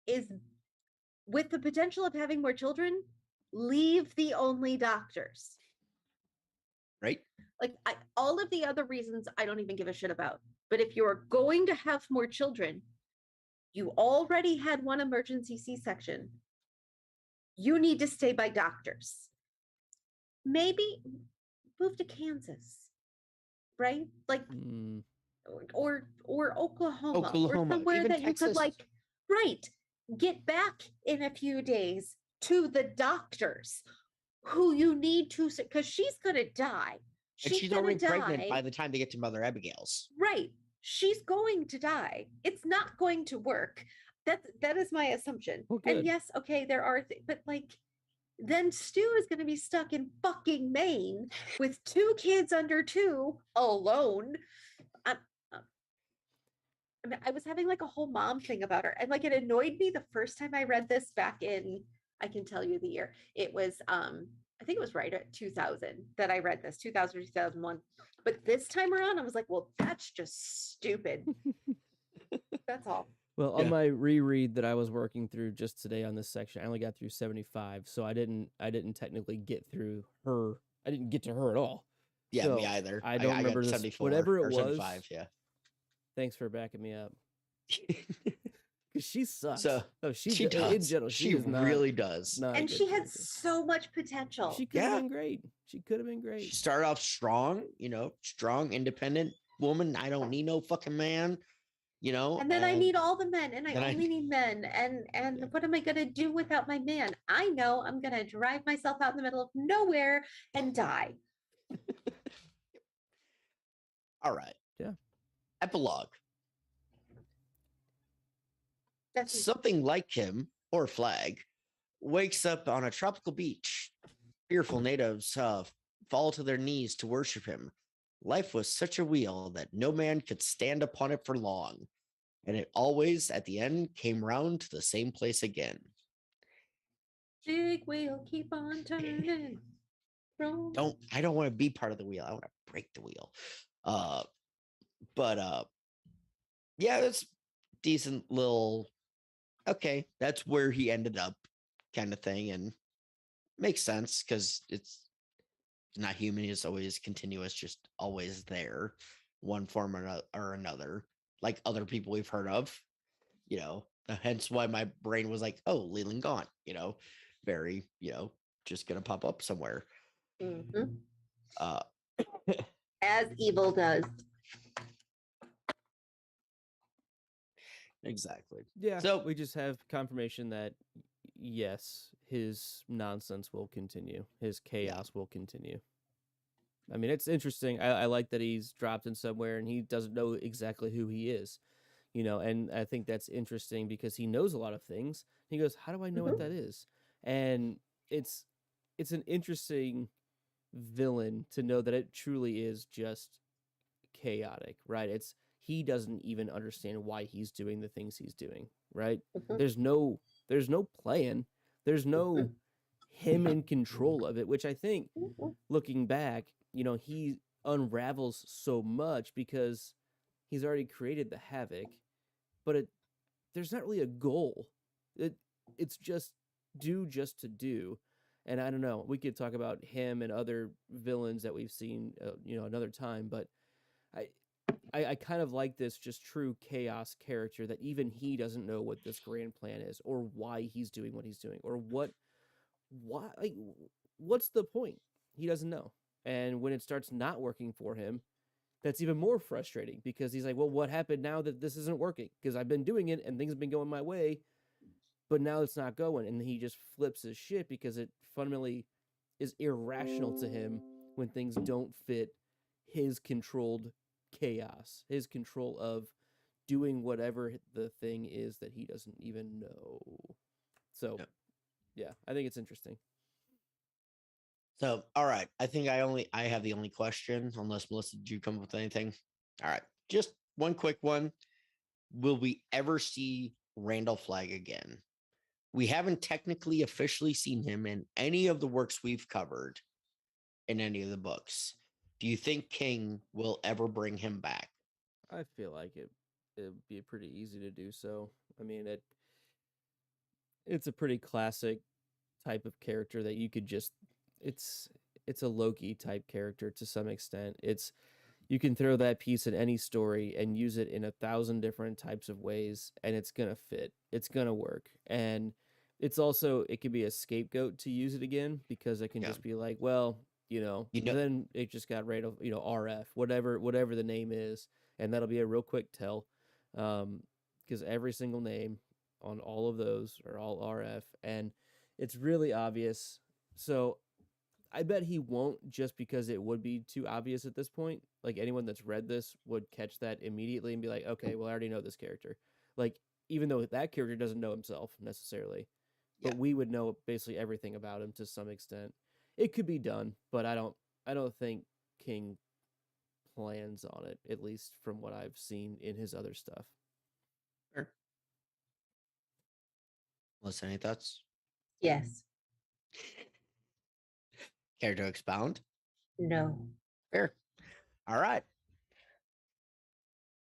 is, with the potential of having more children, leave the only doctors. Right? Like all of the other reasons I don't even give a shit about. But if you're going to have more children, you already had one emergency C-section. You need to stay by doctors. Maybe move to Kansas, right? Like, or Oklahoma, or somewhere even that Texas. You could get back in a few days to the doctors who you need to, because she's gonna die. And she's already pregnant by the time they get to Mother Abigail's. Right. She's going to die. It's not going to work. That is my assumption. Oh, and yes, okay, there are, but like, then Stu is going to be stuck in fucking Maine with 2 kids under 2 alone. I mean, I was having like a whole mom thing about her, and like it annoyed me the first time I read this back in, I can tell you the year. It was I think it was right at 2000 that I read this, 2000 or 2001. But this time around, I was like, well, that's just stupid. That's all. Well, on Yeah. my reread that I was working through just today on this section, I only got through 75, so I didn't technically get through her. I didn't get to her at all. Yeah, me So, either. I don't got remember this- 74 whatever it or was. 75, yeah. Thanks for backing me up. Because she sucks. So, No, she, she do- in does. general, She is not, really does. not a And good she had character. so much potential. She could have Yeah. been great. She could have been great. She started off strong, strong, independent woman. I don't need no fucking man, And then I need all the men, and I then I- only need men. And Yeah. what am I gonna do without my man? I know I'm gonna drive myself out in the middle of nowhere and die. All right. Yeah. Epilogue. That's Something like him, or Flag, wakes up on a tropical beach. Fearful natives fall to their knees to worship him. Life was such a wheel that no man could stand upon it for long, and it always, at the end, came round to the same place again. big wheel, keep on turning. Roll. I don't want to be part of the wheel. I want to break the wheel. But yeah, it's decent little. Okay, that's where he ended up, kind of thing, and makes sense because it's not human. It's always continuous, just always there, one form or another, like other people we've heard of. Hence why my brain was like, "Oh, Leland Gaunt," very, just gonna pop up somewhere. Mhm. Uh, As evil does. exactly. Yeah. So- we just have confirmation that yes, his nonsense will continue. His chaos will continue. I mean, it's interesting. I like that he's dropped in somewhere and he doesn't know exactly who he is. And I think that's interesting because he knows a lot of things. He goes, "How do I know what that is?" And it's an interesting villain to know that it truly is just chaotic, right? He doesn't even understand why he's doing the things he's doing, right? Mhm. There's no plan. There's no him in control of it, which I think Mhm. looking back, he unravels so much because he's already created the havoc, but there's not really a goal. It's just to do. And I don't know, we could talk about him and other villains that we've seen, another time, but I kind of like this just true chaos character that even he doesn't know what this grand plan is or why he's doing what he's doing or what's the point? He doesn't know. And when it starts not working for him, that's even more frustrating because he's like, well, what happened now that this isn't working? Because I've been doing it and things have been going my way, but now it's not going. And he just flips his shit because it fundamentally is irrational to him when things don't fit his controlled chaos, his control of doing whatever the thing is that he doesn't even know. So, Yep. yeah, I think it's interesting. So, all right. I think I have the only question, unless Melissa, did you come up with anything? All right. Just one quick one. Will we ever see Randall Flagg again? We haven't technically officially seen him in any of the works we've covered in any of the books. Do you think King will ever bring him back? I feel like it would be pretty easy to do so. I mean, it's a pretty classic type of character that you could just it's a Loki type character to some extent. You can throw that piece in any story and use it in 1,000 different types of ways and it's going to fit. It's going to work. And it's also it can be a scapegoat to use it again because it can Yeah. just be like, well, then it just got rid of, RF, whatever the name is, and that'll be a real quick tell. Because every single name on all of those are all RF and it's really obvious. So I bet he won't just because it would be too obvious at this point. Like anyone that's read this would catch that immediately and be like, okay, well, I already know this character. Like, even though that character doesn't know himself necessarily, but Yeah. we would know basically everything about him to some extent. It could be done, but I don't think King plans on it, at least from what I've seen in his other stuff. Melissa, any thoughts? Yes. Care to expound? No. Fair. All right.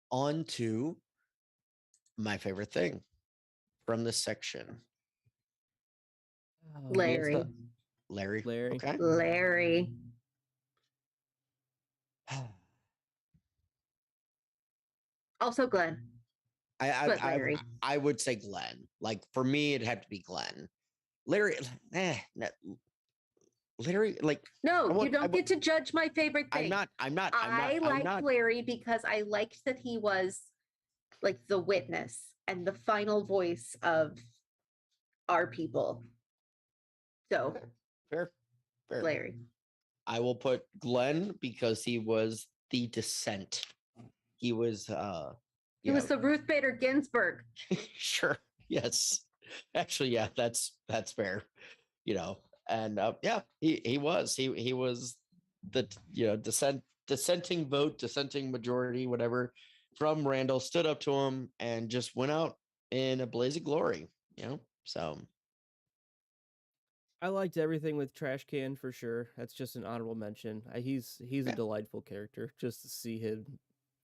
On to my favorite thing from this section. Larry. Melissa? Larry. Larry. Okay. Larry. Also Glenn. But Larry. I would say Glenn. Like for me, it'd have to be Glenn. Larry, Larry, like No, you don't get to judge my favorite thing. I liked Larry because I liked that he was like the witness and the final voice of our people. So fair. Larry. I will put Glenn because he was the dissent. He was He was the Ruth Bader Ginsburg. Sure. Yes. Actually, yeah, that's fair. You know, and yeah, he was the dissenting vote, dissenting majority, whatever, from Randall, stood up to him and just went out in a blaze of glory. You know, so I liked everything with Trash Can for sure. That's just an honorable mention. He's a delightful character. Just to see him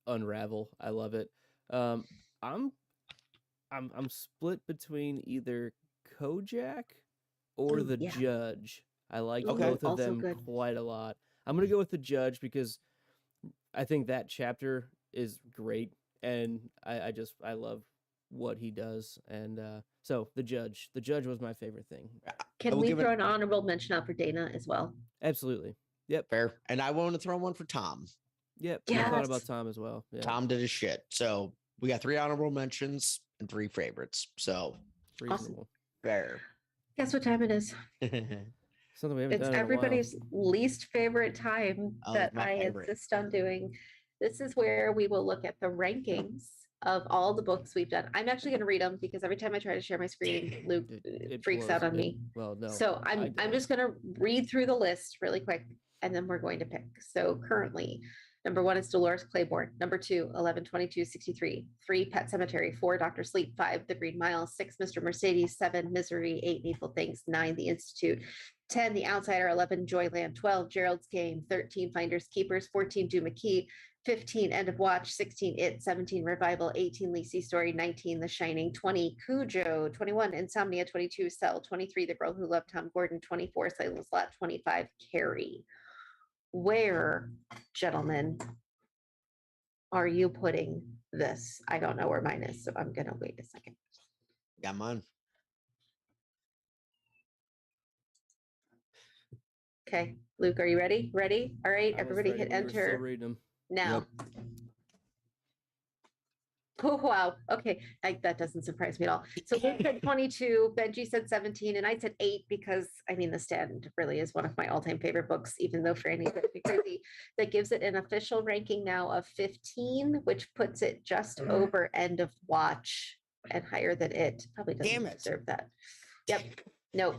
unravel, I love it. I'm split between either Kojak or the Judge. I like both of them quite a lot. I'm gonna go with the Judge because I think that chapter is great, and I love what he does, and so the Judge was my favorite thing. Can we throw an honorable mention out for Dana as well? Absolutely. Yep. Fair. And I want to throw one for Tom. Yep. I thought about Tom as well. Yeah. Tom did his shit. So we got 3 honorable mentions and 3 favorites. So reasonable. Fair. Guess what time it is? Something we haven't done It's everybody's least favorite time that I insist on doing. This is where we will look at the rankings of all the books we've done. I'm actually going to read them because every time I try to share my screen, Luke it freaks out on me. Well, no. So I'm just going to read through the list really quick, and then we're going to pick. So currently, number 1 is Dolores Claiborne. Number 2, 11/22/63. 3, Pet Cemetery. 4, Dr. Sleep. 5, The Green Mile. 6, Mr. Mercedes. 7, Misery. 8, Needful Things. 9, The Institute. 10, The Outsider. 11, Joyland. 12, Gerald's Game. 13, Finders Keepers. 14, Do McKee. 15, End of Watch. 16, It. 17, Revival. 18, Lacey Story. 19, The Shining. 20, Cujo. 21, Insomnia. 22, Cell. 23, The Girl Who Loved Tom Gordon. 24, Silent Slot. 25, Carrie. Where, gentlemen, are you putting this? I don't know where mine is, so I'm gonna wait a second. Got mine. Okay, Luke, are you ready? Ready? All right, everybody hit enter now. Yep. Oh, wow. Okay, that doesn't surprise me at all. So Luke said 22, Benji said 17, and I said 8 because, I mean, The Stand really is one of my all-time favorite books, even though Franny said me crazy. That gives it an official ranking now of 15, which puts it just over End of Watch and higher than It. Probably doesn't deserve that. Yep. No.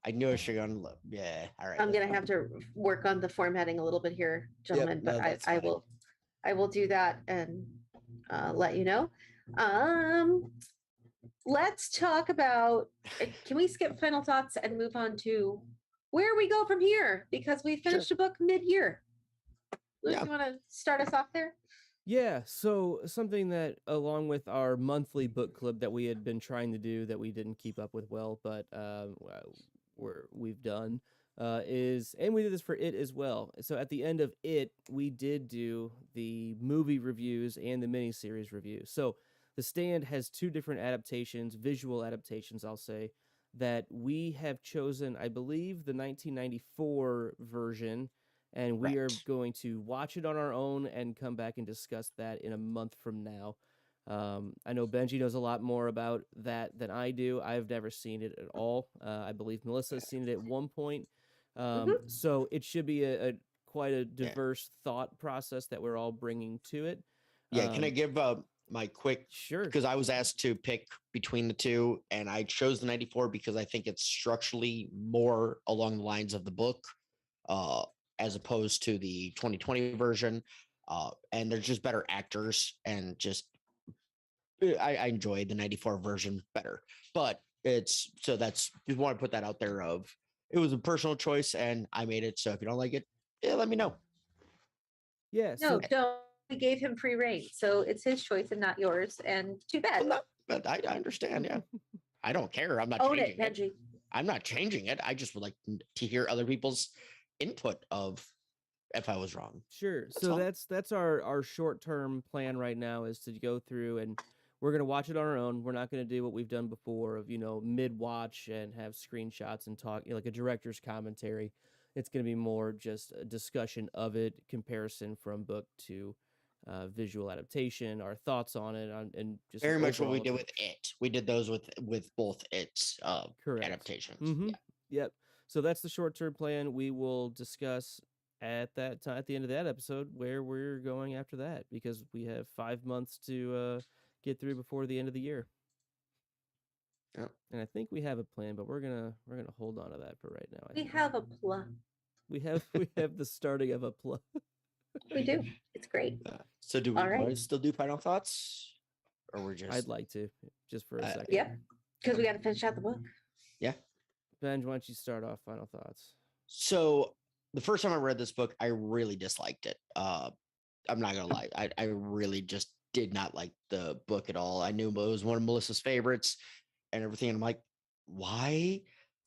I knew I should go and look. Yeah. All right. I'm going to have to work on the formatting a little bit here, gentlemen, but I will do that and let you know. Let's talk about, can we skip final thoughts and move on to where we go from here? Because we finished a book mid-year. Luke, you want to start us off there? Yeah, so something that along with our monthly book club that we had been trying to do that we didn't keep up with well, but we've done is, and we did this for It as well. So at the end of It, we did do the movie reviews and the miniseries reviews. So The Stand has 2 different adaptations, visual adaptations, I'll say, that we have chosen, I believe, the 1994 version, and we are going to watch it on our own and come back and discuss that in a month from now. I know Benji knows a lot more about that than I do. I've never seen it at all. I believe Melissa has seen it at one point. So it should be a quite a diverse thought process that we're all bringing to it. Yeah, can I give my quick? Sure. Because I was asked to pick between the 2, and I chose the 94 because I think it's structurally more along the lines of the book, as opposed to the 2020 version. And they're just better actors, and just I enjoyed the 94 version better. But It's so that's just want to put that out there of it was a personal choice and I made it. So if you don't like it, yeah, let me know. Yeah. No, So don't. We gave him free reign, so it's his choice and not yours. And too Well, bad. no, but I understand. Yeah, I don't care. I'm not Own changing it, Benji. I'm not changing it. I just would like to hear other people's input of if I was wrong. sure. That's So all. that's our short-term plan right now is to go through and we're going to watch it on our own. We're not going to do what we've done before of, mid-watch and have screenshots and talk, like a director's commentary. It's going to be more just a discussion of it, comparison from book to visual adaptation, our thoughts on it, and just Very much what we overall did with it. We did those with both its correct. adaptations. Mm-hmm. Yeah. Yep. So that's the short-term plan. We will discuss at that time, at the end of that episode, where we're going after that, because we have 5 months to get through before the end of the year. Yep. And I think we have a plan, but we're gonna hold on to that for right now. I We think. have a plan. we have the starting of a plan. We do. It's great. So do we All right. want to still do final thoughts, or we're just? I'd like to just for a second. Yep. Because we got to finish out the book. Ben, why don't you start off final thoughts? So the first time I read this book, I really disliked it. I'm not gonna lie, I really just did not like the book at all. I knew it was one of Melissa's favorites and everything. And I'm like, why?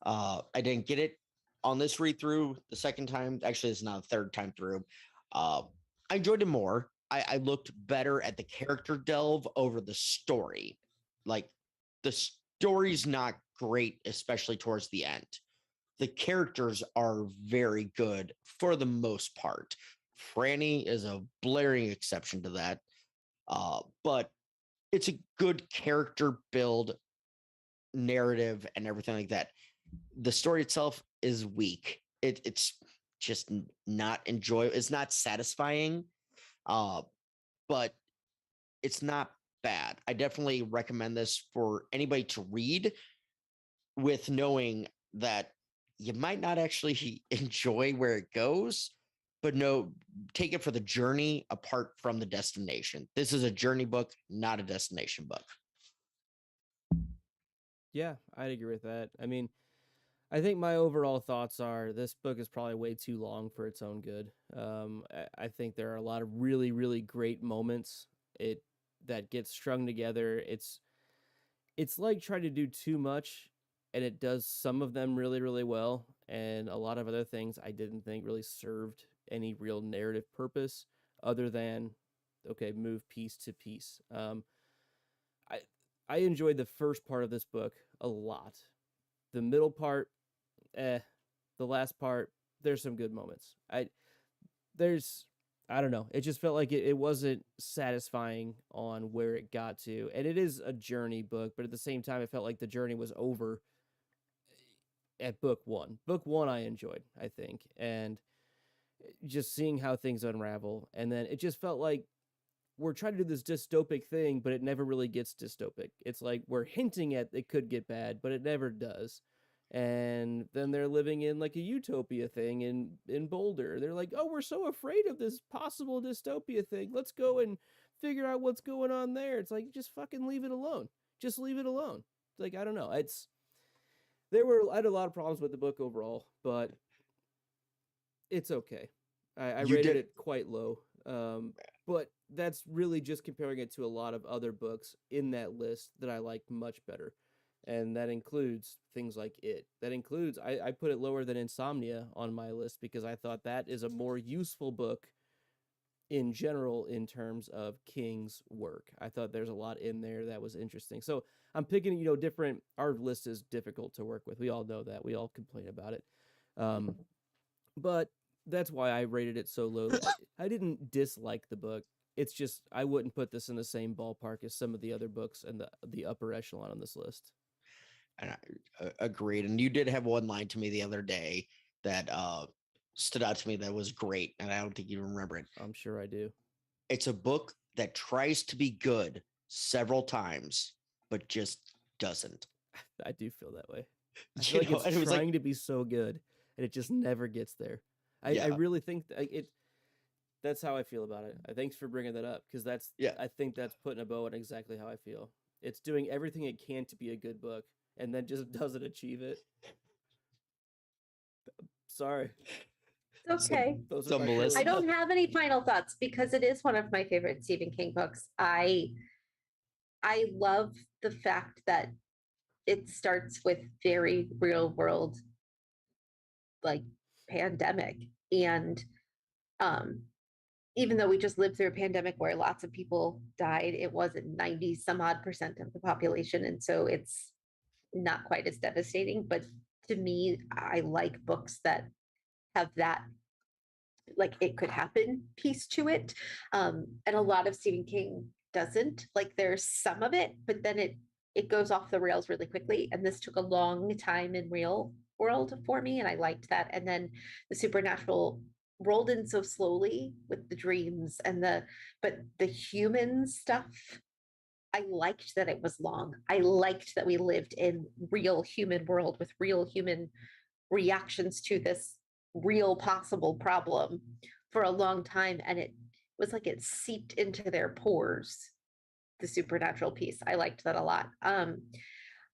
I didn't get it on this read through the second time. Actually, it's not the third time through. I enjoyed it more. I looked better at the character delve over the story. Like the story's not great, especially towards the end. The characters are very good for the most part. Franny is a blaring exception to that. But it's a good character build, narrative, and everything like that. The story itself is weak. It's just not enjoyable. It's not satisfying, but it's not bad. I definitely recommend this for anybody to read with knowing that you might not actually enjoy where it goes, but no, take it for the journey apart from the destination. This is a journey book, not a destination book. Yeah, I'd agree with that. I mean, I think my overall thoughts are this book is probably way too long for its own good. I think there are a lot of really, really great moments that get strung together. It's like trying to do too much, and it does some of them really, really well, and a lot of other things I didn't think really served any real narrative purpose other than move piece to piece. I enjoyed the first part of this book a lot. The middle part, the last part, there's some good moments. I don't know. It just felt like it wasn't satisfying on where it got to. And it is a journey book, but at the same time, it felt like the journey was over at book one. Book one, I enjoyed, I think. And just seeing how things unravel. And then it just felt like we're trying to do this dystopic thing, but it never really gets dystopic. It's like we're hinting at it could get bad, but it never does. And then they're living in like a utopia thing in Boulder. They're like, oh, we're so afraid of this possible dystopia thing. Let's go and figure out what's going on there. It's like, just fucking leave it alone. Just leave it alone. It's like, I don't know. I had a lot of problems with the book overall, but it's okay. I rated it quite low. But that's really just comparing it to a lot of other books in that list that I like much better. And that includes things like it. That includes, I put it lower than Insomnia on my list because I thought that is a more useful book in general in terms of King's work. I thought there's a lot in there that was interesting. So I'm picking, different, our list is difficult to work with. We all know that. We all complain about it. But that's why I rated it so low. I didn't dislike the book. It's just, I wouldn't put this in the same ballpark as some of the other books and the upper echelon on this list. And I agreed. And you did have one line to me the other day that stood out to me that was great. And I don't think you remember it. I'm sure I do. It's a book that tries to be good several times, but just doesn't. I do feel that way. I feel like it's trying to be so good, and it just never gets there. I really think that's how I feel about it. Thanks for bringing that up, because I think that's putting a bow on exactly how I feel. It's doing everything it can to be a good book, and then just doesn't achieve it. Sorry. It's okay. Those So are my Melissa- I feelings. don't have any final thoughts because it is one of my favorite Stephen King books. I love the fact that it starts with very real world like pandemic, and even though we just lived through a pandemic where lots of people died, it wasn't 90 some odd percent of the population, and so it's not quite as devastating. But to me, I like books that have that like it could happen piece to it, and a lot of Stephen King doesn't. Like there's some of it, but then it goes off the rails really quickly, and this took a long time in real world for me, and I liked that. And then the supernatural rolled in so slowly with the dreams and but the human stuff, I liked that it was long. I liked that we lived in real human world with real human reactions to this real possible problem for a long time, and it was like it seeped into their pores, the supernatural piece. I liked that a lot.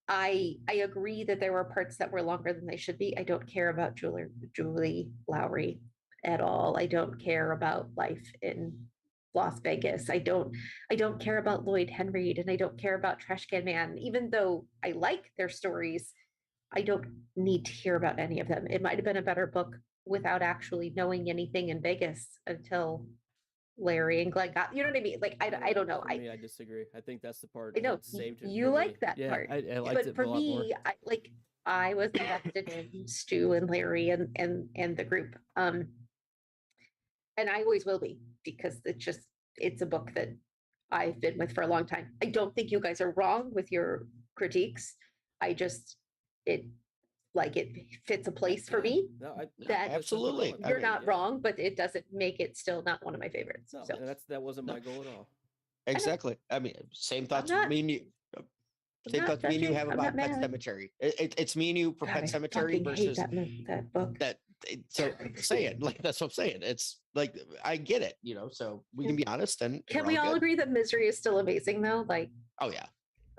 I agree that there were parts that were longer than they should be. I don't care about Julie Lowry at all. I don't care about life in Las Vegas. I don't care about Lloyd Henreid, and I don't care about Trash Can Man. Even though I like their stories, I don't need to hear about any of them. It might have been a better book without actually knowing anything in Vegas until Larry and Glenn got, you know what I mean? Like, I don't know. For me, I disagree. I think that's the part I know that saved it. you for like me. that Yeah, part, I liked but it for a lot more. me, I was invested in Stu and Larry and the group. And I always will be, because it's a book that I've been with for a long time. I don't think you guys are wrong with your critiques. It fits a place for me. No, That- Absolutely. I You're mean, not wrong, but it doesn't make it still not one of my favorites. No, So that wasn't my goal at all. Exactly. I mean, same thoughts not- me and you. Same not thoughts me and you judging. have I'm about not Pet mad. Cemetery. It's me and you for God, Pet I Cemetery fucking hate versus that book. so say it. Like that's what I'm saying. It's like I get it, so we can be honest and Can we're we all good. agree that Misery is still amazing though? Like, Oh yeah.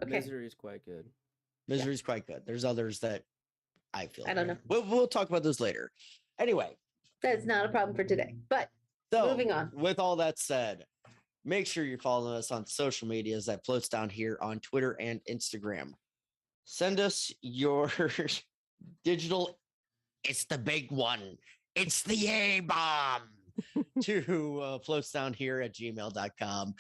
okay, Misery is quite good. Misery's quite good. There's others that I feel I don't know. We'll talk about those later. Anyway, that's not a problem for today. But so moving on. with all that said, make sure you're following us on social medias that floats down here on Twitter and Instagram. Send us your digital, it's the big one, it's the A-bomb to floats down here at gmail.com.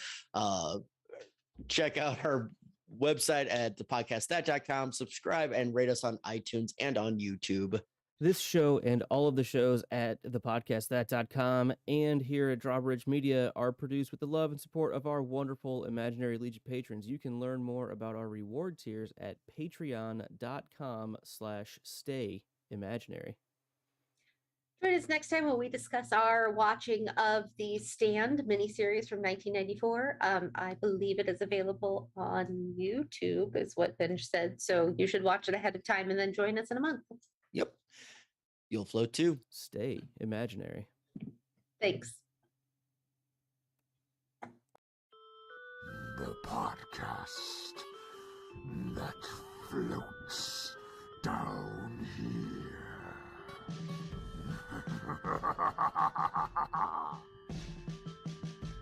Check out our website at thepodcastthat.com. Subscribe and rate us on iTunes and on YouTube. This show and all of the shows at thepodcastthat.com and here at Drawbridge Media are produced with the love and support of our wonderful Imaginary Legion patrons. You can learn more about our reward tiers at patreon.com/stayimaginary. Join us next time when we discuss our watching of the Stand miniseries from 1994. I believe it is available on YouTube, is what Benj said. So you should watch it ahead of time and then join us in a month. Yep. You'll float too. Stay imaginary. Thanks. The podcast that floats down here.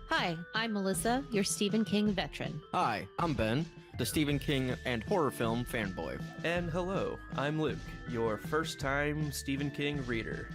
Hi, I'm Melissa, your Stephen King veteran. Hi, I'm Ben, the Stephen King and horror film fanboy. And hello, I'm Luke, your first time Stephen King reader.